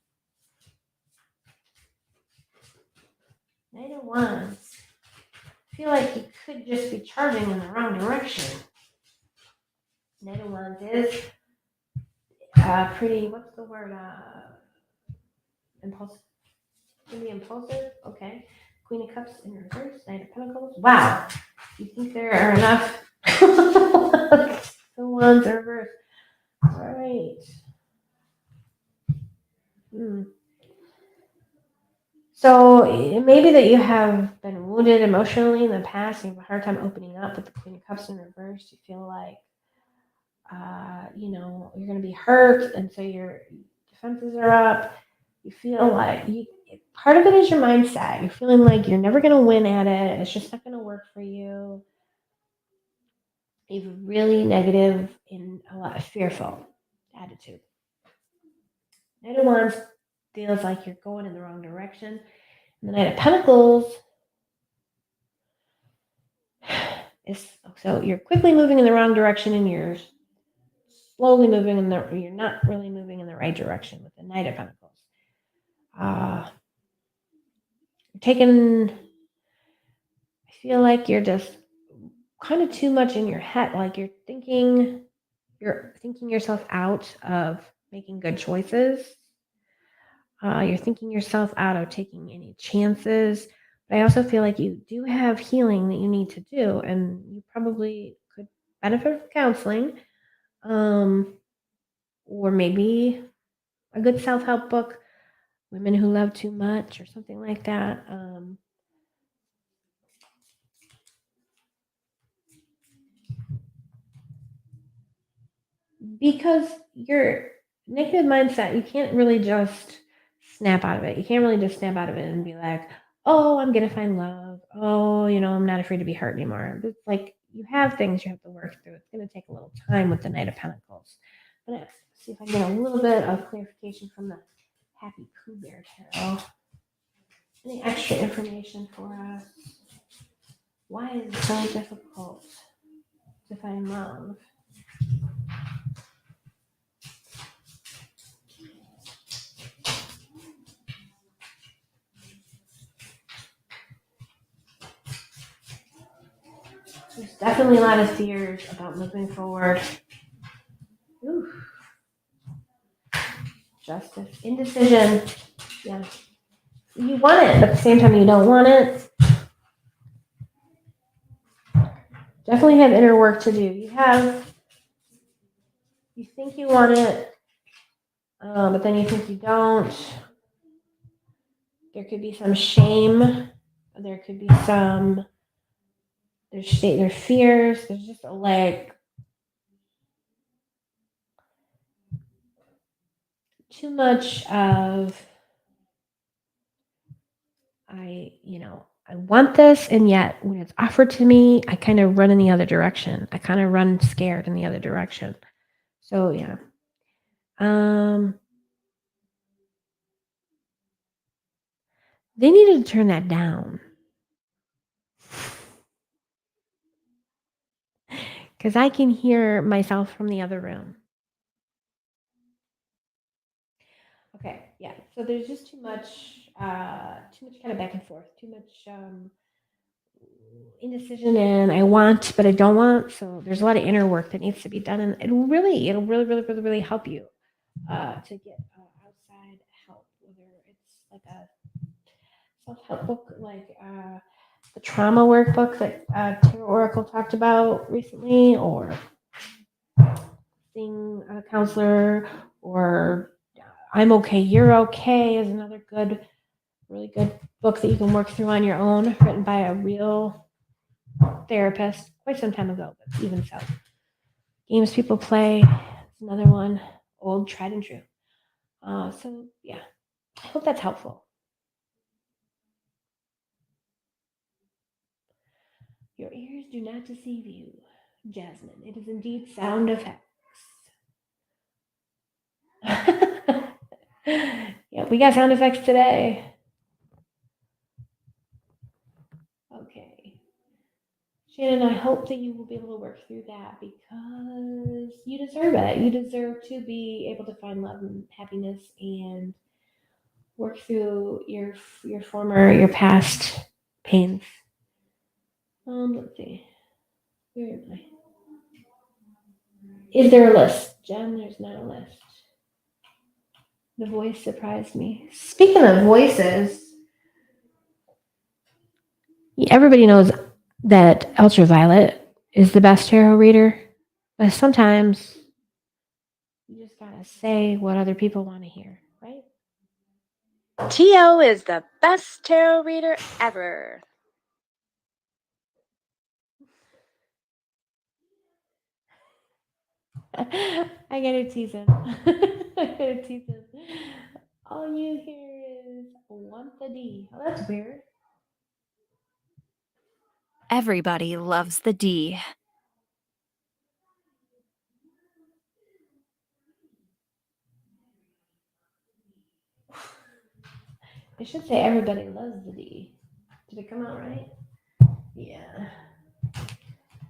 B: Knight of Wands. I feel like you could just be charging in the wrong direction. Knight of Wands is pretty, what's the word? Impulsive. Pretty impulsive. Okay. Queen of Cups in reverse. Knight of Pentacles. Wow. You think there are enough? The Wands in reverse. All right. So it may be that you have been wounded emotionally in the past. You have a hard time opening up with the Queen of Cups in reverse. You feel like, you're going to be hurt, and so your defenses are up. You feel like part of it is your mindset. You're feeling like you're never going to win at it. It's just not going to work for you. You have a really negative and a lot of fearful attitude. Knight of Wands feels like you're going in the wrong direction. And the Knight of Pentacles is, so you're quickly moving in the wrong direction, and you're slowly moving you're not really moving in the right direction with the Knight of Pentacles. I feel like you're just kind of too much in your head. Like you're thinking yourself out of making good choices. You're thinking yourself out of taking any chances. But I also feel like you do have healing that you need to do, and you probably could benefit from counseling, or maybe a good self-help book, Women Who Love Too Much, or something like that. Because your negative mindset, you can't really just snap out of it. You can't really just snap out of it and be like, oh, I'm going to find love. Oh, I'm not afraid to be hurt anymore. It's like you have things you have to work through. It's going to take a little time with the Knight of Pentacles. I'm going to see if I can get a little bit of clarification from the Happy Pooh Bear Tarot. Any extra information for us? Why is it so difficult to find love? There's definitely a lot of fears about moving forward. Ooh. Justice. Indecision. Yeah. You want it, but at the same time you don't want it. Definitely have inner work to do. You think you want it, but then you think you don't. There could be some shame. There could be there's fears. There's just too much of I want this, and yet when it's offered to me, I kind of run in the other direction. I kind of run scared in the other direction. So yeah. They needed to turn that down. Because I can hear myself from the other room. Okay, yeah. So there's just too much kind of back and forth, too much indecision, and I want, but I don't want. So there's a lot of inner work that needs to be done, and it'll really help you to get outside help, whether it's like a self-help book, like the trauma workbook that Tarot Oracle talked about recently, or seeing a counselor, or I'm Okay, You're Okay is another really good book that you can work through on your own, written by a real therapist quite some time ago, but even so. Games People Play is another one, old, tried and true. So yeah, I hope that's helpful. Your ears do not deceive you, Jasmine. It is indeed sound effects. Yeah, we got sound effects today. Okay. Shannon, I hope that you will be able to work through that because you deserve it. You deserve to be able to find love and happiness and work through your past pains. Let's see. Where am I? Is there a list? Jen, there's not a list. The voice surprised me. Speaking of voices, everybody knows that Ultraviolet is the best tarot reader, but sometimes you just gotta say what other people want to hear, right?
A: Tio is the best tarot reader ever.
B: I gotta tease him. All you hear is want the D. Oh, that's weird.
A: Everybody loves the D.
B: It should say everybody loves the D. Did it come out right? Yeah.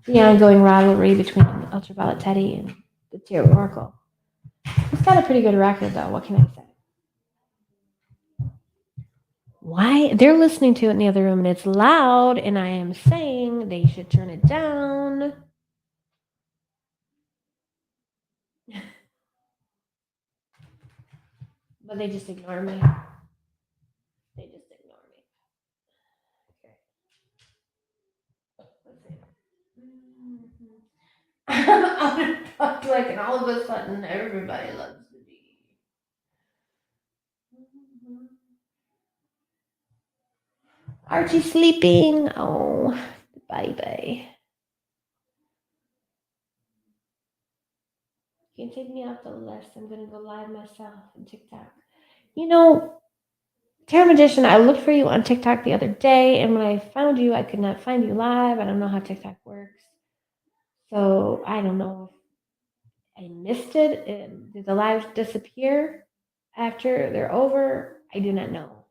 B: The ongoing rivalry between Ultraviolet Teddy and the Tarot Oracle. He's got a pretty good record, though. What can I say? Why? They're listening to it in the other room and it's loud, and I am saying they should turn it down. But they just ignore me. They just ignore me. Okay. Let's see. I'm out of public, and all of a sudden, everybody loves me. Archie's sleeping. Oh, bye bye. You can take me off the list. I'm gonna go live myself on TikTok. You know, Tarot Magician, I looked for you on TikTok the other day, and when I found you, I could not find you live. I don't know how TikTok works. So I don't know if I missed it. Did the lives disappear after they're over? I do not know.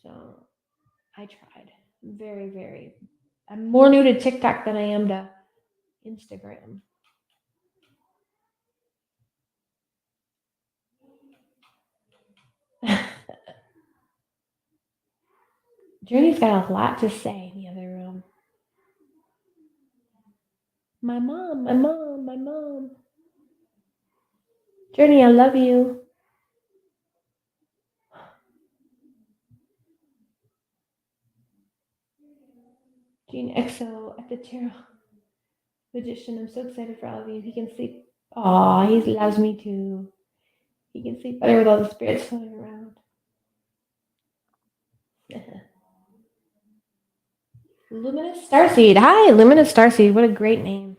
B: So I tried. I'm more new to TikTok than I am to Instagram. Journey's got a lot to say in the other room. My mom. Journey, I love you. Gene EXO at the Tarot Magician. I'm so excited for all of you. He can sleep. Aw, he loves me too. He can sleep better with all the spirits floating around. Luminous Starseed. Hi, Luminous Starseed. What a great name.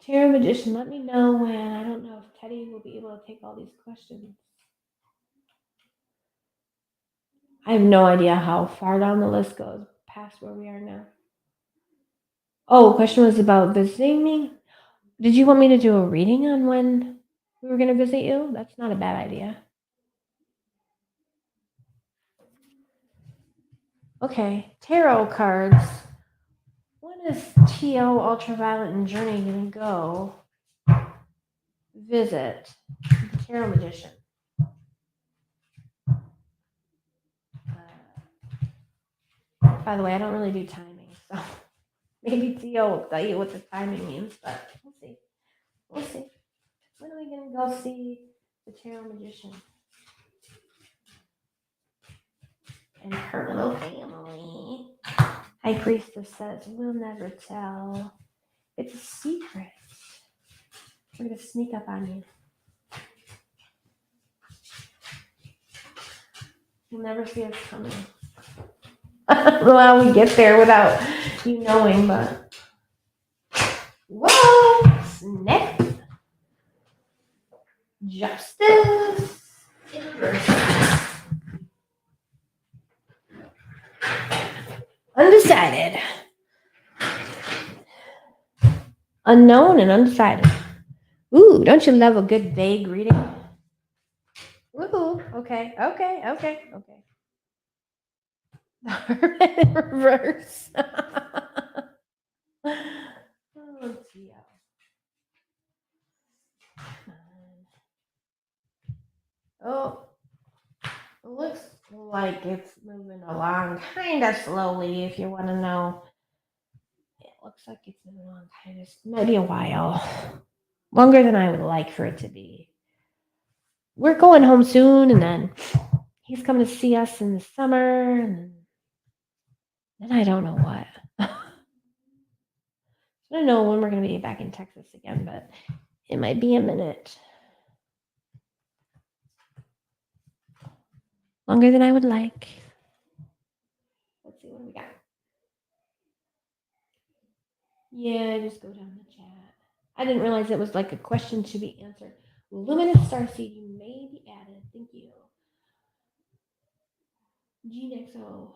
B: Tarot Magician, let me know when. I don't know if Teddy will be able to take all these questions. I have no idea how far down the list goes past where we are now. Oh, question was about visiting me. Did you want me to do a reading on when we were going to visit you? That's not a bad idea. Okay, tarot cards. When is TO Ultraviolet and Journey going to go visit the Tarot Magician? By the way, I don't really do timing, so maybe TO will tell you what the timing means, but we'll see. We'll see. When are we going to go see the Tarot Magician and her little family? High Priestess says, we'll never tell. It's a secret. We're going to sneak up on you. You'll never see us coming. Well, we get there without you knowing, but. Whoa! Snap! Justice! Undecided. Unknown and undecided. Ooh, don't you love a good vague reading? Ooh, okay. In reverse. Oh, dear. Oh, it looks like it's moving along kind of slowly, if you want to know. It looks like it's moving along kind of, maybe a while. Longer than I would like for it to be. We're going home soon, and then he's coming to see us in the summer, and then I don't know what. I don't know when we're going to be back in Texas again, but it might be a minute. Longer than I would like. Let's see what we got. Yeah, just go down the chat. I didn't realize it was like a question to be answered. Luminous Starseed, you may be added. Thank you. GNXO.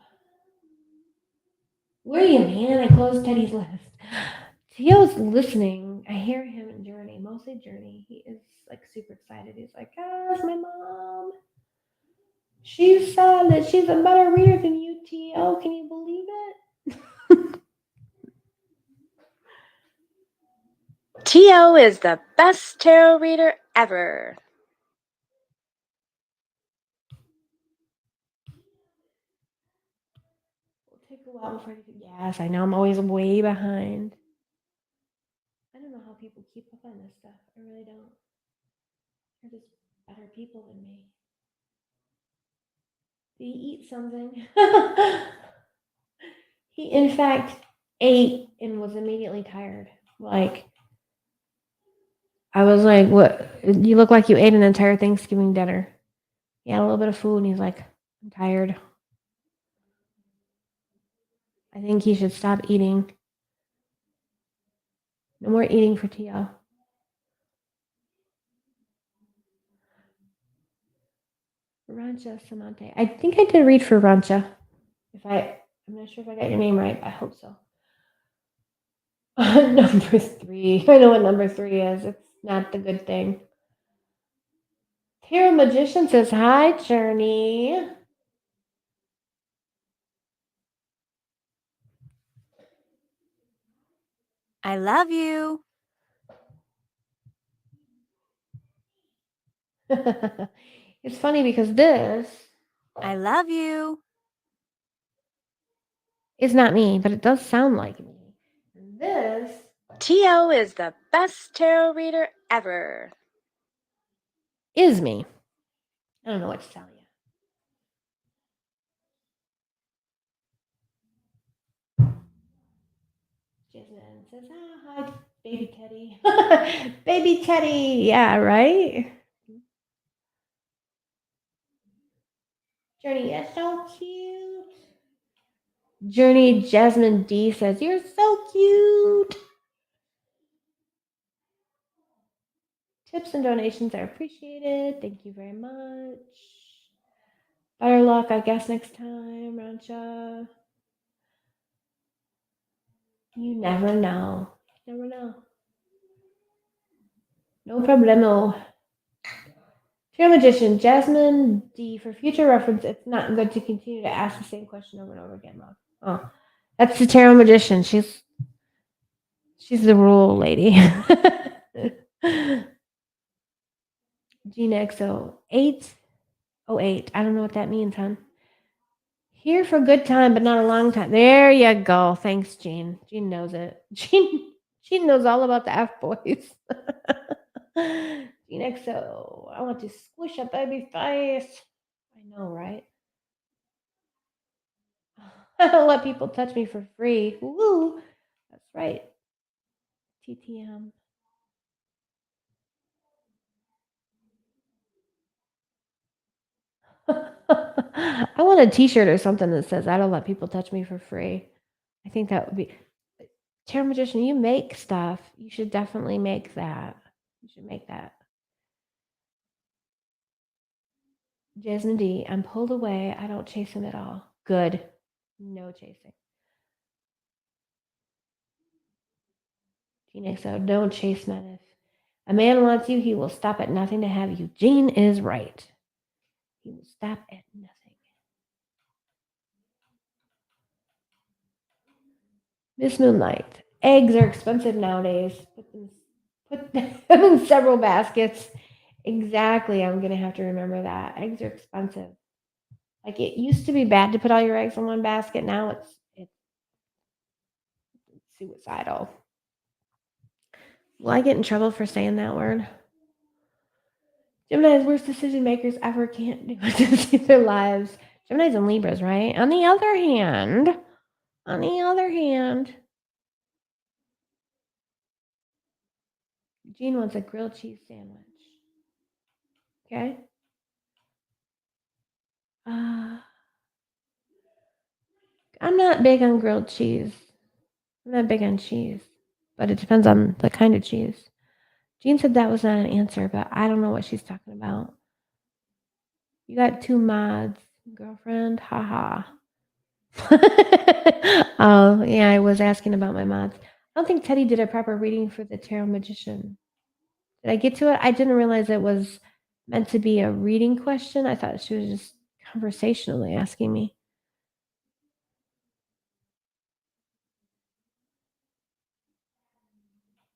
B: Where are you, man? I closed Teddy's list. Theo's listening. I hear him in Journey, mostly Journey. He is like super excited. He's like, "Guys, my mom. She's sad that she's a better reader than you, Theo. Can you believe it?"
A: T.O. is the best tarot reader ever.
B: go out before yes, I know I'm always way behind. I don't know how people keep up on this stuff. I really don't. They're just better people than me. Did he eat something? He, in fact, ate and was immediately tired. Like, I was like, what? You look like you ate an entire Thanksgiving dinner. He had a little bit of food and he's like, I'm tired. I think he should stop eating. No more eating for Tio. Rancha Samante. I think I did read for Rancha. I'm not sure if I got your name right. I hope so. Number 3. I know what number 3 is. It's not the good thing. Tarot Magician says, hi, Journey.
A: I love you.
B: It's funny because this
A: I love you.
B: is not me, but it does sound like me. And this
A: Tio is the best tarot reader ever.
B: is me. I don't know what to tell you. Jasmine says, hi, baby Teddy. Baby Teddy. Yeah, right? Journey, you're so cute. Journey Jasmine D says, you're so cute. Tips and donations are appreciated. Thank you very much. Better luck, I guess, next time, Rancha. You never know. Never know. No problemo. Tarot Magician, Jasmine D. For future reference, it's not good to continue to ask the same question over and over again, Mom. Oh, that's the Tarot Magician. She's the rule lady. GeneXO 808. I don't know what that means, hon. Here for a good time, but not a long time. There you go. Thanks, Jean. Jean knows it. Jean knows all about the F boys. GeneXO. I want to squish a baby face. I know, right? I don't let people touch me for free. Woo! That's right. TTM. I want a t-shirt or something that says, I don't let people touch me for free. I think that would be... Tarot Magician, you make stuff. You should definitely make that. You should make that. Jasmine D, I'm pulled away. I don't chase him at all. Good. No chasing. GeneXO, don't chase men. If a man wants you, he will stop at nothing to have you. Jean is right. He will stop at nothing. Miss Moonlight, eggs are expensive nowadays. Put them in several baskets. Exactly. I'm going to have to remember that. Eggs are expensive. Like, it used to be bad to put all your eggs in one basket. Now it's suicidal. Will I get in trouble for saying that word? Gemini's worst decision makers ever can't do it to save their lives. Gemini's and Libras, right? On the other hand, Jean wants a grilled cheese sandwich. Okay. I'm not big on grilled cheese. I'm not big on cheese, but it depends on the kind of cheese. Jean said that was not an answer, but I don't know what she's talking about. You got 2 mods, girlfriend. Haha. Oh, yeah, I was asking about my mods. I don't think Teddy did a proper reading for the Tarot Magician. Did I get to it? I didn't realize it was meant to be a reading question. I thought she was just conversationally asking me.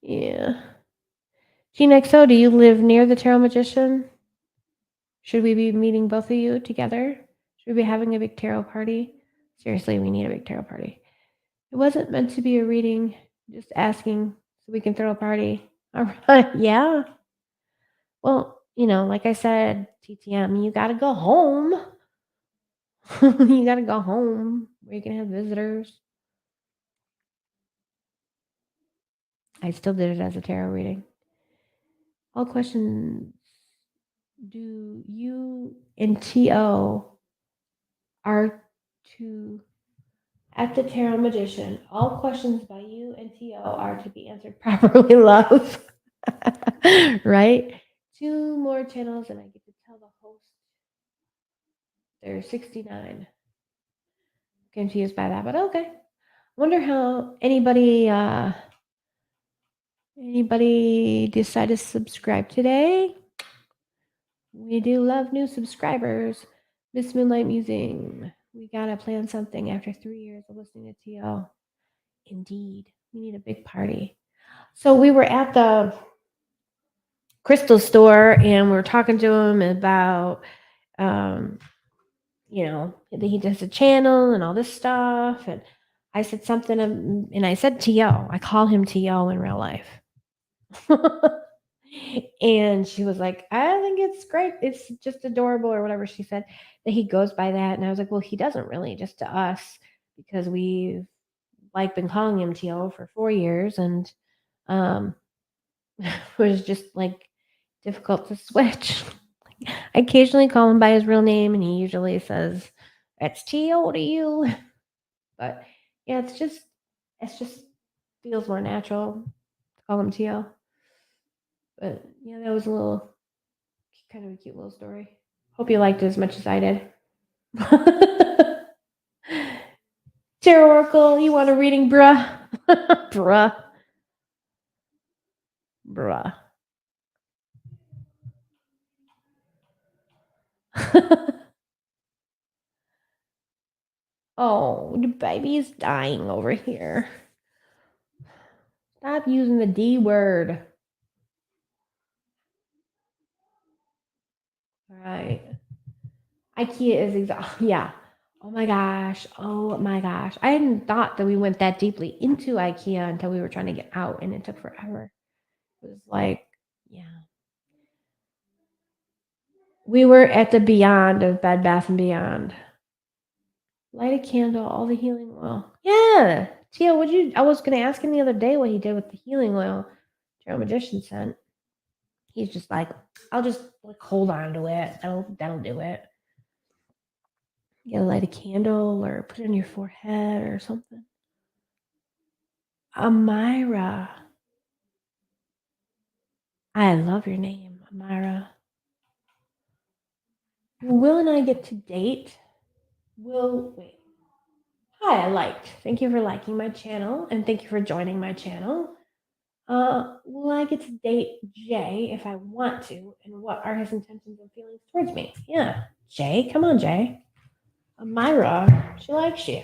B: Yeah. GeneXO, do you live near the Tarot Magician? Should we be meeting both of you together? Should we be having a big tarot party? Seriously, we need a big tarot party. It wasn't meant to be a reading, just asking so we can throw a party. All right. Yeah. Well, like I said, TTM, you got to go home. You got to go home where you can have visitors. I still did it as a tarot reading. All questions. Do you and TO are to at the Tarot Magician? All questions by you and TO are to be answered properly, love. Right? 2 more channels and I get to tell the host they're 69. Confused by that, but okay. Wonder how anybody decided to subscribe today. We do love new subscribers. Miss Moonlight Musing. We gotta plan something after 3 years of listening to TL. Indeed. We need a big party. So we were at the crystal store and we were talking to him about he does a channel and all this stuff. And I said something and I said TO. I call him TO in real life. And she was like, I think it's great. It's just adorable or whatever she said that he goes by that. And I was like, well, he doesn't really, just to us, because we've been calling him TO for 4 years and it was just difficult to switch. I occasionally call him by his real name and he usually says, it's TO to you. But yeah, it's just feels more natural to call him TO. But yeah, that was kind of a cute little story. Hope you liked it as much as I did. Tarot Oracle, you want a reading, bruh? Bruh. Oh, the baby is dying over here. Stop using the D word. All right. IKEA is yeah. Oh my gosh. I hadn't thought that we went that deeply into IKEA until we were trying to get out, and it took forever. It was yeah. We were at the Beyond of Bed Bath & Beyond. Light a candle, all the healing oil. Yeah. Tia, I was going to ask him the other day what he did with the healing oil Tarot Magician sent. He's just like, I'll just hold on to it. That'll do it. You gotta light a candle or put it on your forehead or something. Amira. I love your name, Amira. Will and I get to date? Wait. Hi, I liked. Thank you for liking my channel and thank you for joining my channel. Will I get to date Jay if I want to? And what are his intentions and feelings towards me? Yeah, Jay, come on, Jay. Amira, she likes you.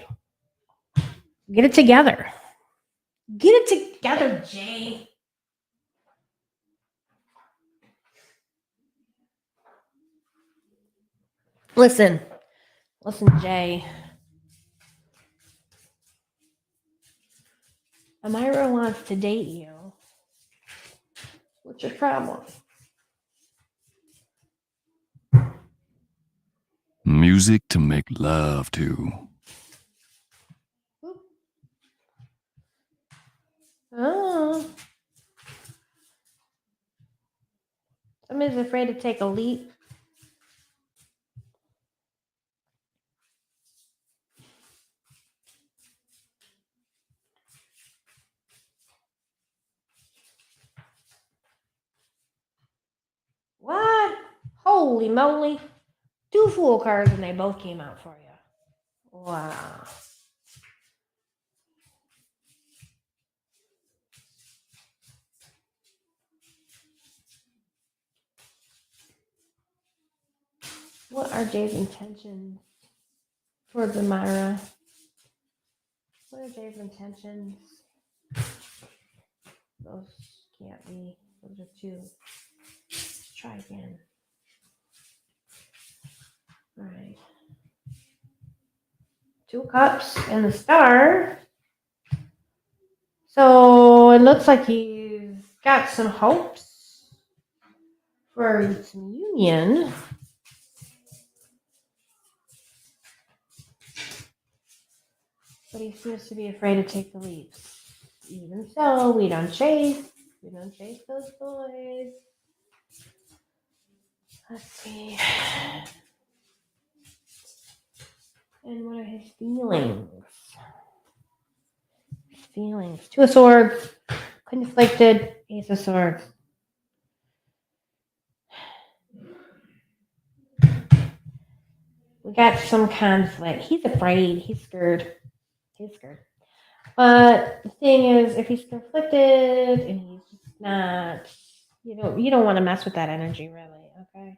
B: Get it together. Get it together, Jay. Listen, Jay. Amira wants to date you. What's your problem?
F: Music to make love to.
B: Oh. Somebody's afraid to take a leap. What? Holy moly. 2 Fool cards and they both came out for you. Wow. What are Jay's intentions towards Amira? What are Jay's intentions? Those can't be. Those are 2. Let's try again. All right. 2 cups and the star. So it looks like he's got some hopes for some union. But he seems to be afraid to take the leaps. Even so, we don't chase. We don't chase those boys. Let's see. And what are his feelings? His feelings. 2 of swords. Conflicted. Ace of swords. We got some conflict. He's afraid. He's scared. He's scared. But the thing is, if he's conflicted and he's just not, you don't want to mess with that energy, really. Okay,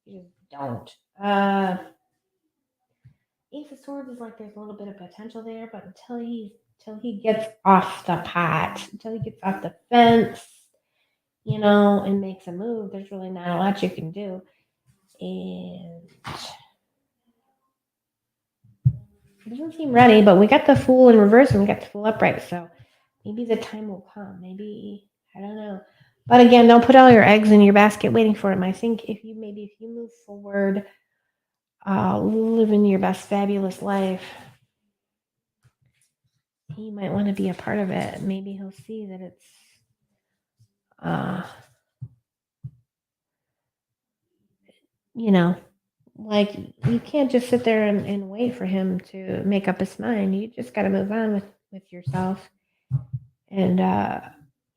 B: you just don't. Ace of Swords is like there's a little bit of potential there, but until he gets off the pot, until he gets off the fence, and makes a move, there's really not a lot you can do. And he doesn't seem ready, but we got the Fool in reverse and we got the Fool upright, so maybe the time will come. Maybe, I don't know. But again, don't put all your eggs in your basket waiting for him. I think if you move forward, living your best fabulous life, he might want to be a part of it. Maybe he'll see that it's like you can't just sit there and wait for him to make up his mind. You just got to move on with yourself and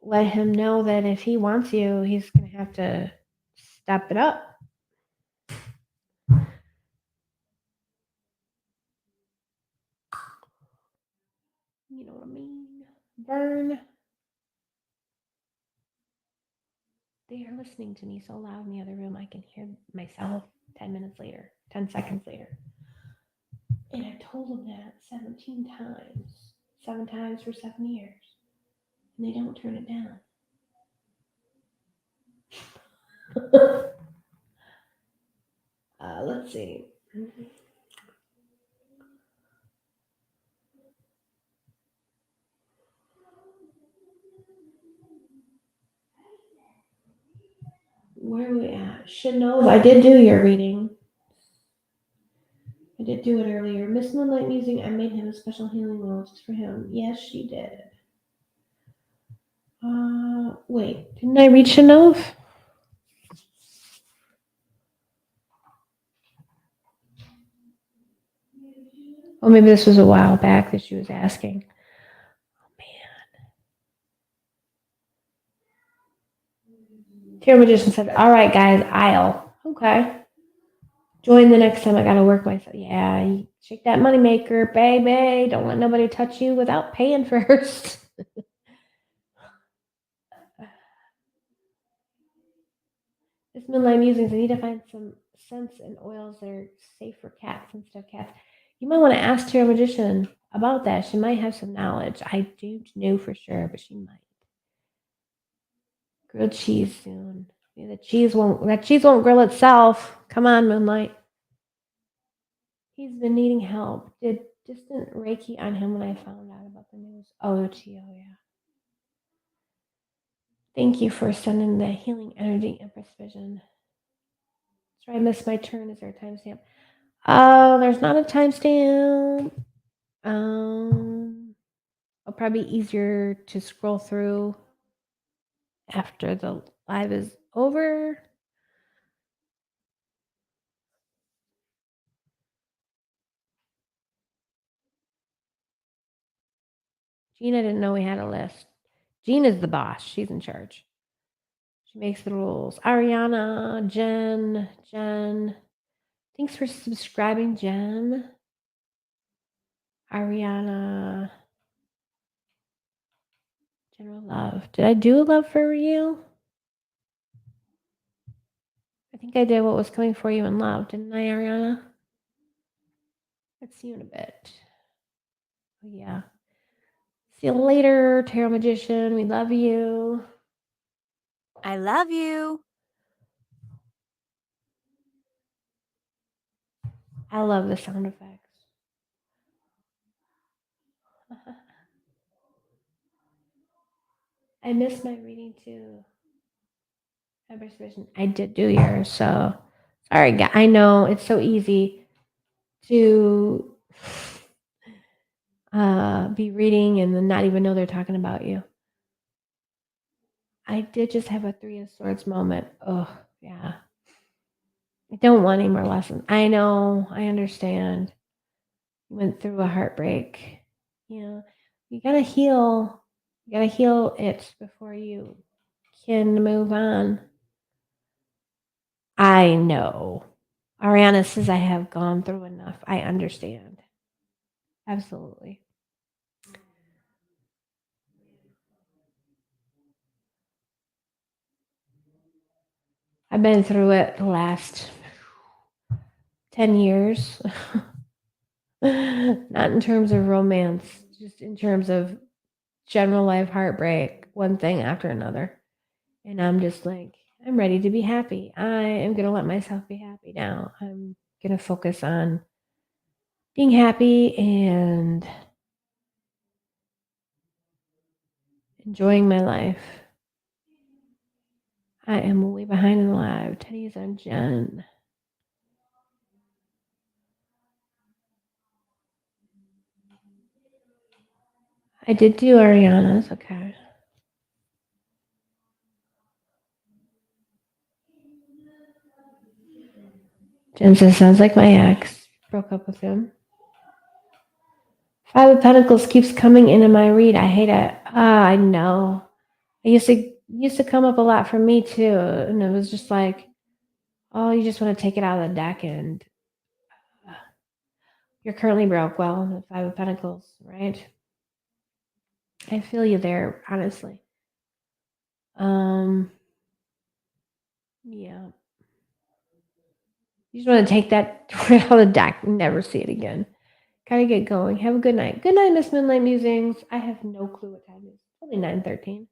B: let him know that if he wants you, he's going to have to step it up. You know what I mean? Vern. They are listening to me so loud in the other room I can hear myself 10 minutes later, 10 seconds later. And I told them that 17 times, 7 times for 7 years. And they don't turn it down. Let's see. Where are we at? Chanel, I did do your reading. I did do it earlier. Miss Moonlight Musing, I made him a special healing oil just for him. Yes, she did. Wait, didn't I read Chanel? Oh, maybe this was a while back that she was asking. Oh, man. Tarot Magician said, all right, guys, I'll. Okay. Join the next time I got to work myself. Yeah, you shake that money maker, baby. Don't let nobody touch you without paying first. This Moonlight Musings, I need to find some scents and oils that are safe for cats instead of cats. You might want to ask Tarot Magician about that. She might have some knowledge. I do know for sure, but she might. Grilled cheese soon. Yeah, that cheese won't grill itself. Come on, Moonlight. He's been needing help. Did distant Reiki on him when I found out about the news. Oh, Tio, yeah. Thank you for sending the healing energy Empress Vision. Sorry, I missed my turn. Is there a timestamp? There's not a timestamp. It'll probably be easier to scroll through after the live is over. Gina didn't know we had a list. Gina's the boss. She's in charge. She makes the rules. Ariana, Jen. Thanks for subscribing, Jen. Ariana. General love. Did I do a love for you? I think I did what was coming for you in love, didn't I, Ariana? Let's see you in a bit. Oh, yeah. See you later, Tarot Magician. We love you.
A: I love you.
B: I love the sound effects. missed my reading too. I did do yours, so sorry. I know it's so easy to be reading and then not even know they're talking about you. I did just have a Three of Swords moment. Oh, yeah. I don't want any more lessons. I know. I understand. You went through a heartbreak. You gotta heal. You gotta heal it before you can move on. I know. Ariana says I have gone through enough. I understand. Absolutely. I've been through it the last 10 years. Not in terms of romance, just in terms of general life heartbreak, one thing after another. And I'm just like, I'm ready to be happy. I am going to let myself be happy now. I'm going to focus on being happy and enjoying my life. I am way behind in the live. Teddy's on Jen. I did do Ariana's. Okay. Jen says, sounds like my ex broke up with him. Five of Pentacles keeps coming into my read. I hate it. I know. It used to come up a lot for me too, and it was just like, oh, you just want to take it out of the deck, and you're currently broke. Well, the Five of Pentacles, right? I feel you there, honestly. Yeah. You just want to take that right out of the deck and never see it again. Gotta get going. Have a good night. Good night, Miss Moonlight Musings. I have no clue what time it is. It's only 9:13.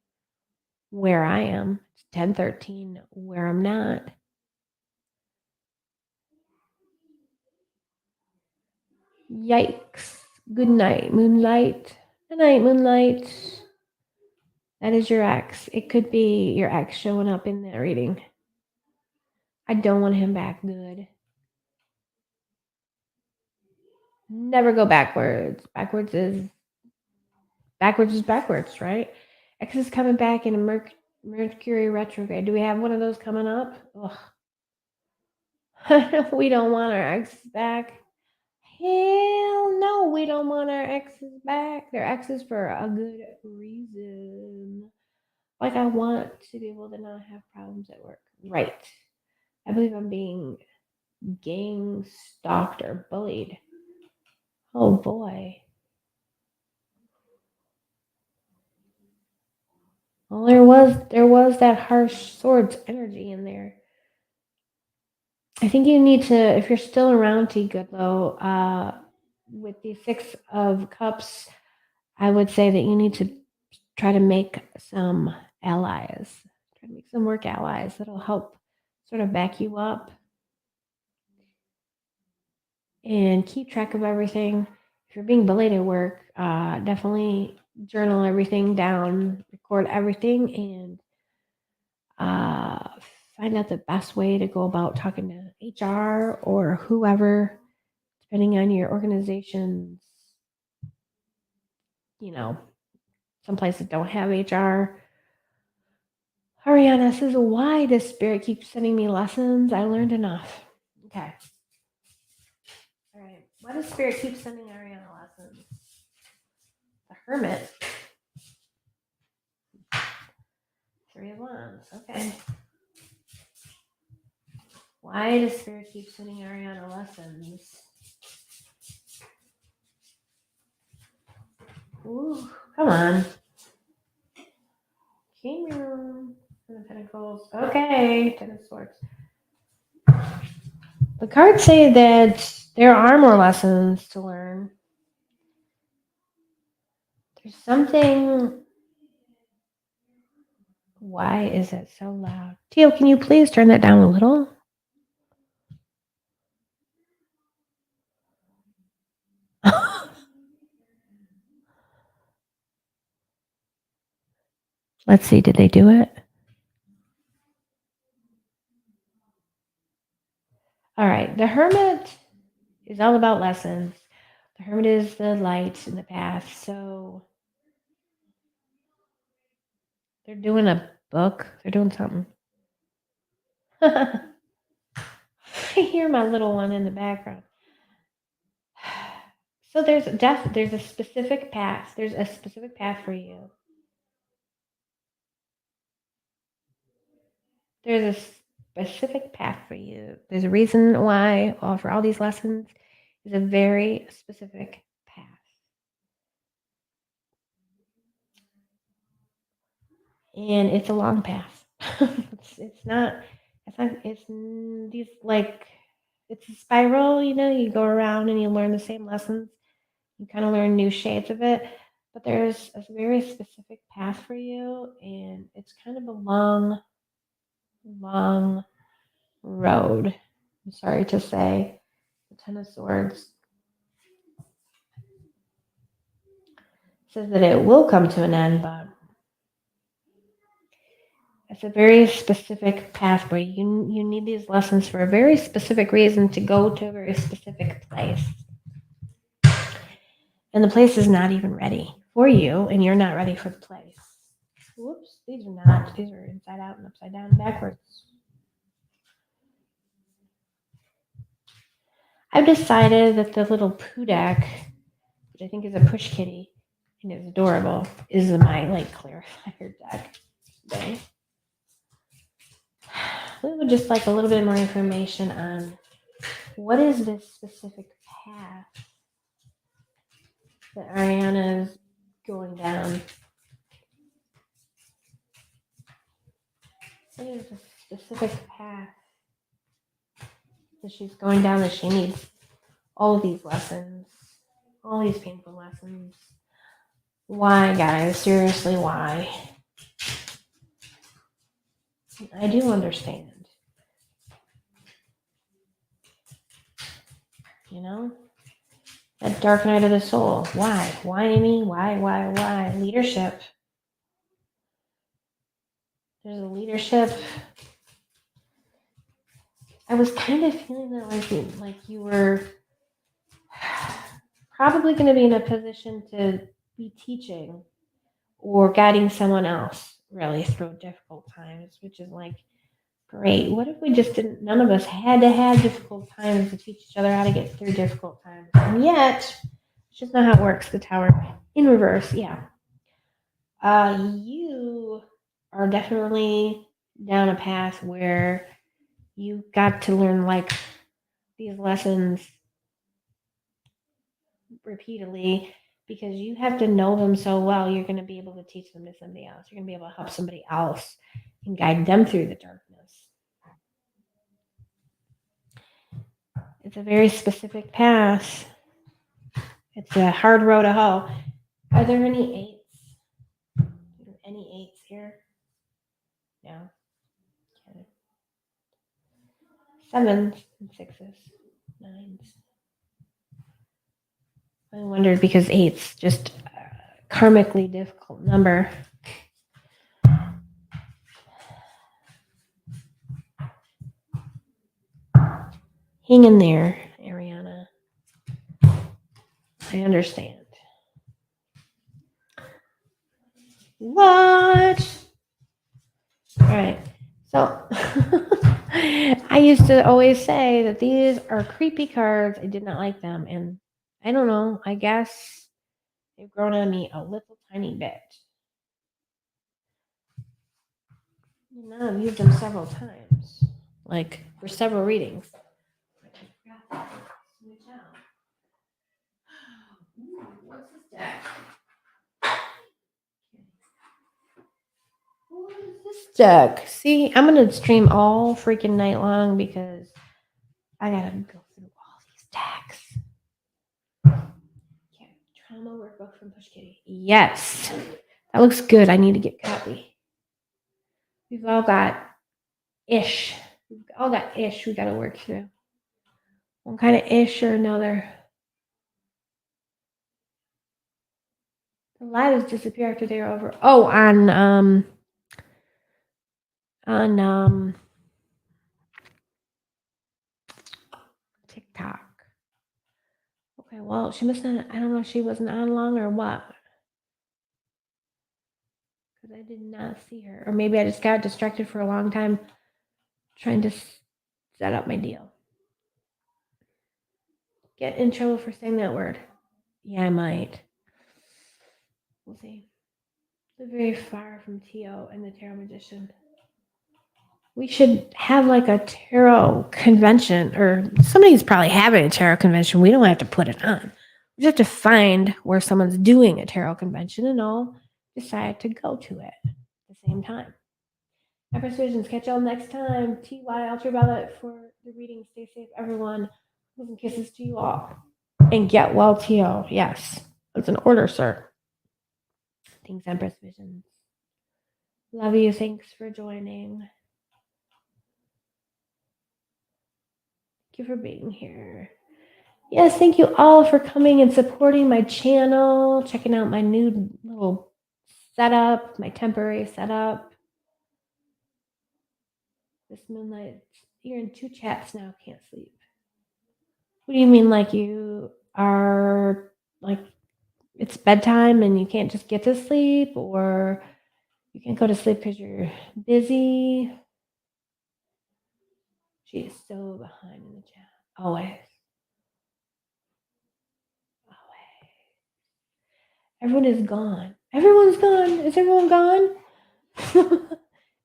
B: Where I am. It's 10:13 where I'm not. Yikes. Good night, Moonlight. Good night, Moonlight. That is your ex. It could be your ex showing up in that reading. I don't want him back. Good. Never go backwards. Backwards is backwards, right? X is coming back in a Mercury retrograde. Do we have one of those coming up? Ugh. We don't want our exes back. Hell no, we don't want our exes back. They're exes for a good reason. Like, I want to be able to not have problems at work. Right. I believe I'm being gang stalked or bullied. Oh boy. Well, there was that harsh swords energy in there. I think you need to, if you're still around T. Goodlow, with the Six of Cups, I would say that you need to try to make some allies. Try to make some work allies that'll help sort of back you up and keep track of everything. If you're being bullied at work, definitely journal everything down, record everything, and find out the best way to go about talking to HR or whoever, depending on your organization's, some places don't have HR. Ariana says, why does Spirit keep sending me lessons? I learned enough. Okay. All right. Why does Spirit keep sending Ariana lessons? The Hermit. Three of Wands. Okay. Why does Spirit keep sending Ariana lessons? Ooh, come on. King Ten of Pentacles. Okay. Ten of Swords. The cards say that there are more lessons to learn. There's something. Why is it so loud? Tio, can you please turn that down a little? Let's see, did they do it? All right, the hermit is all about lessons. The hermit is the light in the path. So they're doing a book. They're doing something. I hear my little one in the background. So there's a specific path. There's a specific path for you. There's a specific path for you. There's a reason why for all these lessons is a very specific path. And it's a long path. it's not these like it's a spiral, you go around and you learn the same lessons. You kind of learn new shades of it, but there's a very specific path for you, and it's kind of a long road. I'm sorry to say. The Ten of Swords says that it will come to an end, but it's a very specific path where you need these lessons for a very specific reason to go to a very specific place. And the place is not even ready for you, and you're not ready for the place. Whoops, these are not. These are inside out and upside down and backwards. I've decided that the little Pudak, which I think is a push kitty and is adorable, is my clarifier deck today. We would just like a little bit more information on what is this specific path that Ariana is going down. What is the specific path that she's going down that she needs all of these lessons, all these painful lessons? Why, guys? Seriously, why? I do understand. That dark night of the soul. Why? Why me? Why? Leadership. There's a leadership. I was kind of feeling that like you were probably going to be in a position to be teaching or guiding someone else really through difficult times, which is like, great. What if we just didn't, none of us had to have difficult times to teach each other how to get through difficult times? And yet, it's just not how it works. The tower in reverse, yeah. You are definitely down a path where you got to learn these lessons repeatedly, because you have to know them so well. You're going to be able to teach them to somebody else. You're going to be able to help somebody else and guide them through the darkness. It's a very specific path. It's a hard road to hoe. Are there any eights? Any eights here? No. Okay. Sevens and sixes, nines. I wondered because eight's just a karmically difficult number. Hang in there, Ariana. I understand. What? All right. So I used to always say that these are creepy cards. I did not like them. And I don't know. I guess they've grown on me a little tiny bit. Now I've used them several times, like for several readings. Ooh, what's this deck? What is this deck? See, I'm gonna stream all freaking night long because I gotta go through all these decks. Okay, trauma workbook from Push Kitty. Yes, that looks good. I need to get a copy. We've all got ish. We've all got ish we gotta work through. One kind of ish or another. The lives disappear after they're over. Oh, on on TikTok. Okay, well, she must not. I don't know if she wasn't on long or what. Because I did not see her. Or maybe I just got distracted for a long time trying to set up my deal. Get in trouble for saying that word. Yeah, I might. We'll see. Live very far from T.O. and the Tarot Magician. We should have like a tarot convention, or somebody's probably having a tarot convention. We don't have to put it on. We just have to find where someone's doing a tarot convention and all decide to go to it at the same time. Empress Visions, catch y'all next time. TY Ultraviolet for the reading. Stay safe, everyone. Hugs and kisses to you all. And get well, T.O. Yes, that's an order, sir. Thanks, Empress Visions. Love you. Thanks for joining. Thank you for being here. Yes, thank you all for coming and supporting my channel, checking out my new little setup, my temporary setup. This moonlight, you're in 2 chats now, can't sleep. What do you mean, like you are, like, it's bedtime and you can't just get to sleep, or you can't go to sleep because you're busy? She is so behind in the chat. Always. Everyone is gone. Everyone's gone. Is everyone gone?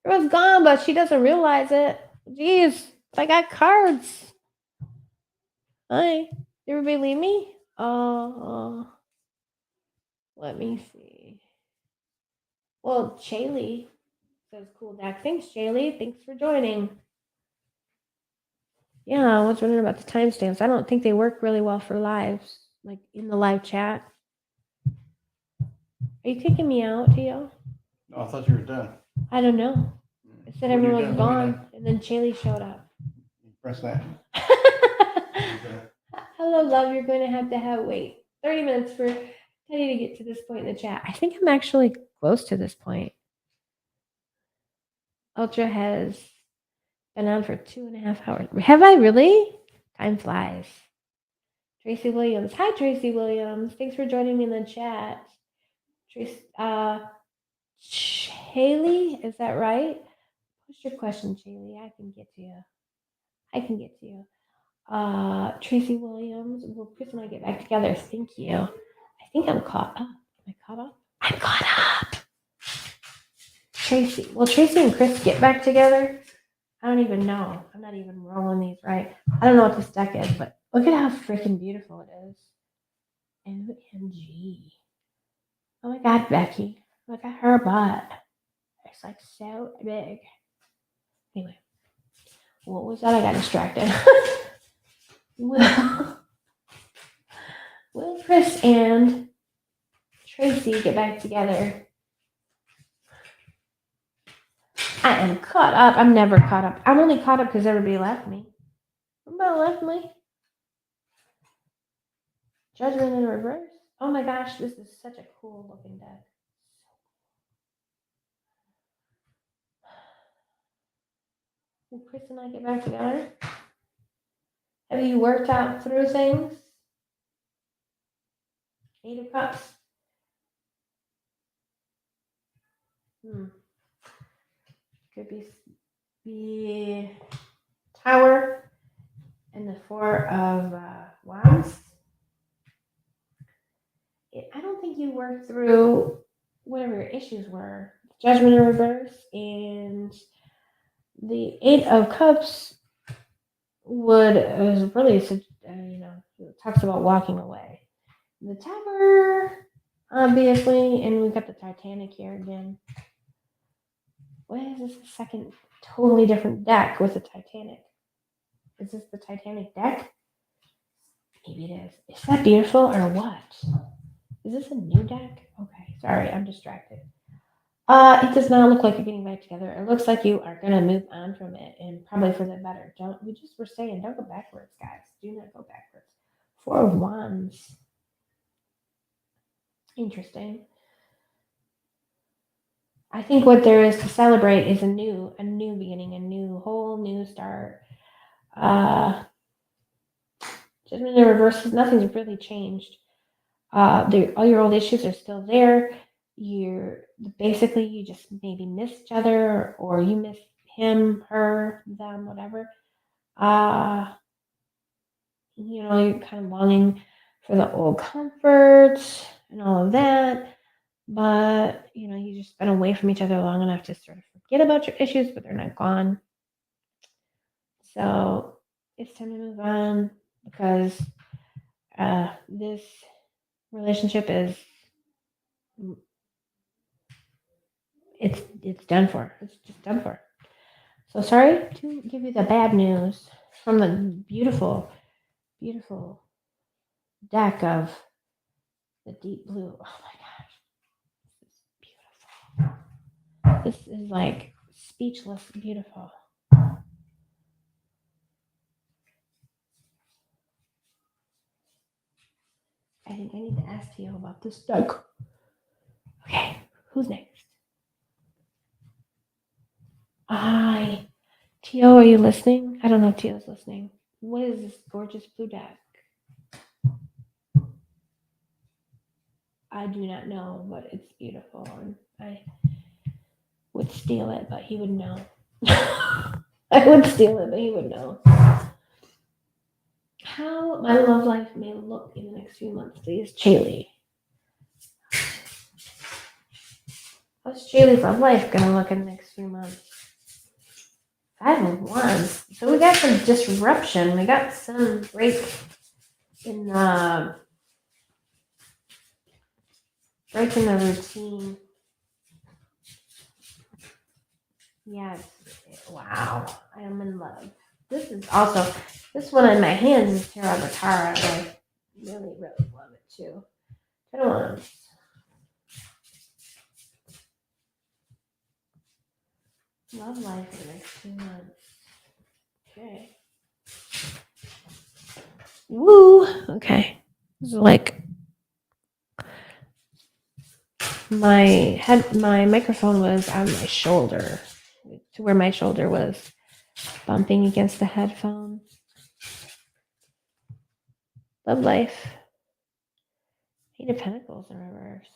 B: Everyone's gone, but she doesn't realize it. Jeez, I got cards. Hi. Did everybody leave me? Let me see. Well, Shaylee says cool deck. Thanks, Shaylee. Thanks for joining. Yeah, I was wondering about the timestamps. I don't think they work really well for lives, like in the live chat. Are you kicking me out, Tio?
C: No, I thought you were done.
B: I don't know. It said
C: When you're
B: everyone's
C: done, let me
B: gone, and then Shaylee showed up.
C: Press that.
B: Hello, love. You're going to have wait 30 minutes for Teddy to get to this point in the chat. I think I'm actually close to this point. Ultra has been on for 2.5 hours. Have I really? Time flies. Tracy Williams. Hi, Tracy Williams. Thanks for joining me in the chat. Haley, is that right? What's your question, Shaylee? I can get to you. Tracy Williams. Will Chris and I get back together? Thank you. I think I'm caught up. Am I caught up? I'm caught up. Tracy. Will Tracy and Chris get back together? I don't even know. I'm not even rolling these right. I don't know what this deck is, but look at how freaking beautiful it is. OMG. Oh my God, Becky. Look at her butt. It's like so big. Anyway. What was that? I got distracted. Will Chris and Tracy get back together? I am caught up. I'm never caught up. I'm only caught up because everybody left me. Everybody left me. Judgment in reverse. Oh my gosh, this is such a cool looking deck. Will Chris and I get back together? Have you worked out through things? 8 of Cups. Could be Tower and the 4 of Wands. I don't think you worked through whatever your issues were. Judgment in reverse and the 8 of Cups is really, it talks about walking away. The Tower, obviously, and we've got the Titanic here again. What is this second totally different deck with the Titanic? Is this the Titanic deck? Maybe it is. Is that beautiful or what? Is this a new deck? Okay, sorry, I'm distracted. It does not look like you're getting back together. It looks like you are going to move on from it, and probably for the better. We just were saying, don't go backwards, guys. Do not go backwards. 4 of Wands. Interesting. I think what there is to celebrate is a new beginning, a whole new start. Judgment in reverse is nothing's really changed. All your old issues are still there. You just maybe miss each other, or you miss him, her, them, whatever. You're kind of longing for the old comforts and all of that. But, you just been away from each other long enough to sort of forget about your issues, but they're not gone. So it's time to move on, because this relationship is, it's done for. It's just done for. So sorry to give you the bad news from the beautiful, beautiful deck of the deep blue. Oh my gosh. This is beautiful. This is like speechless beautiful. I think I need to ask Tio about this deck. Okay, who's next? Tio, are you listening? I don't know if Tio's listening. What is this gorgeous blue deck? I do not know, but it's beautiful, and I would steal it, but he would know. I would steal it, but he would know. How my love life may look in the next few months, please, Chaley. How's Chaley's love life gonna look in the next few months? 5 of Wands. So we got some disruption. We got some break in the routine. Yes. Wow. I am in love. This one in my hands is Tarot Batara, and I really, really love it too. I don't want to. Love life in the next few months. Okay. Woo. Okay. This is like my microphone was on my shoulder, to where my shoulder was bumping against the headphone. Love life. 8 of Pentacles in reverse.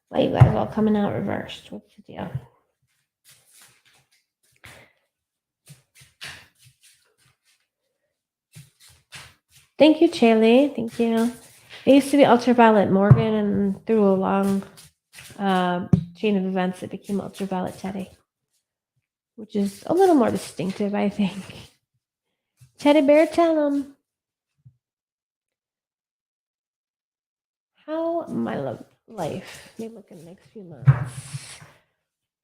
B: Why you guys all coming out reversed? What's the deal? Thank you, Chaley. Thank you. It used to be Ultraviolet Morgan, and through a long chain of events, it became Ultraviolet Teddy, which is a little more distinctive, I think. Teddy Bear, tell him. How my love life may look in the next few months.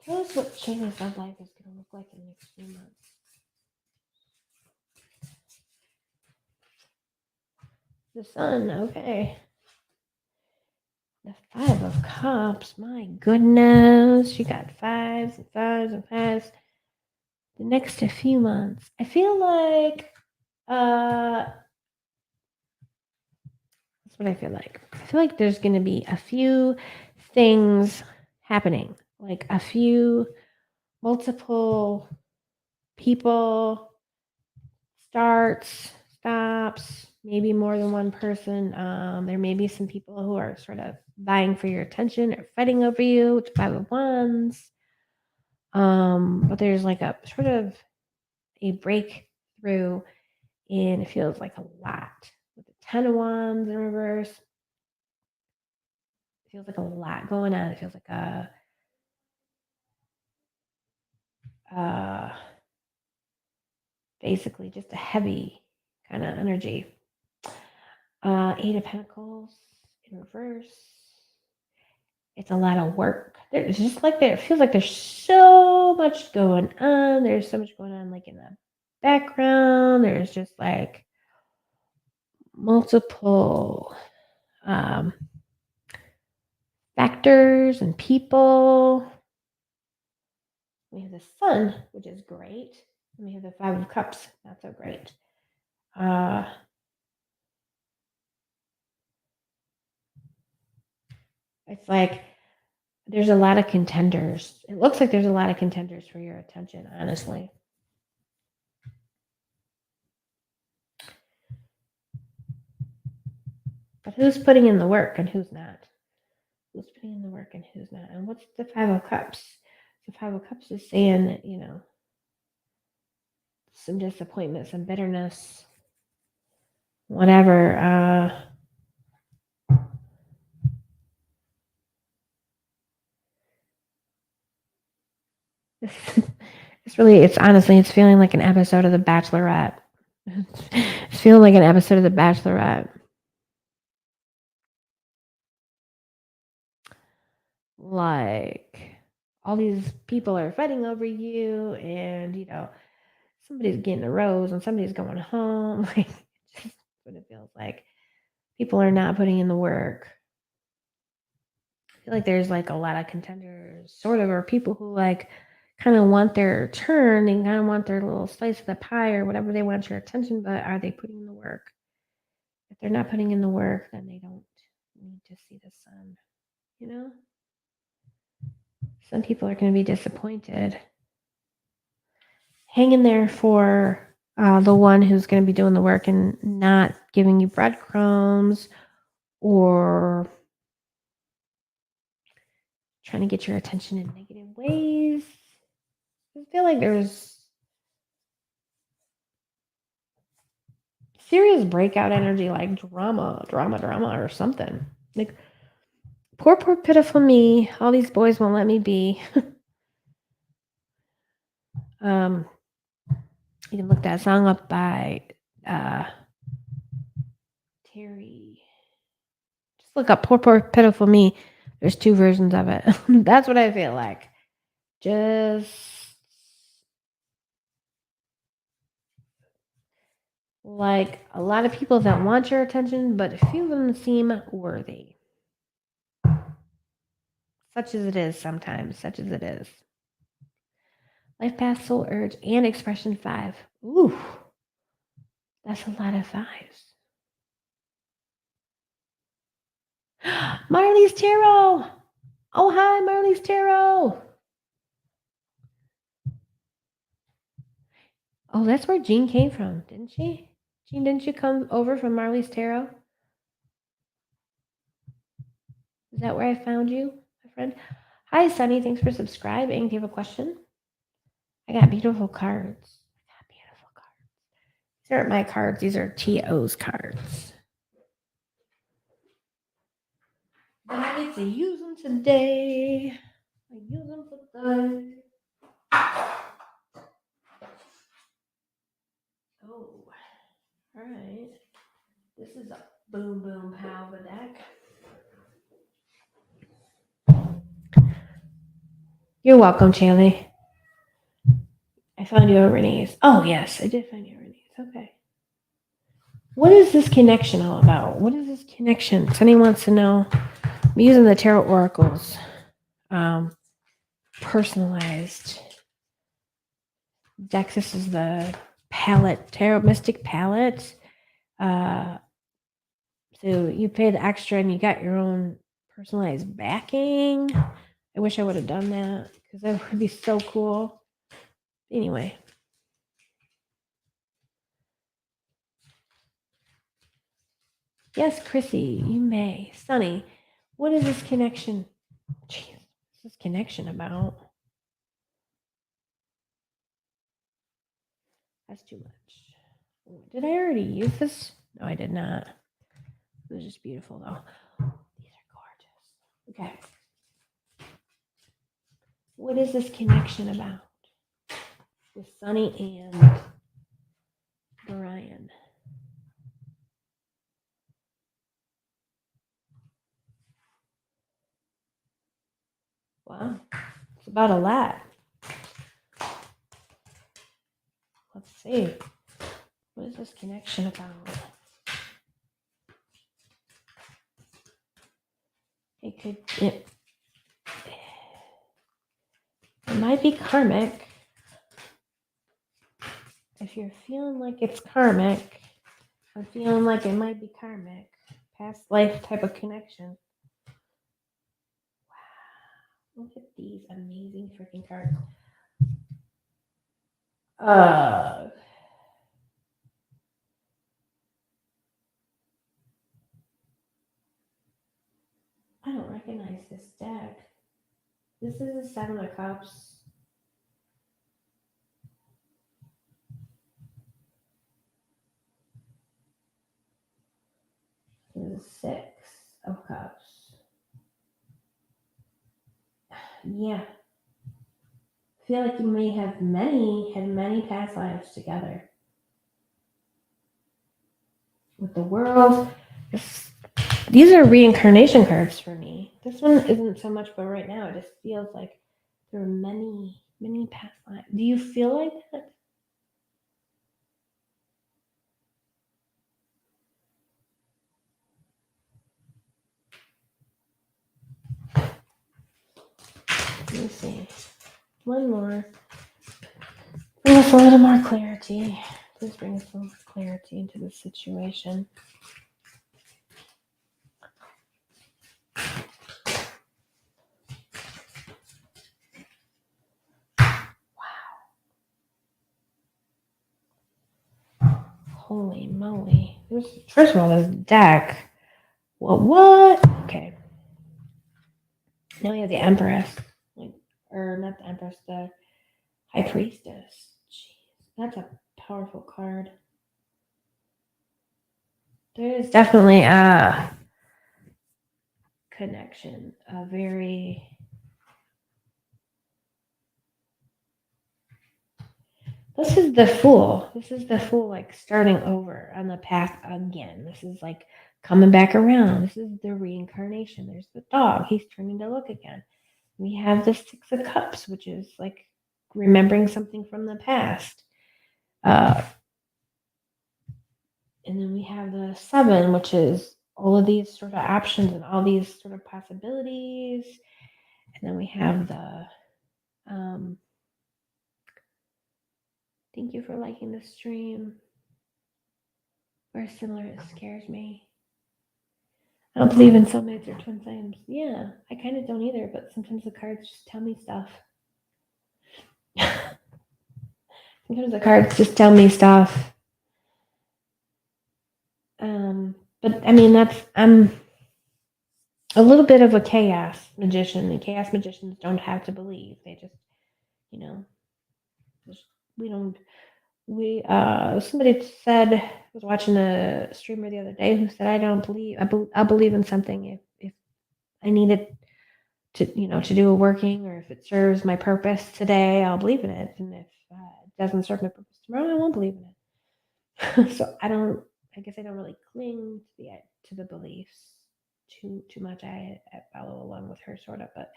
B: Tell us what Chaley's love life is going to look like in the next few months. The Sun, okay. The 5 of Cups, my goodness. You got 5s and 5s and 5s. The next few months. I feel like, that's what I feel like. I feel like there's going to be a few things happening. Like a few multiple people, starts, stops, maybe more than one person. There may be some people who are sort of vying for your attention or fighting over you with 5 of Wands. But there's like a sort of a breakthrough, and it feels like a lot. With the 10 of Wands in reverse, it feels like a lot going on. It feels like basically just a heavy kind of energy. 8 of Pentacles in reverse. It's a lot of work. There's just like it feels like there's so much going on. There's so much going on, like in the background. There's just like multiple factors and people. We have the Sun, which is great. And we have the 5 of Cups, not so great. It's like There's a lot of contenders. It looks like there's a lot of contenders for your attention, honestly. But who's putting in the work and who's not? Who's putting in the work and who's not? And what's the Five of Cups? The Five of Cups is saying that, some disappointment, some bitterness, whatever. It's feeling like an episode of The Bachelorette. It's feeling like an episode of The Bachelorette. Like all these people are fighting over you, and somebody's getting a rose and somebody's going home. Like just what it feels like. People are not putting in the work. I feel like there's like a lot of contenders, sort of, or people who like kind of want their turn and kind of want their little slice of the pie or whatever. They want your attention, but are they putting in the work? If they're not putting in the work, then they don't need to see the sun. Some people are going to be disappointed. Hang in there for the one who's going to be doing the work and not giving you breadcrumbs or trying to get your attention in negative ways. I feel like there's serious breakout energy, like drama or something. Like, poor pitiful me. All these boys won't let me be. You can look that song up by Terry. Just look up poor pitiful me. There's 2 versions of it. That's what I feel like. Just like a lot of people that want your attention, but few of them seem worthy. Such as it is sometimes, such as it is. Life path, soul urge, and expression 5. Ooh, that's a lot of 5s. Marley's Tarot. Oh, hi, Marley's Tarot. Oh, that's where Jean came from, didn't she? Jean, didn't you come over from Marley's Tarot? Is that where I found you, my friend? Hi, Sunny. Thanks for subscribing. Do you have a question? I got beautiful cards. These aren't my cards. These are T.O.'s cards. But I get to use them today. I use them today. Oh, all right. This is a boom boom pow of a deck. You're welcome, Chandler. I found you at Renee's. Oh, yes, I did find you at Renee's. Okay. What is this connection all about? What is this connection? Sunny wants to know. I'm using the Tarot Oracles. Personalized decks. This is the palette, Tarot Mystic palette. So you pay the extra and you got your own personalized backing. I wish I would have done that because that would be so cool. Anyway. Yes, Chrissy, you may. Sunny, what is this connection? Jeez, what's this connection about? That's too much. Did I already use this? No, I did not. It was just beautiful, though. These are gorgeous. Okay. What is this connection about with Sunny and Brian? Wow. It's about a lot. Let's see. What is this connection about? It might be karmic. If you're feeling like it's karmic, I'm feeling like it might be karmic. Past life type of connection. Wow. Look at these amazing freaking cards. I don't recognize this deck. This is a Seven of Cups. This is Six of Cups. Yeah. I feel like you may have had many past lives together. With the World. These are reincarnation cards for me. This one isn't so much, but right now it just feels like there are many, many past lives. Do you feel like that? Let me see. One more. Bring us a little more clarity. Please bring us a little more clarity into the situation. Holy moly. First of all, this deck. Well, what? Okay. Now we have the Empress. Or not the Empress, the High Priestess. Jeez, that's a powerful card. There is definitely a connection. A very... This is the Fool. This is the Fool, like, starting over on the path again. This is, like, coming back around. This is the reincarnation. There's the dog. He's turning to look again. We have the Six of Cups, which is, like, remembering something from the past. And then we have the Seven, which is all of these sort of options and all these sort of possibilities. And then we have the... thank you for liking the stream. Very similar, it scares me. I don't believe in soulmates or twin flames. Yeah, I kind of don't either, but sometimes the cards just tell me stuff. Sometimes the cards just tell me stuff. But I mean, I'm a little bit of a chaos magician, and chaos magicians don't have to believe. They just, somebody said, I was watching a streamer the other day who said, I believe in something if I need it to do a working, or if it serves my purpose today, I'll believe in it. And if it doesn't serve my purpose tomorrow, I won't believe in it. So I guess I don't really cling to the beliefs too much. I follow along with her sort of, but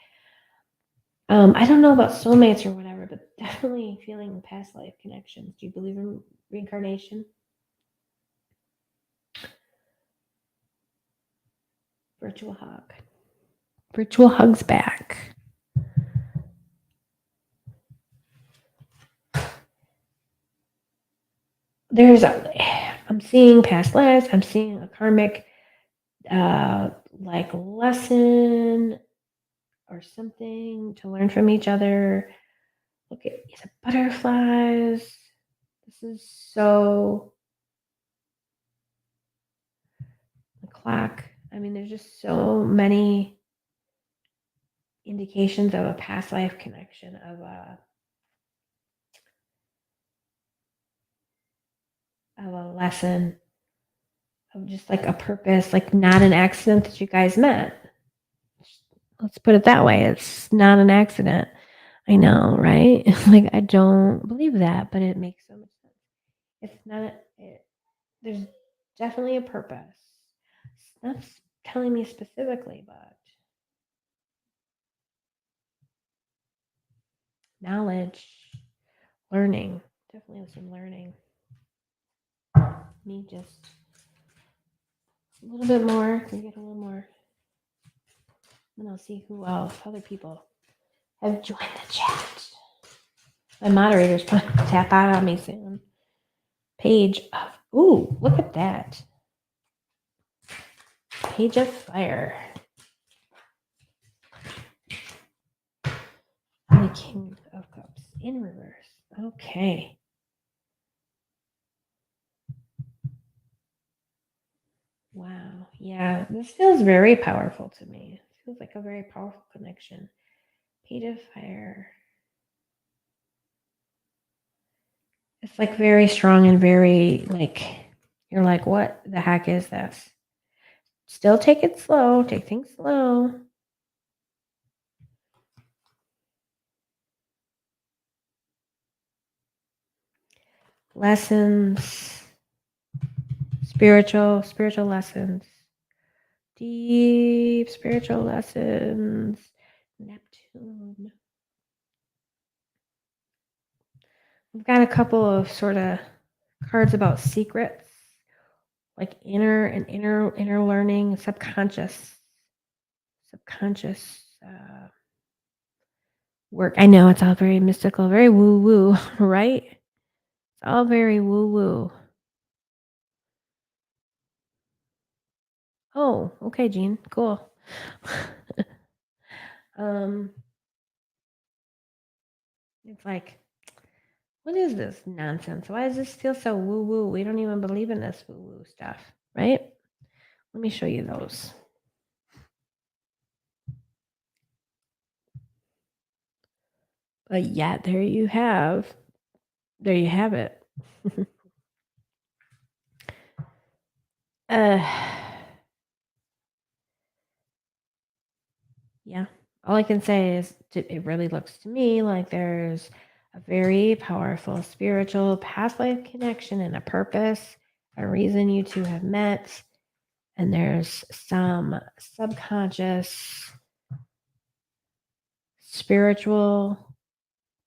B: I don't know about soulmates or whatever, but definitely feeling past life connections. Do you believe in reincarnation? Virtual hug. Virtual hugs back. I'm seeing past lives. I'm seeing a karmic like lesson or something to learn from each other. Look at the butterflies. This is so the clock. I mean, there's just so many indications of a past life connection, of a lesson, of just like a purpose, like not an accident that you guys met. Let's put it that way. It's not an accident. I know, right? Like, I don't believe that, but it makes so much sense. It's not, there's definitely a purpose. It's not telling me specifically, but knowledge, learning, definitely some learning. Me just a little bit more, can get a little more. And I'll see who else, other people have joined the chat. My moderator's probably tap out on me soon. Page of, ooh, look at that. Page of Fire. the King of Cups in reverse. Okay. Wow. Yeah, this feels very powerful to me. It feels like a very powerful connection. Page of Fire. It's like very strong and very like, you're like, what the heck is this? Still take it slow. Take things slow. Lessons. Spiritual lessons. Deep spiritual lessons. Neptune. We've got a couple of sort of cards about secrets, like inner learning, subconscious work. I know it's all very mystical, very woo woo, right? It's all very woo woo. Oh, okay, Jean, cool. It's like, what is this nonsense? Why does this feel so woo woo? We don't even believe in this woo woo stuff, right? Let me show you those. But yeah, there you have it. Yeah, all I can say is it really looks to me like there's a very powerful spiritual past life connection and a purpose, a reason you two have met, and there's some subconscious spiritual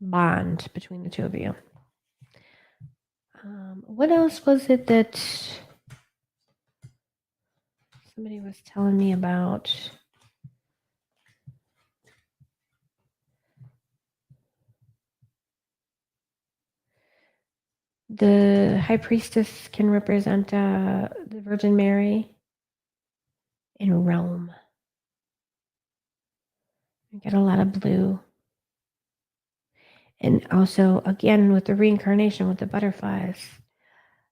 B: bond between the two of you. What else was it that somebody was telling me about? The High Priestess can represent the Virgin Mary in Rome. You get a lot of blue. And also, again, with the reincarnation with the butterflies.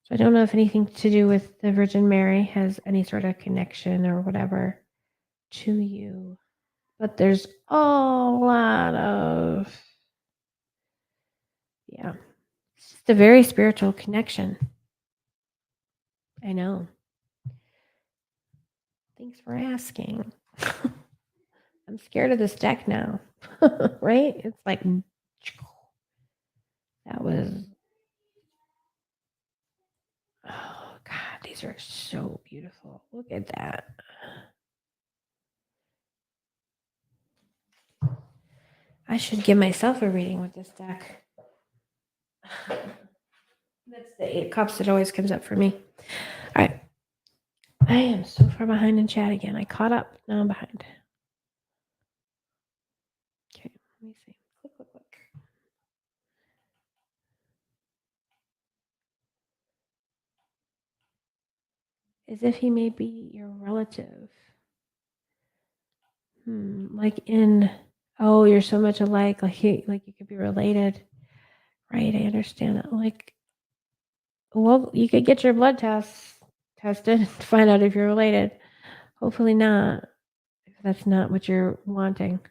B: So I don't know if anything to do with the Virgin Mary has any sort of connection or whatever to you. But there's a lot of, yeah, it's just a very spiritual connection. I know. Thanks for asking. I'm scared of this deck now, right? It's like, that was, oh God, these are so beautiful. Look at that. I should give myself a reading with this deck. That's the 8 of Cups that always comes up for me. All right. I am so far behind in chat again. I caught up. Now I'm behind. Okay, let me see. Click. As if he may be your relative. Like in, oh, you're so much alike. Like you could be related. Right, I understand that. Like, well, you could get your blood tests tested to find out if you're related. Hopefully not, if that's not what you're wanting.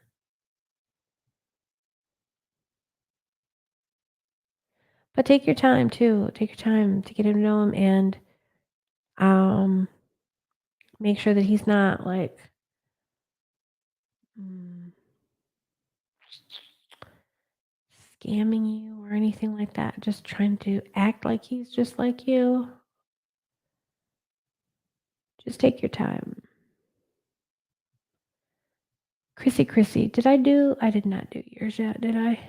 B: But take your time too. Take your time to get to know him and make sure that he's not like scamming you or anything like that. Just trying to act like he's just like you. Just take your time. Chrissy, I did not do yours yet, did I?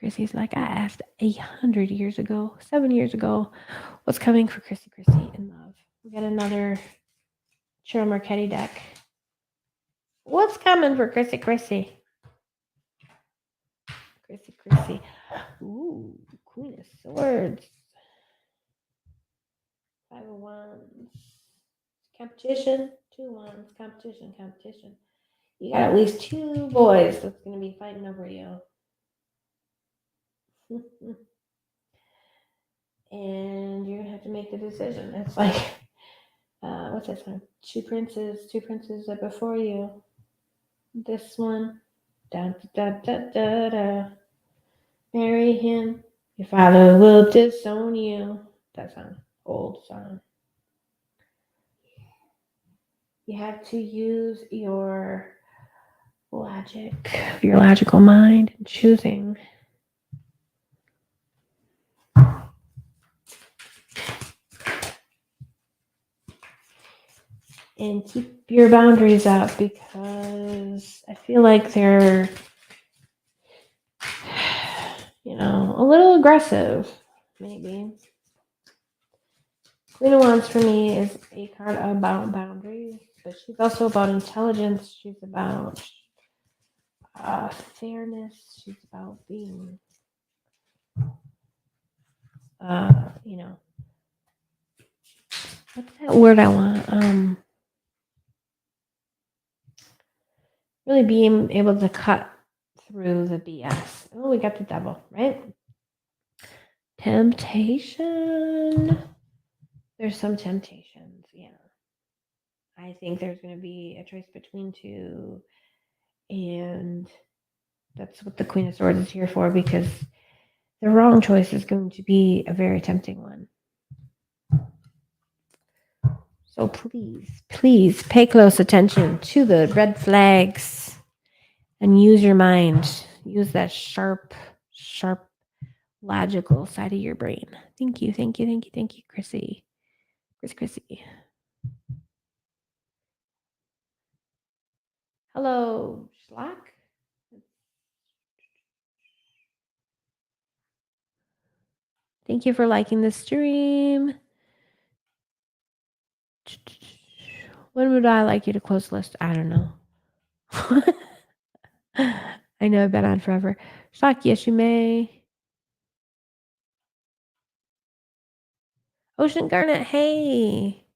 B: Chrissy's like, I asked 100 years ago, 7 years ago, what's coming for Chrissy in love. We got another Cheryl Marchetti deck. What's coming for Chrissy? Chrissy. Ooh, Queen of Swords. 5 of Wands. Competition. 2 Wands. Competition. You got at least 2 boys that's going to be fighting over you. And you're going to have to make the decision. It's like, what's that song? Two princes are before you. This one, da da da da da. Marry him, your father will disown you. That song, old song. You have to use your logic, your logical mind in choosing. And keep your boundaries up because I feel like they're, a little aggressive, maybe. Queen of Wands for me is a card about boundaries, but she's also about intelligence. She's about fairness. She's about being, what's that word I want? Really being able to cut through the BS. Oh, we got the devil, right? Temptation. There's some temptations, yeah. I think there's going to be a choice between 2, and that's what the Queen of Swords is here for, because the wrong choice is going to be a very tempting one. So please pay close attention to the red flags and use your mind. Use that sharp, logical side of your brain. Thank you, Chrissy. Chrissy. Hello, Schlock. Thank you for liking the stream. When would I like you to close the list? I don't know. I know I've been on forever. Shock, yes, you may. Ocean Garnet, hey.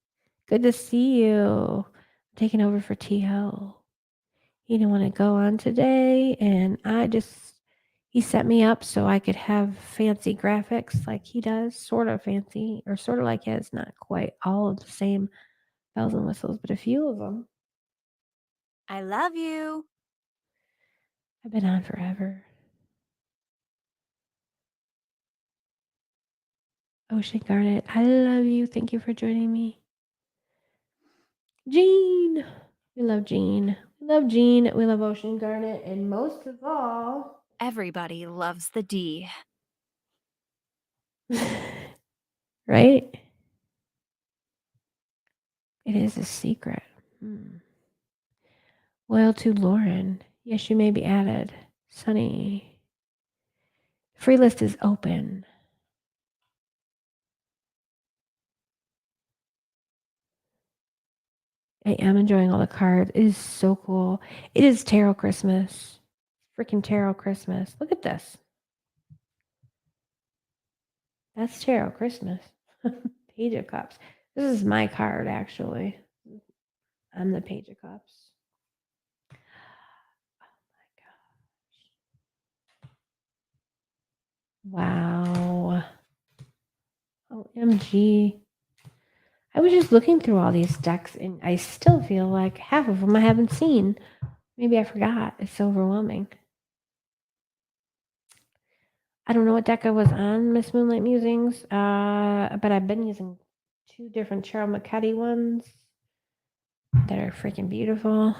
B: Good to see you. I'm taking over for T.O. He didn't want to go on today, and he set me up so I could have fancy graphics like he does, sort of fancy, or sort of like his, not quite all of the same bells and whistles, but a few of them.
G: I love you.
B: I've been on forever. Ocean Garnet, I love you. Thank you for joining me. Jean. We love Jean. We love Jean. We love Ocean Garnet. And most of all,
G: Everybody loves the D.
B: right? It is a secret. Loyal to Lauren. Yes, you may be added. Sunny. Free list is open. I am enjoying all the cards. It is so cool. It is Tarot Christmas. Freaking Tarot Christmas. Look at this. That's Tarot Christmas. Page of Cups. This is my card, actually. I'm the Page of Cups. Oh my gosh. Wow. OMG. I was just looking through all these decks, and I still feel like half of them I haven't seen. Maybe I forgot. It's so overwhelming. I don't know what deck I was on, Miss Moonlight Musings, but I've been using 2 different Cheryl McCuddy ones that are freaking beautiful.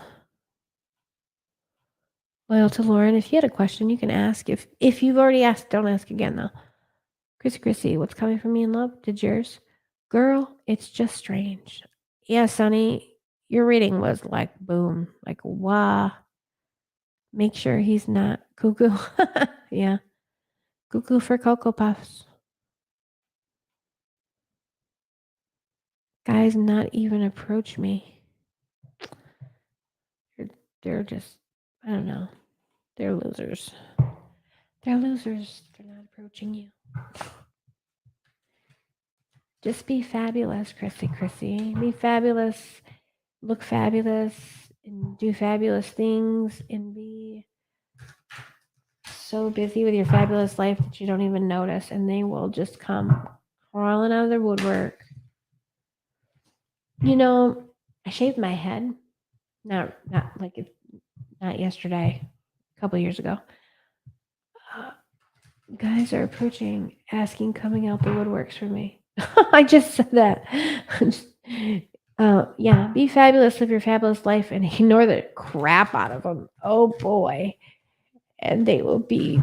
B: Loyal to Lauren. If you had a question, you can ask. If you've already asked, don't ask again, though. Chrissy, what's coming for me in love? Did yours? Girl, it's just strange. Yeah, Sonny, your reading was like boom, like wow. Make sure he's not cuckoo. Yeah. Cuckoo for Cocoa Puffs. Guys not even approach me. They're just, I don't know. They're losers. They're losers for not approaching you. Just be fabulous, Chrissy. Be fabulous. Look fabulous. and do fabulous things and be so busy with your fabulous life that you don't even notice, and they will just come crawling out of their woodwork. You know, I shaved my head. Not like it, not yesterday, a couple years ago. Guys are approaching, asking, coming out the woodworks for me. I just said that. Yeah, be fabulous, live your fabulous life, and ignore the crap out of them. Oh boy, and they will be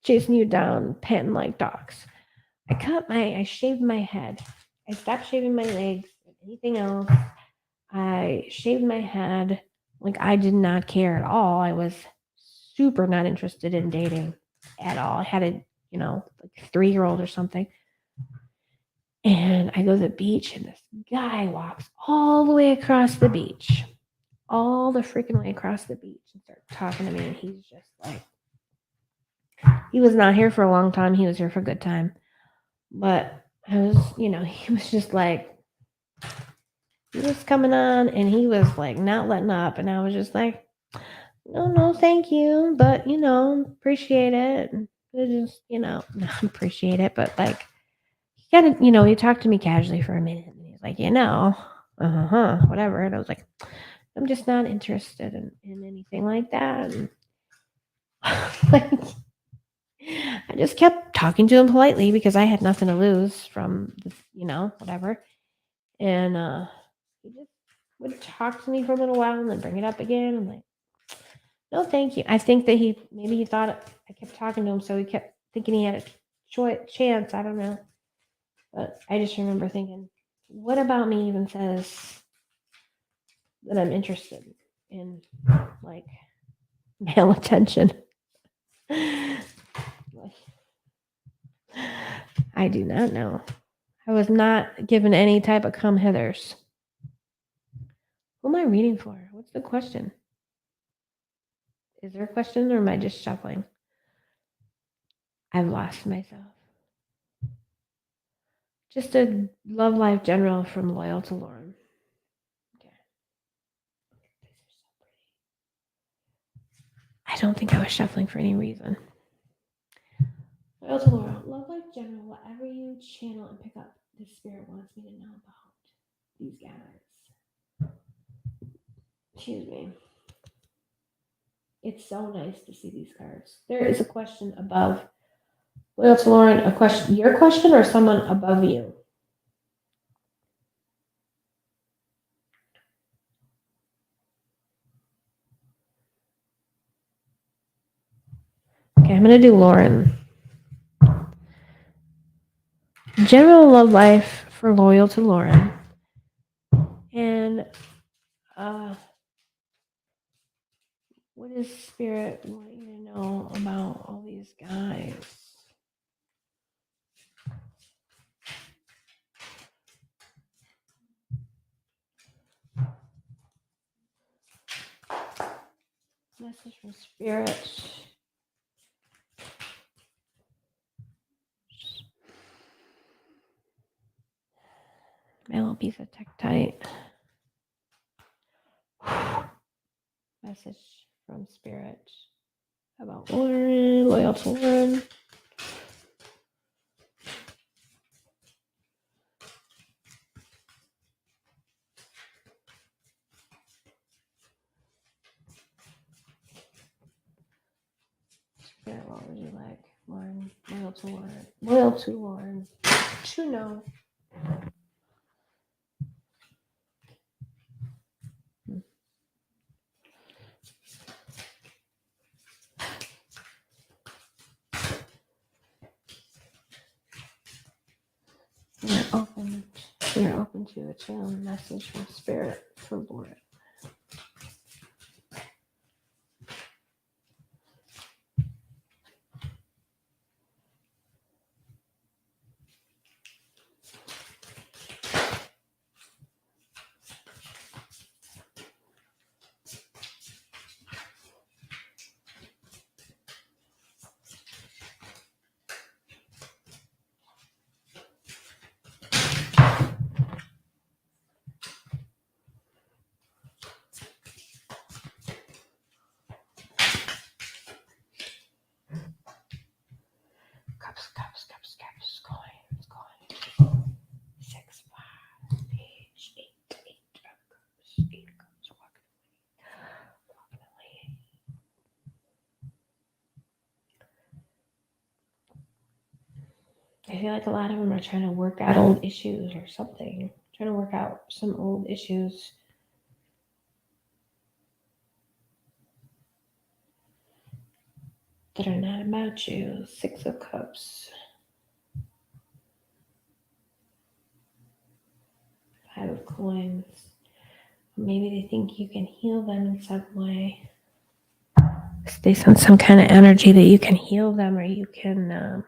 B: chasing you down, panting like dogs. I shaved my head. I stopped shaving my legs. Anything else? I shaved my head. Like, I did not care at all. I was super not interested in dating at all. I had a, like 3-year-old or something. And I go to the beach, and this guy walks all the way across the beach, all the freaking way across the beach, and starts talking to me. And he's just like, he was not here for a long time. He was here for a good time. But I was, he was just like, he was coming on, and he was like not letting up. And I was just like, no, thank you. But, appreciate it. It just, not appreciate it, but like, he kind of, he talked to me casually for a minute, and he's like, whatever. And I was like, I'm just not interested in anything like that. And like, I just kept talking to him politely because I had nothing to lose from this, whatever. And he just would talk to me for a little while and then bring it up again. I'm like, no, thank you. I think that maybe he thought I kept talking to him, so he kept thinking he had a chance. I don't know. But I just remember thinking, what about me even says that I'm interested in, like, male attention? I do not know. I was not given any type of come hithers. Who am I reading for? What's the question? Is there a question, or am I just shuffling? I've lost myself. Just a love life general from Loyal to Lauren. Okay. I don't think I was shuffling for any reason. Loyal to Lauren. Love life general. Whatever you channel and pick up, the spirit wants me to know about these guys. Excuse me. It's so nice to see these cards. There is a question above. Loyal to Lauren, a question, your question, or someone above you? Okay, I'm going to do Lauren. General love life for Loyal to Lauren. And what does Spirit want you to know about all these guys? Message from Spirit. My little piece of Tektite. Message from Spirit about Lauren, Loyal to Lauren. Spirit, what would you like? Lauren, Loyal to Lauren. Loyal to Lauren. To know. We're open to a channel message from Spirit for Lauren. coins. 6, 5, page 8, 8 of cups, 8 of cups, walking away. I feel like a lot of them are trying to work out old issues or something. Trying to work out some old issues. That are not about you. 6 of Cups. 5 of Coins. Maybe they think you can heal them in some way. They sense some kind of energy that you can heal them, or you can,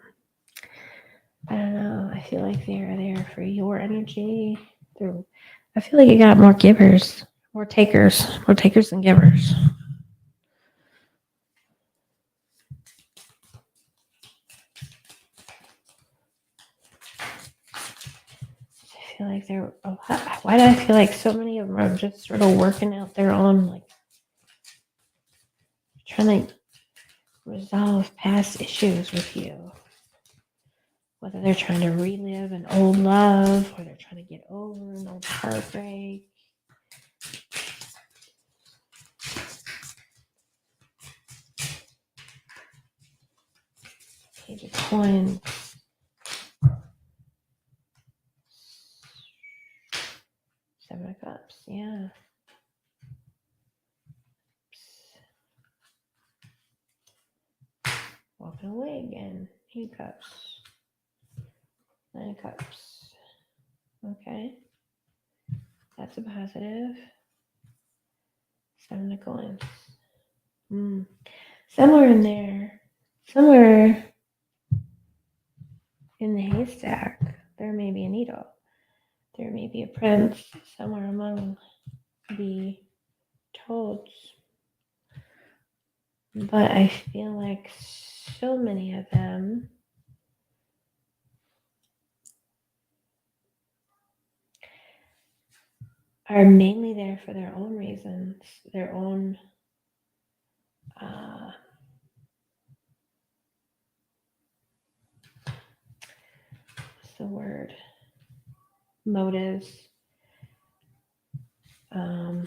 B: I don't know. I feel like they're there for your energy. I feel like you got more givers, more takers than givers. I feel like they're. Why do I feel like so many of them are just sort of working out their own, like trying to resolve past issues with you? Whether they're trying to relive an old love or they're trying to get over an old heartbreak. Page of Coins. 7 of Cups, yeah. Walking away again. 8 of Cups. 9 of Cups. Okay. That's a positive. 7 of Coins. Somewhere in there, somewhere in the haystack, there may be a needle. There may be a prince somewhere among the toads. But I feel like so many of them are mainly there for their own reasons, their own what's the word? Motives. I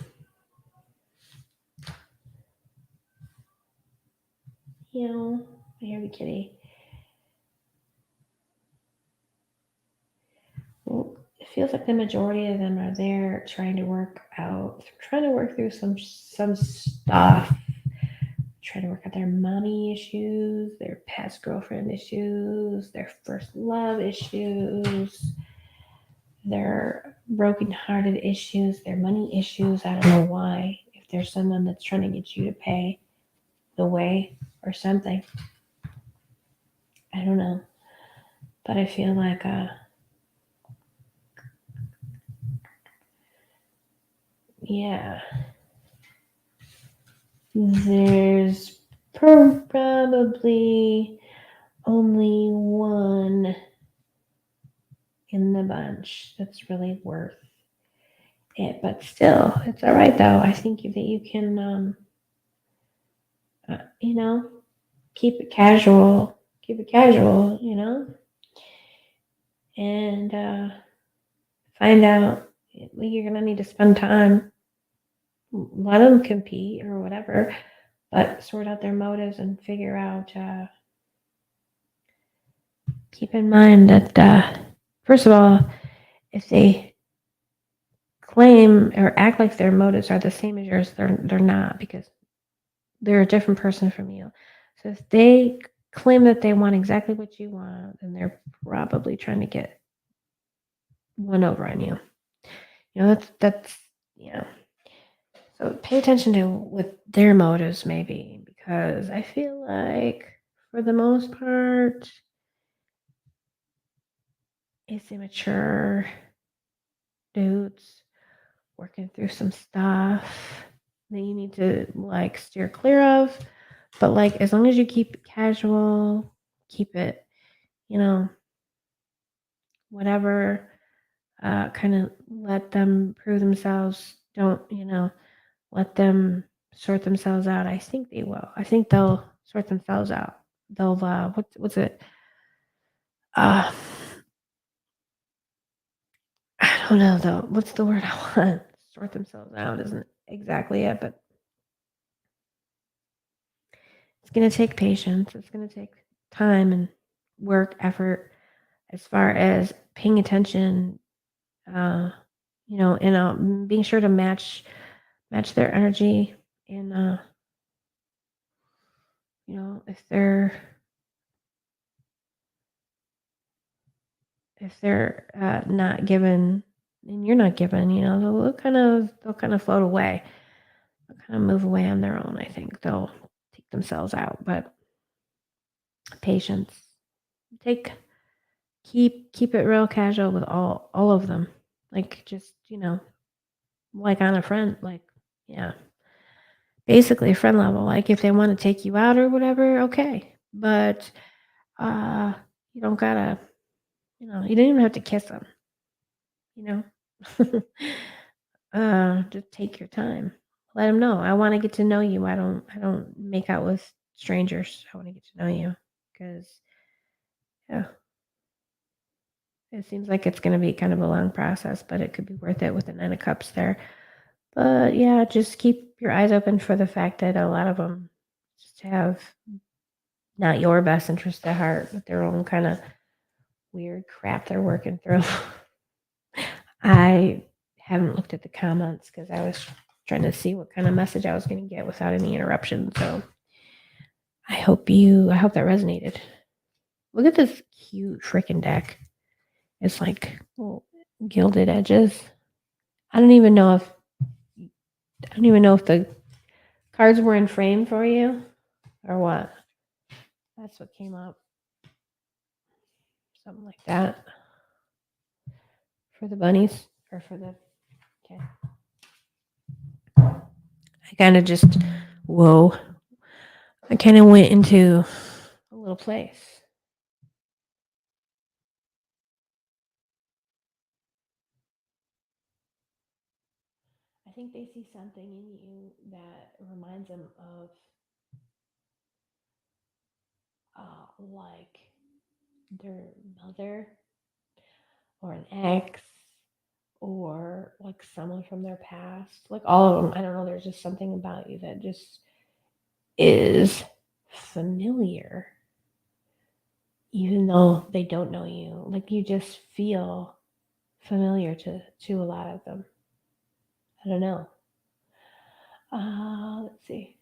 B: hear the kitty. Well, it feels like the majority of them are there trying to work through some stuff. Trying to work out their mommy issues, their past girlfriend issues, their first love issues, their broken-hearted issues, their money issues. I don't know why. If there's someone that's trying to get you to pay the way or something. I don't know. But I feel like there's probably only one in the bunch that's really worth it, but still, it's all right though. I think that you can, keep it casual, and find out you're gonna need to spend time. Let them compete or whatever, but sort out their motives and figure out. Keep in mind that first of all, if they claim or act like their motives are the same as yours, they're not, because they're a different person from you. So if they claim that they want exactly what you want, then they're probably trying to get one over on you. That's So pay attention to what their motives may be, because I feel like for the most part, it's immature dudes working through some stuff that you need to steer clear of. But as long as you keep it casual, keep it, whatever, kind of let them prove themselves. Don't, let them sort themselves out. I think they will. I think they'll sort themselves out. They'll, what's it? I don't know though. What's the word I want? Sort themselves out isn't exactly it, but it's going to take patience. It's going to take time and work, effort, as far as paying attention, and being sure to match their energy, and if they're not given and you're not given, they'll kind of float away. They'll kind of move away on their own. I think they'll take themselves out, but patience. Keep it real casual with all of them. Like just, like on a friend, like yeah. Basically friend level. Like if they want to take you out or whatever, okay. But you don't gotta, you don't even have to kiss them, you know. Just take your time. Let them know. I want to get to know you. I don't make out with strangers. I want to get to know you because yeah, it seems like it's going to be kind of a long process, but it could be worth it with the 9 of Cups there. But yeah, just keep your eyes open for the fact that a lot of them just have not your best interest at heart, but their own kind of weird crap they're working through. I haven't looked at the comments because I was trying to see what kind of message I was going to get without any interruption. So I hope that resonated. Look at this cute freaking deck. It's like little gilded edges. I don't even know if the cards were in frame for you or what. That's what came up. Something like that. For the bunnies or for the okay. I kind of just I kind of went into a little place. I think they see something in you that reminds them of like their mother or an ex or like someone from their past. Like all of them. I don't know. There's just something about you that just is familiar. Even though they don't know you. Like you just feel familiar to a lot of them. I don't know. Let's see.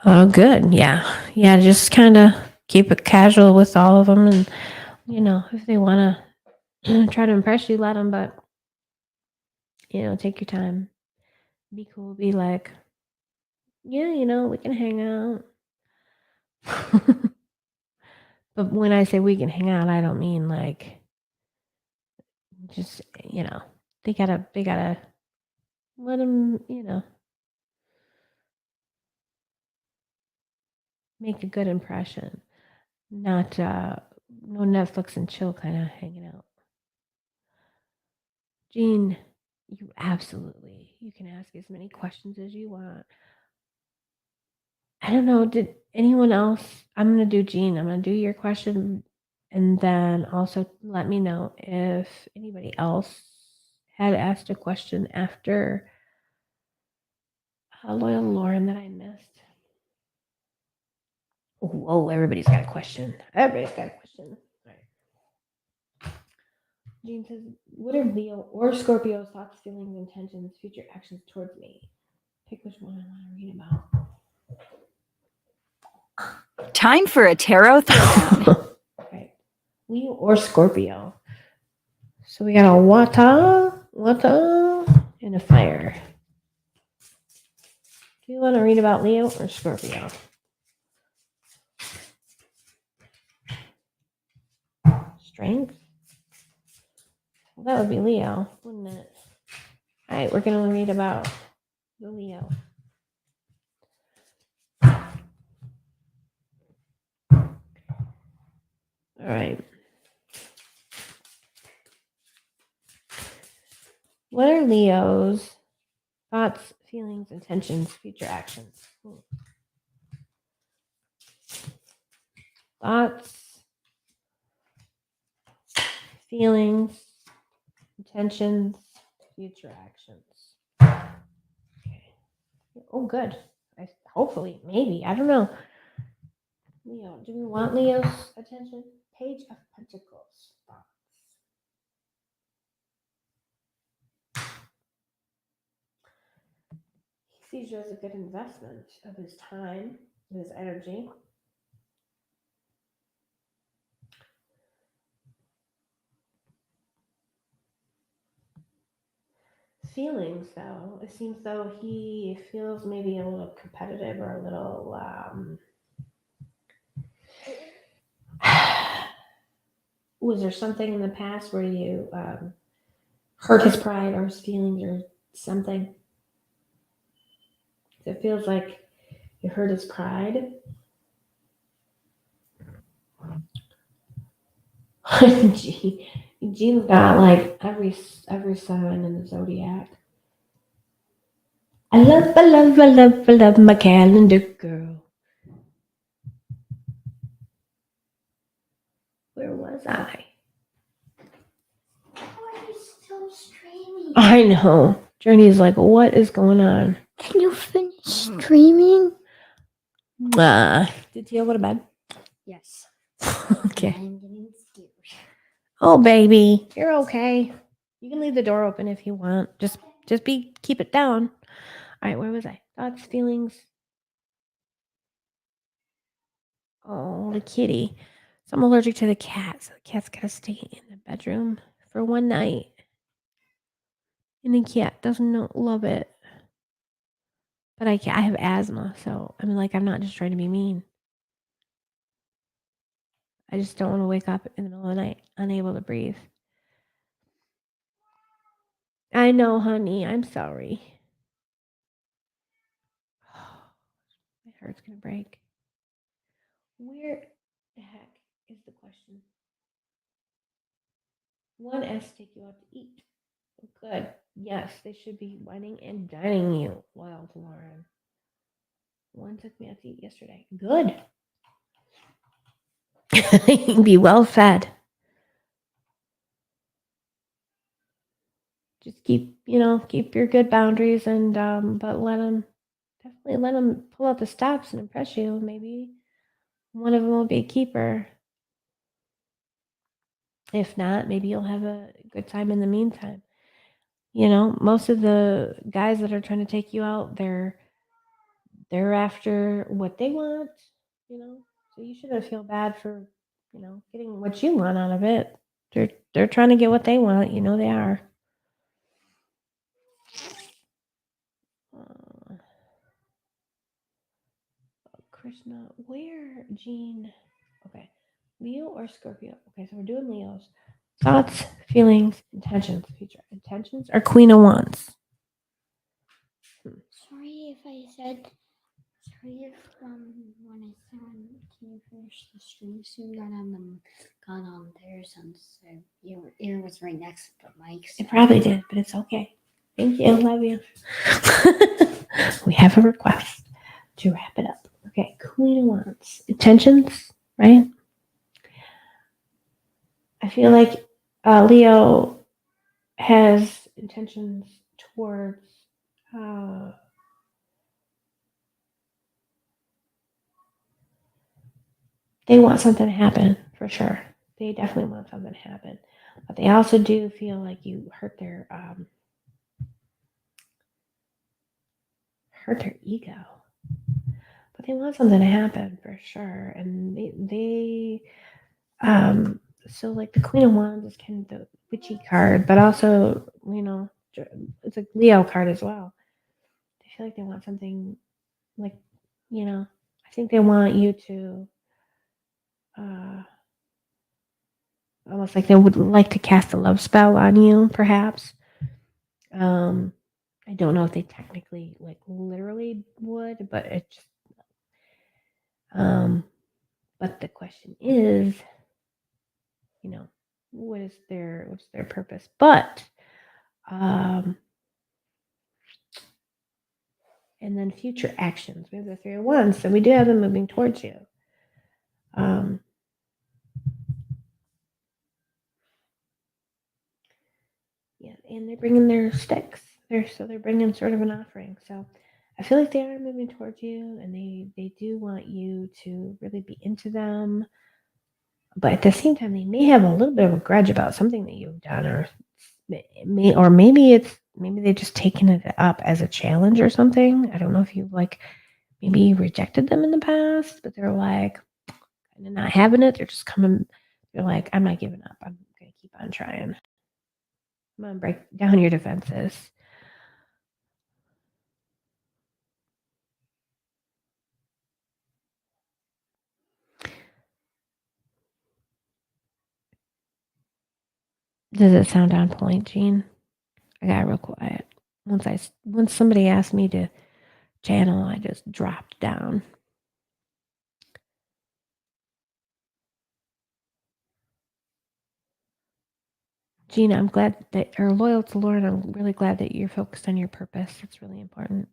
B: Oh, good. Yeah. Yeah. Just kind of keep it casual with all of them. And, if they want to try to impress you, let them. But, take your time. Be cool. Be like, yeah, we can hang out. But when I say we can hang out, I don't mean like just, they gotta let them, make a good impression. Not, no Netflix and chill kind of hanging out. Jean, you can ask as many questions as you want. I don't know. Did anyone else? I'm going to do Jean. I'm going to do your question. And then also let me know if anybody else had asked a question after Loyal Lauren that I missed. Whoa, everybody's got a question. Everybody's got a question. All right. Jean says, what are Leo or Scorpio's thoughts, feelings, intentions, future actions towards me? Pick which one I want to read about.
G: Time for a tarot throwdown.
B: Right. Leo or Scorpio. So we got a Wata, and a fire. Do you want to read about Leo or Scorpio? Strength? Well, that would be Leo, wouldn't it? All right, we're going to read about the Leo. All right. What are Leo's thoughts, feelings, intentions, future actions? Thoughts, feelings, intentions, future actions. Okay. Oh, good. Hopefully, maybe. I don't know. Leo, do we want Leo's attention? Page of Pentacles. Thoughts. He sees you as a good investment of his time, his energy. Feelings, though, it seems though he feels maybe a little competitive or a little was there something in the past where you hurt his pride or his feelings or something? It feels like you hurt his pride. Gene's got like every sign in the zodiac. I love my calendar girl. Where was I?
E: Why are you still streaming?
B: I know. Journey's like, what is going on?
E: Can you finish streaming?
B: Did Tia go to bed?
E: Yes.
B: Okay.
E: I'm getting scared.
B: Oh, baby, you're okay. You can leave the door open if you want. Just keep it down. All right, where was I? Thoughts, feelings. Oh, the kitty. So I'm allergic to the cat, so the cat's gotta stay in the bedroom for one night. And the cat doesn't love it. But I have asthma, so I mean, like, I'm not just trying to be mean. I just don't want to wake up in the middle of the night unable to breathe. I know, honey. I'm sorry. My heart's gonna break. Where the heck is the question? One S take you out to eat. Good. Yes, they should be wining and dining you. Wow, Lauren. One took me out to eat yesterday. Good. Be well fed. Just keep your good boundaries and but definitely let them pull out the stops and impress you. Maybe one of them will be a keeper. If not, maybe you'll have a good time in the meantime. Most of the guys that are trying to take you out, they're after what they want, So you shouldn't feel bad for, getting what you want out of it. They're trying to get what they want, they are. Krishna, where, Jean? Okay. Leo or Scorpio? Okay, so we're doing Leo's. Thoughts, feelings, intentions, future. Intentions or Queen of Wands?
E: Sorry if I said. Sorry if when I said can you finish the stream soon got on there since your ear was right next to the mic.
B: It probably did, but it's okay. Thank you. Love you. We have a request to wrap it up. Okay, Queen of Wands. Intentions, right? I feel like Leo has intentions towards they want something to happen for sure. They definitely want something to happen, but they also do feel like you hurt their ego. But they want something to happen for sure, and they so like the Queen of Wands is kind of the witchy card, but also it's a Leo card as well. I feel like they want something like I think they want you to almost like they would like to cast a love spell on you, perhaps. I don't know if they technically like literally would, but it just but the question is, what's their purpose? But And then future actions. We have the 3 of Wands, so we do have them moving towards you. Yeah, and they're bringing their sticks. They're bringing sort of an offering. So I feel like they are moving towards you, and they do want you to really be into them. But at the same time, they may have a little bit of a grudge about something that you've done, or maybe they've just taken it up as a challenge or something. I don't know if you maybe rejected them in the past, but they're like kind of not having it. They're just coming. They're like, I'm not giving up. I'm gonna keep on trying. I'm gonna break down your defenses. Does it sound on point, Jean? I got real quiet. Once somebody asked me to channel, I just dropped down. Gina, I'm glad that you're loyal to Lauren. I'm really glad that you're focused on your purpose. It's really important.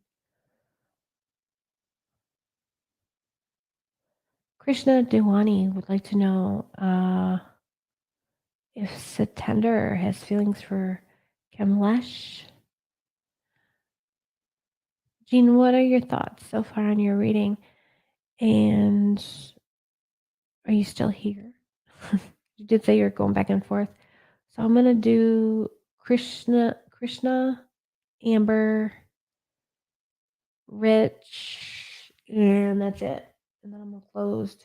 B: Krishna Dewani would like to know if Satender has feelings for Kamlesh. Jean, what are your thoughts so far on your reading? And are you still here? You did say you're going back and forth. So I'm gonna do Krishna, Amber, Rich, and that's it. And then I'm gonna close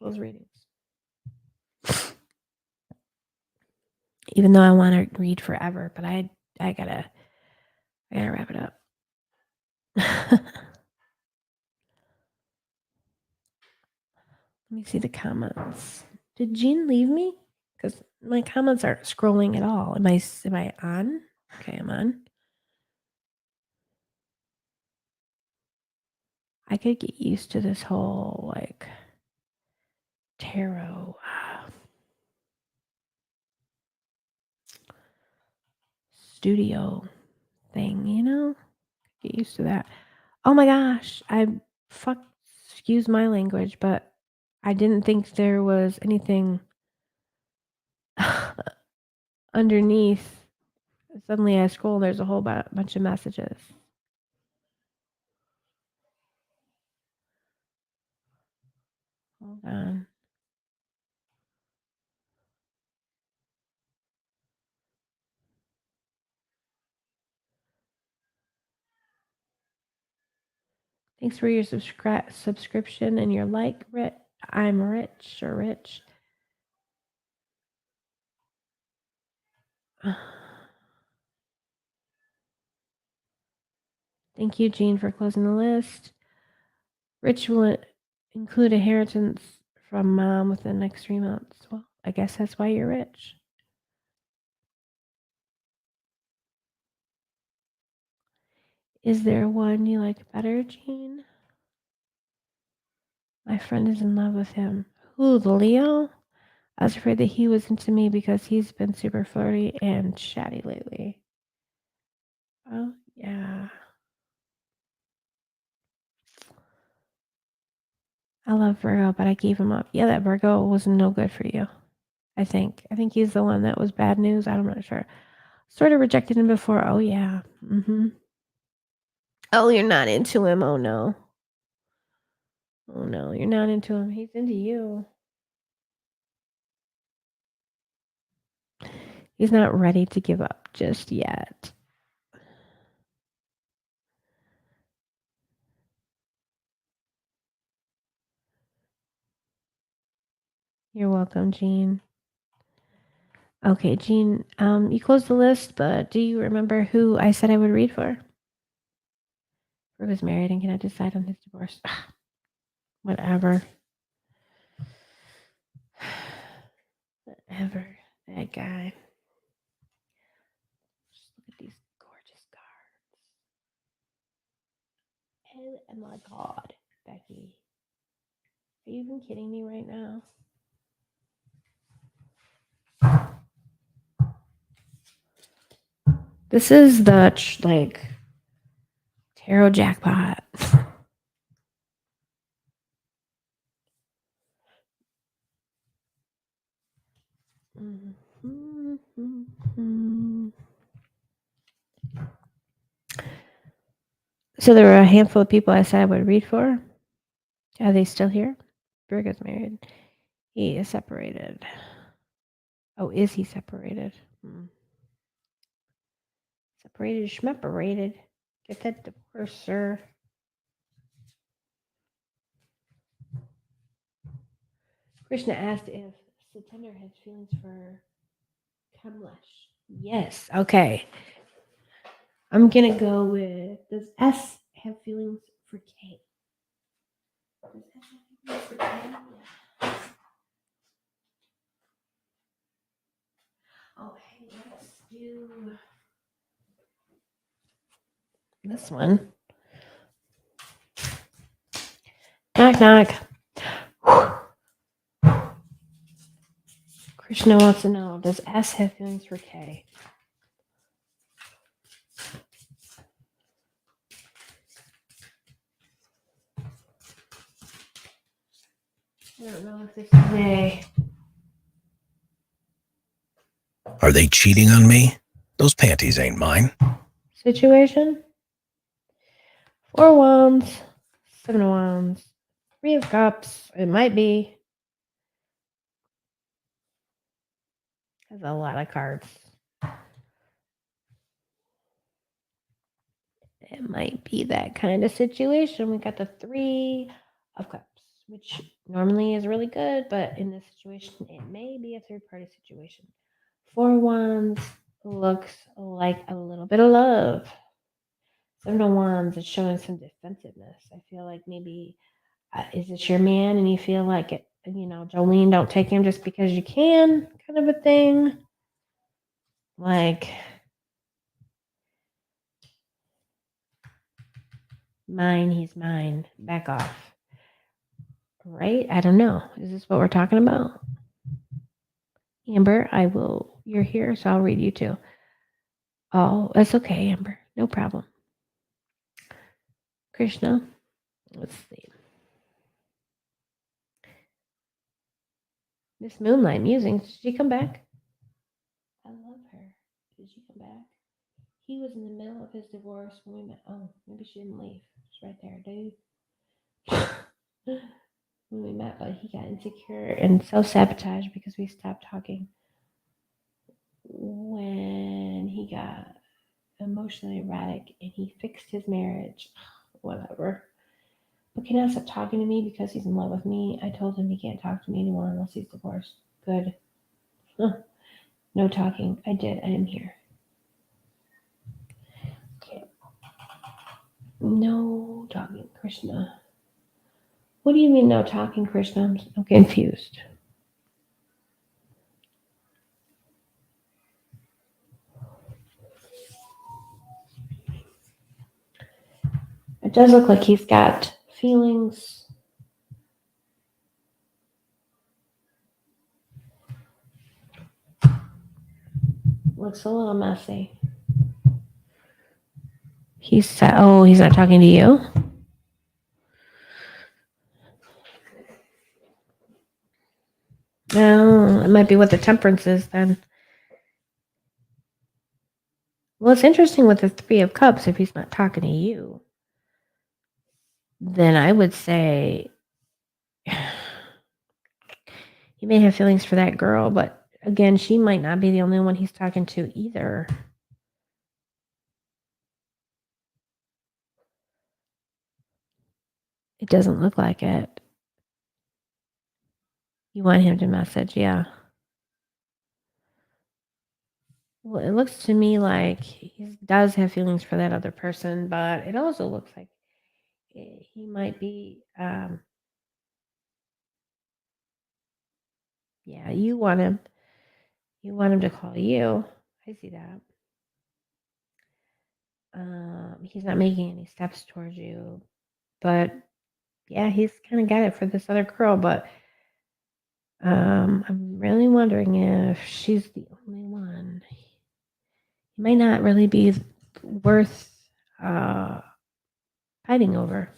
B: readings. Even though I want to read forever, but I gotta wrap it up. Let me see the comments. Did Jean leave me? Because my comments aren't scrolling at all. Am I on? Okay, I'm on. I could get used to this whole tarot studio thing, Get used to that. Oh my gosh, excuse my language, but I didn't think there was anything underneath. Suddenly I scroll, there's a whole bunch of messages. Hold on. Thanks for your subscription and your like, Rich. I'm Rich or Rich. Thank you, Jean, for closing the list. Rich will include inheritance from mom within the next 3 months. Well, I guess that's why you're rich. Is there one you like better, Jean? My friend is in love with him. Who, the Leo? I was afraid that he was into me because he's been super flirty and chatty lately. Oh, yeah. I love Virgo, but I gave him up. Yeah, that Virgo was no good for you. I think he's the one that was bad news. I'm not sure. Sort of rejected him before. Oh, yeah. Mm-hmm. Oh, you're not into him. Oh, no. Oh, no, you're not into him. He's into you. He's not ready to give up just yet. You're welcome, Jean. Okay, Jean, you closed the list, but do you remember who I said I would read for? Who was married and cannot decide on his divorce? Whatever. Whatever. That guy. Just look at these gorgeous cards. Oh my God, Becky. Are you even kidding me right now? This is the tarot jackpot. So there were a handful of people I said I would read for. Are they still here? Virgo's married. He is separated. Oh, is he separated? Separated, schmeparated. Get that divorce, sir. Krishna asked if Satender has feelings for Kamlesh. Yes. Okay. I'm gonna go with, does S have feelings for K? Does S have feelings for K? Yeah. Oh, hey, let's do this one. Knock, knock. Krishna wants to know, does S have feelings for K? I don't know if this is a
D: Are they cheating on me? Those panties ain't mine.
B: situation. 4 wands, 7 of wands, 3 of cups. It might be. Has a lot of cards. It might be that kind of situation. We got the 3 of cups, which normally is really good, but in this situation, it may be a third party situation. 4 wands looks like a little bit of love. 7 of wands is showing some defensiveness. I feel like maybe, is this your man and you feel like it, Jolene, don't take him just because you can, kind of a thing. Like, mine, he's mine. Back off. Right? I don't know. Is this what we're talking about? Amber, you're here, so I'll read you too. Oh, that's okay, Amber. No problem. Krishna, let's see. Miss Moonlight Musings, did she come back? I love her. Did she come back? He was in the middle of his divorce when we met. Oh, maybe she didn't leave. It's right there, dude. When we met, but he got insecure and self-sabotaged because we stopped talking when he got emotionally erratic and he fixed his marriage. Whatever. But can I stop talking to me because he's in love with me? I told him he can't talk to me anymore unless he's divorced. Good. Huh. No talking. I didn't hear. Okay. No talking, Krishna. What do you mean no talking, Krishna? I'm confused. It does look like he's got feelings. Looks a little messy. He said, oh, he's not talking to you? No, it might be what the temperance is then. Well, it's interesting with the 3 of cups, if he's not talking to you, then I would say he may have feelings for that girl, but again, she might not be the only one he's talking to either. It doesn't look like it. You want him to message, yeah. Well, it looks to me like he does have feelings for that other person, but it also looks like he might be, yeah, you want him to call you. I see that. He's not making any steps towards you, but yeah, he's kind of got it for this other girl, but I'm really wondering if she's the only one. He might not really be worth fighting over.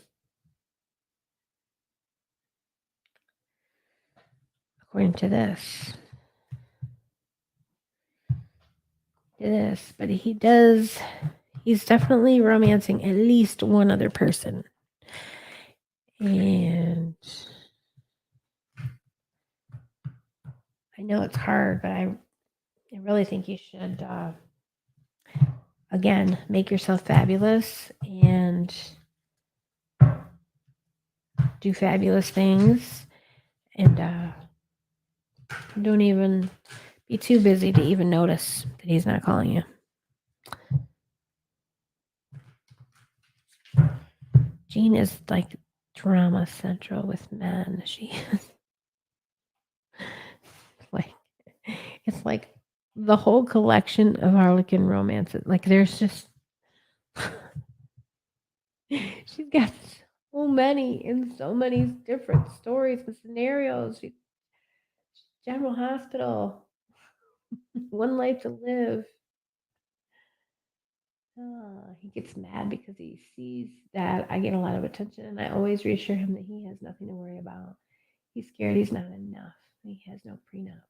B: According to this. But he's definitely romancing at least one other person. And I know it's hard, but I really think you should, again, make yourself fabulous and do fabulous things. And don't even be too busy to even notice that he's not calling you. Jean is like drama central with men. She is it's like the whole collection of Harlequin romances. Like there's just she's got so many and so many different stories and scenarios. General Hospital, One Life to Live. He gets mad because he sees that I get a lot of attention, and I always reassure him that he has nothing to worry about. He's scared he's not enough. He has no prenup.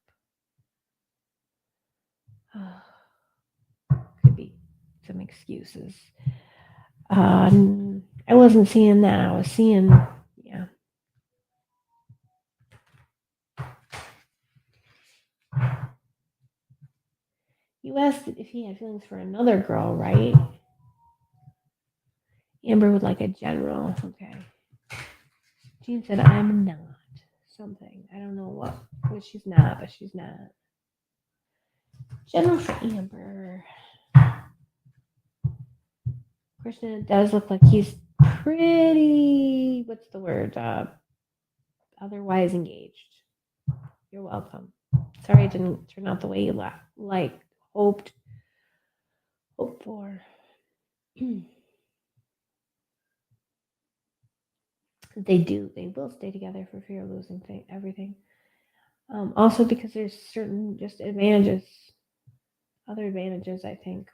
B: Could be some excuses. I wasn't seeing that. I was seeing, yeah. You asked if he had feelings for another girl, right? Amber would like a general. Okay. Jean said, I'm not something. I don't know what she's not, but she's not. General for Amber. Krishna does look like he's pretty, what's the word? Otherwise engaged. You're welcome. Sorry it didn't turn out the way you hoped for. They will stay together for fear of losing everything. Also because there's certain just advantages, other advantages, I think.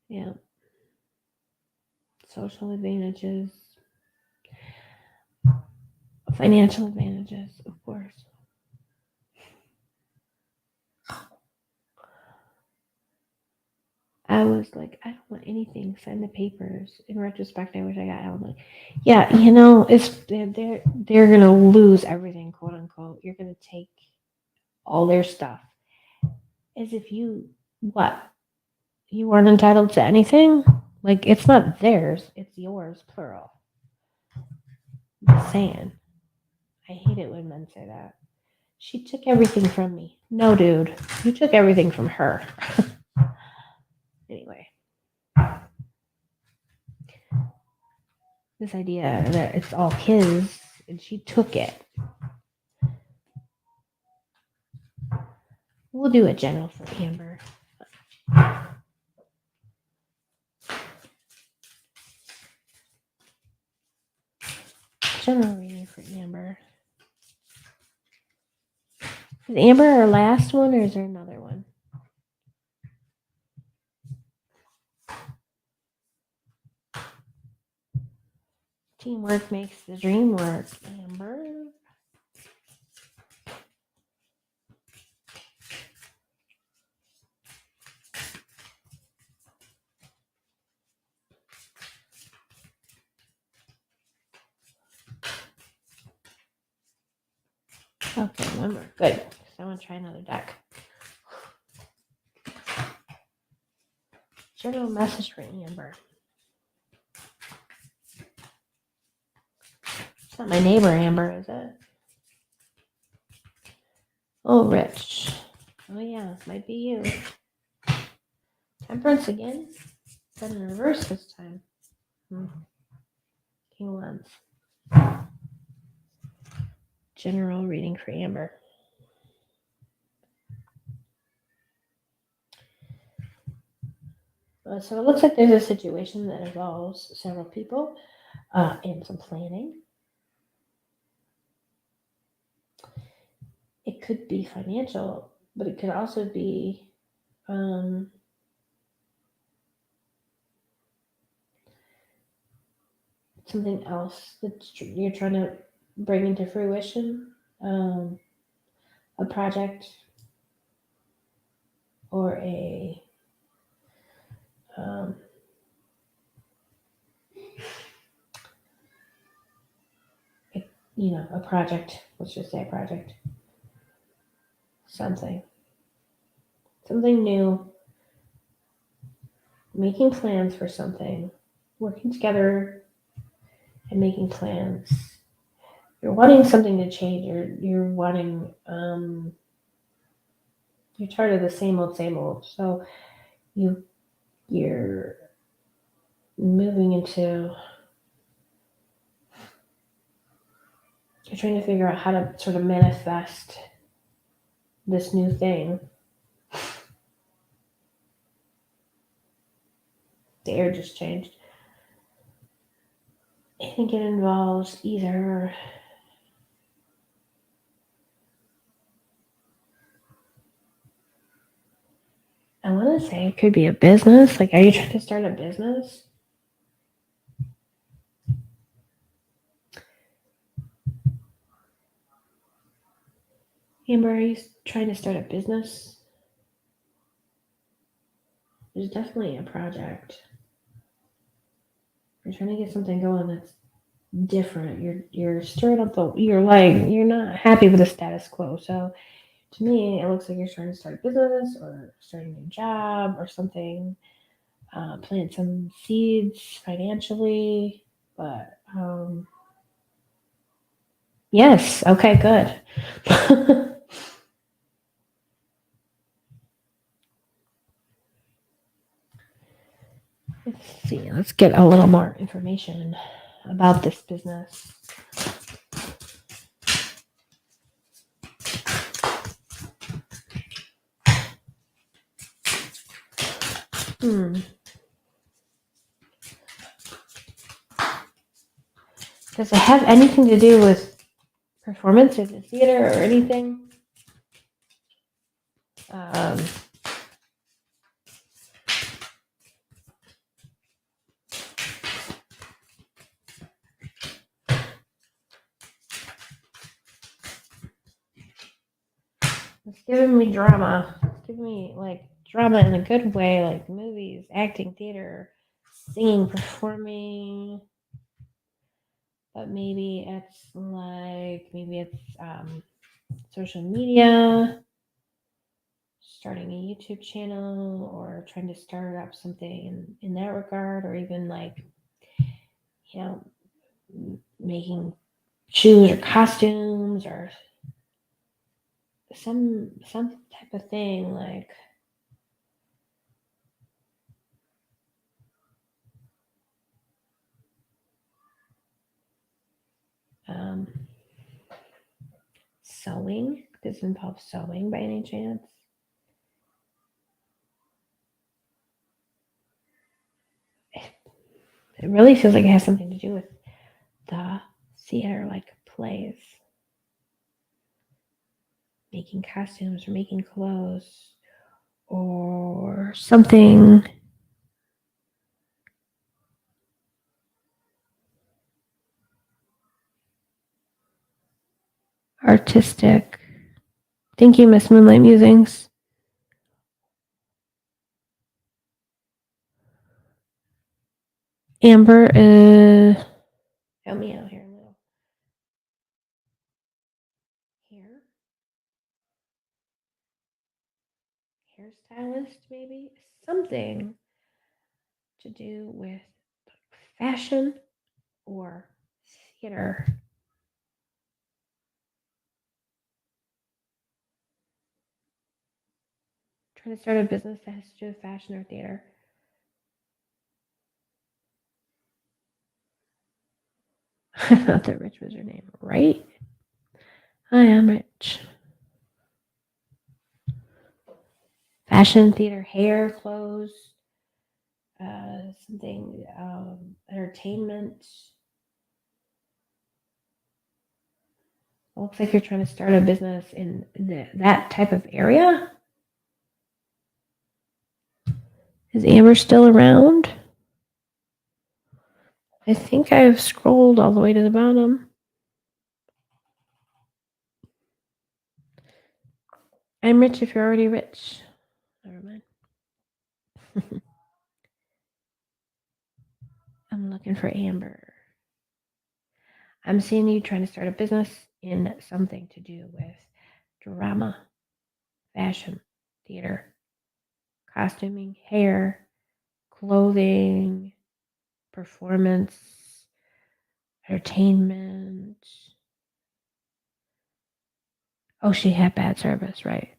B: Yeah. Social advantages, financial advantages, of course. I was like, I don't want anything. Sign the papers. In retrospect, I wish I got out. Like, yeah, they're gonna lose everything, quote unquote. You're gonna take all their stuff, as if you weren't entitled to anything. Like it's not theirs; it's yours, plural. I'm just saying. I hate it when men say that. She took everything from me. No, dude, you took everything from her. Anyway. This idea that it's all his and she took it. We'll do a general for Amber. General reading for Amber. Is Amber our last one or is there another one? Teamwork makes the dream work, Amber. Okay, remember. Good. So I want to try another deck. General message for Amber. It's not my neighbor, Amber, is it? Oh, Rich. Oh, yeah. Might be you. Temperance again? But in reverse this time. King Wands. General reading for Amber. So it looks like there's a situation that involves several people and some planning. It could be financial but it could also be something else that you're trying to bring into fruition, a project or a a project. Let's just say a project. Something new, making plans for something, working together and making plans. You're wanting something to change. You're wanting you're tired of the same old. So you're moving into, you're trying to figure out how to sort of manifest this new thing. The air just changed. I think it involves either I want to say it could be a business. Like, are you trying to start a business? Amber, are you trying to start a business? There's definitely a project. You're trying to get something going that's different. You're stirring up you're not happy with the status quo. So to me, it looks like you're trying to start a business or start a new job or something. Plant some seeds financially, but yes, okay, good. Let's see. Let's get a little more information about this business. Does it have anything to do with performance in the theater or anything? It's giving me drama. It's giving me like drama in a good way, like movies, acting, theater, singing, performing. But maybe it's social media, starting a YouTube channel, or trying to start up something in that regard, or even making shoes or costumes or some type of thing like sewing. Does it involve sewing by any chance? It really feels like it has something to do with the theater, like plays, making costumes or making clothes or something artistic. Thank you, Miss Moonlight Musings. Amber, help me out here a little. Hairstylist, maybe something to do with fashion or theater. Trying to start a business that has to do with fashion or theater. I thought that Rich was her name, right? Hi, I'm Rich. Fashion, theater, hair, clothes, something, entertainment. It looks like you're trying to start a business in that type of area. Is Amber still around? I think I've scrolled all the way to the bottom. I'm rich if you're already rich. Never mind. I'm looking for Amber. I'm seeing you trying to start a business in something to do with drama, fashion, theater, costuming, hair, clothing, performance, entertainment. Oh, she had bad service, right?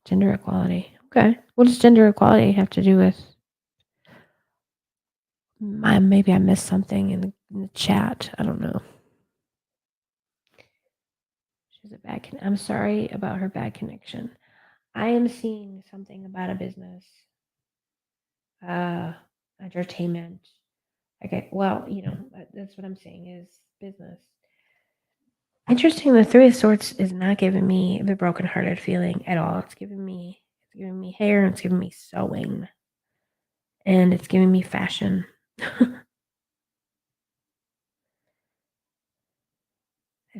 B: Gender equality. Okay. What does gender equality have to do with? Maybe I missed something in the chat. I don't know. She's a bad. I'm sorry about her bad connection. I am seeing something about a business, entertainment. Okay, well, that's what I'm saying is business. Interesting. The Three of Swords is not giving me the brokenhearted feeling at all. It's giving me hair. And it's giving me sewing, and it's giving me fashion. I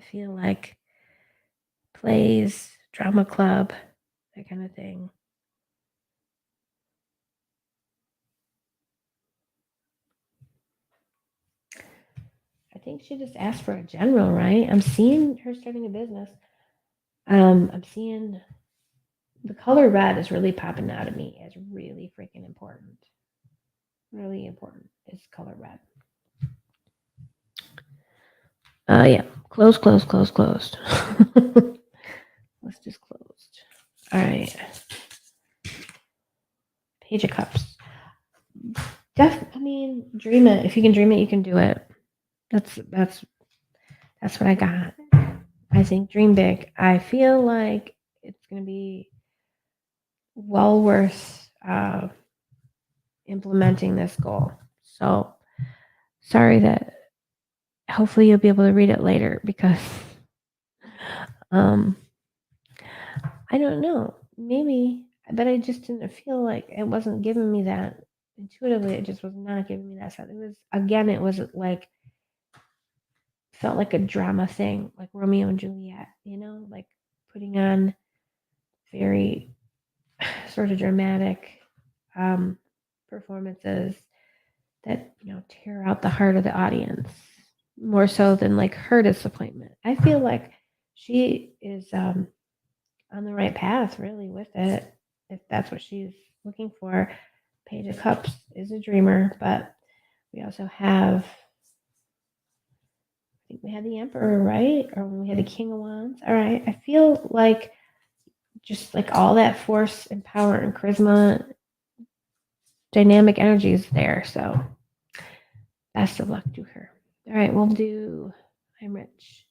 B: feel like plays, drama club, that kind of thing. I think she just asked for a general, right? I'm seeing her starting a business. I'm seeing the color red is really popping out at me as really freaking important. Really important is color red. Yeah. Closed. Let's just closed. All right. Page of Cups. Dream it. If you can dream it, you can do it. That's what I got. I think dream big. I feel like it's going to be well worth implementing this goal. So sorry that hopefully you'll be able to read it later because I don't know. Maybe, but I just didn't feel like it wasn't giving me that intuitively. It just was not giving me that. It was like felt like a drama thing, like Romeo and Juliet, like putting on very sort of dramatic performances that, tear out the heart of the audience more so than like her disappointment. I feel like she is on the right path really with it, if that's what she's looking for. Page of Cups is a dreamer, but we also have, I think we had the Emperor, right? Or when we had the King of Wands. All right. I feel like just like all that force and power and charisma, dynamic energy is there. So best of luck to her. All right, we'll do I'm Rich.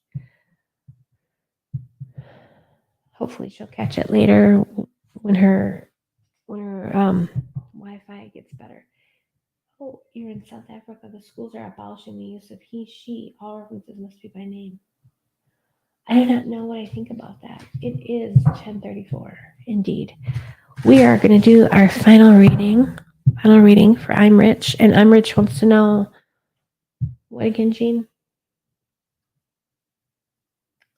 B: Hopefully she'll catch it later when her Wi-Fi gets better. Oh, you're in South Africa. The schools are abolishing the use of he, she. All references must be by name. I do not know what I think about that. It is 10:34. Indeed. We are going to do our final reading for I'm Rich. And I'm Rich wants to know what again, Jean?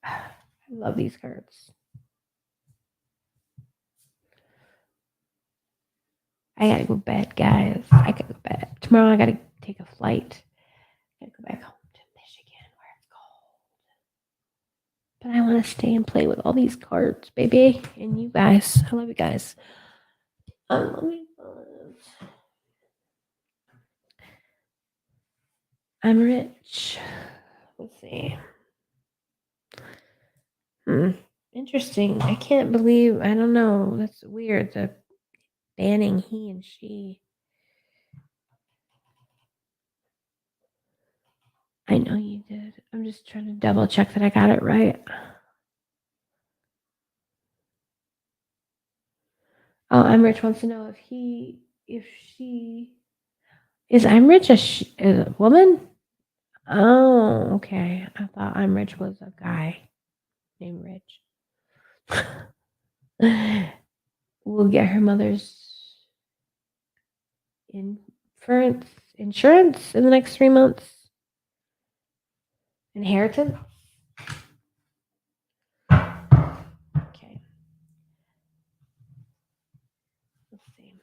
B: I love these cards. I gotta go to bed, guys. I gotta go to bed. Tomorrow I gotta take a flight. I gotta go back home to Michigan where it's cold. But I want to stay and play with all these cards, baby. And you guys. I love you guys. I love you guys. I'm Rich. Let's see. Interesting. I can't believe, I don't know. That's weird. The banning he and she. I know you did. I'm just trying to double check that I got it right. Oh, I'm Rich wants to know if she is I'm Rich a woman? Oh, okay. I thought I'm Rich was a guy named Rich. We'll get her mother's insurance in the next 3 months. Inheritance. Okay. Let's see.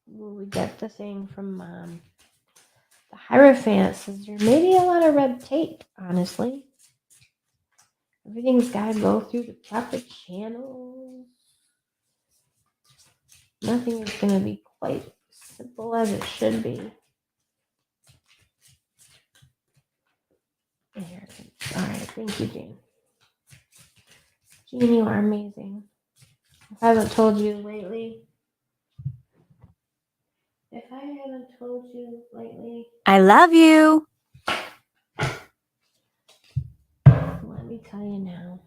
B: Will we get the thing from Mom? The Hierophant says there may be a lot of red tape, honestly. Everything's got to go through the proper channels. Nothing is going to be quite simple as it should be. Inheritance. All right, thank you, Jane. Jean, you are amazing. If I haven't told you lately,
G: I love you.
B: let me tell you now.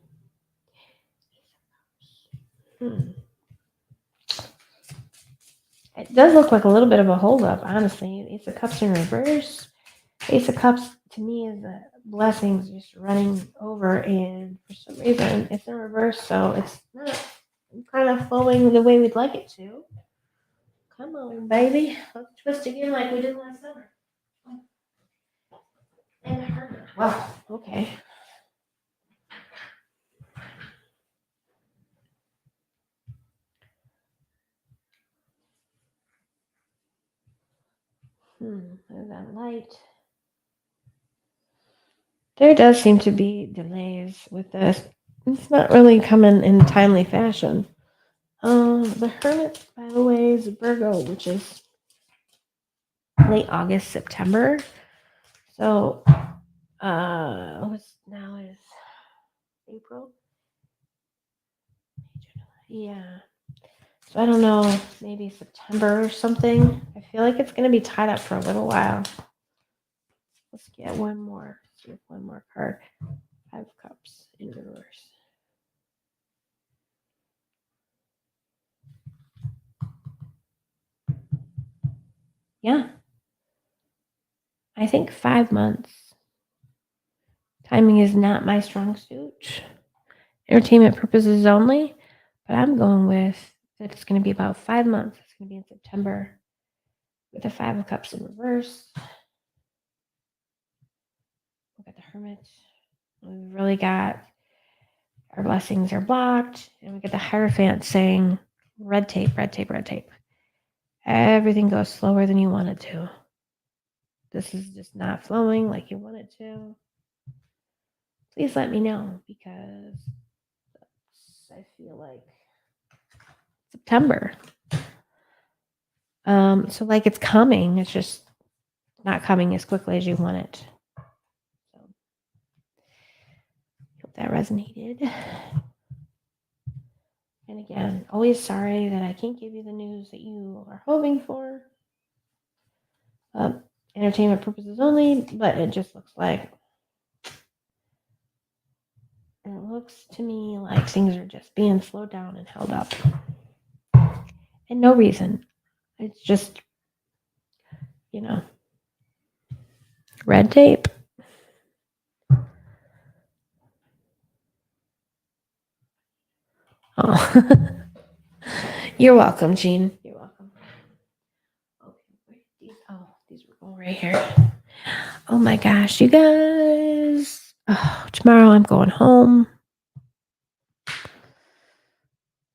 B: It does look like a little bit of a holdup, honestly. Ace of Cups in reverse. Ace of Cups to me is a blessings just running over, and for some reason it's in reverse, so it's not kind of flowing the way we'd like it to. Come on, baby. Let's twist again like we did last summer. And it hurt. Well, okay. There's that light. There does seem to be delays with this. It's not really coming in timely fashion. The Hermit, by the way, is a Virgo, which is late August, September. So, what's now is April. Yeah. So I don't know, maybe September or something. I feel like it's going to be tied up for a little while. Let's get one more. See if one more card. 5 of Cups in reverse. Yeah. I think 5 months. Timing is not my strong suit. Entertainment purposes only. But I'm going with that it's going to be about 5 months. It's going to be in September with the 5 of Cups in reverse. We got the Hermit. We've really got our blessings are blocked. And we get the Hierophant saying red tape, red tape, red tape. Everything goes slower than you want it to. This is just not flowing like you want it to. Please let me know, because I feel like September. So like it's coming. It's just not coming as quickly as you want it. So hope that resonated. And again, always sorry that I can't give you the news that you are hoping for. Entertainment purposes only, but it just looks like, and it looks to me like things are just being slowed down and held up. And no reason. It's just, red tape. Oh, you're welcome, Jean. You're welcome. Okay, these were all right here. Oh my gosh, you guys. Oh, tomorrow I'm going home.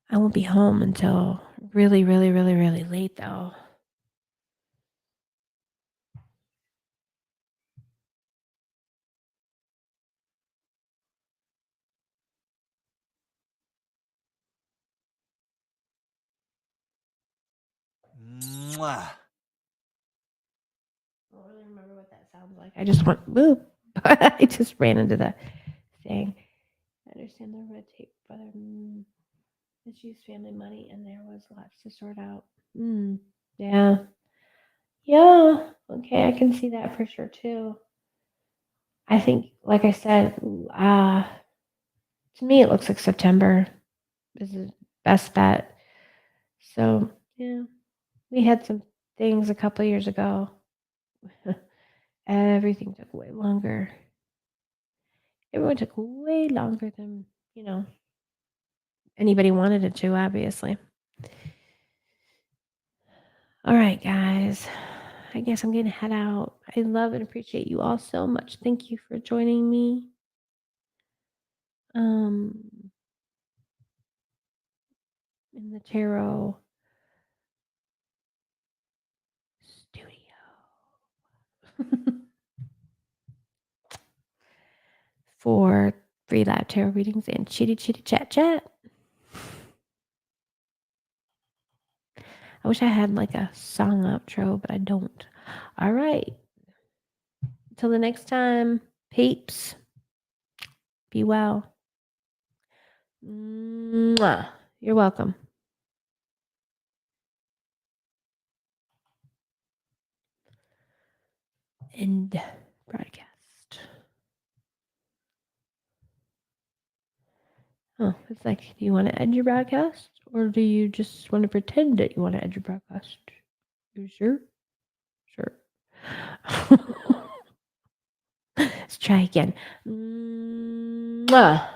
B: I won't be home until really, really, really, really late, though.
H: Mwah.
B: I don't really remember what that sounds like. I just went, boop. I just ran into the thing. I understand the red tape, but let's use family money, and there was lots to sort out. Yeah. Yeah. Okay, I can see that for sure, too. I think, like I said, to me, it looks like September. is the best bet. So, yeah, we had some things a couple years ago. Everything took way longer. Everyone took way longer than, anybody wanted it to, obviously. All right, guys. I guess I'm going to head out. I love and appreciate you all so much. Thank you for joining me. In the tarot studio. For free live tarot readings and chitty chat chat. I wish I had like a song outro, but I don't. All right. Until the next time, peeps. Be well. Mwah. You're welcome. End broadcast. Oh, it's like, do you want to end your broadcast? Or do you just want to pretend that you want to end your broadcast? You sure? Sure. Let's try again. Mwah.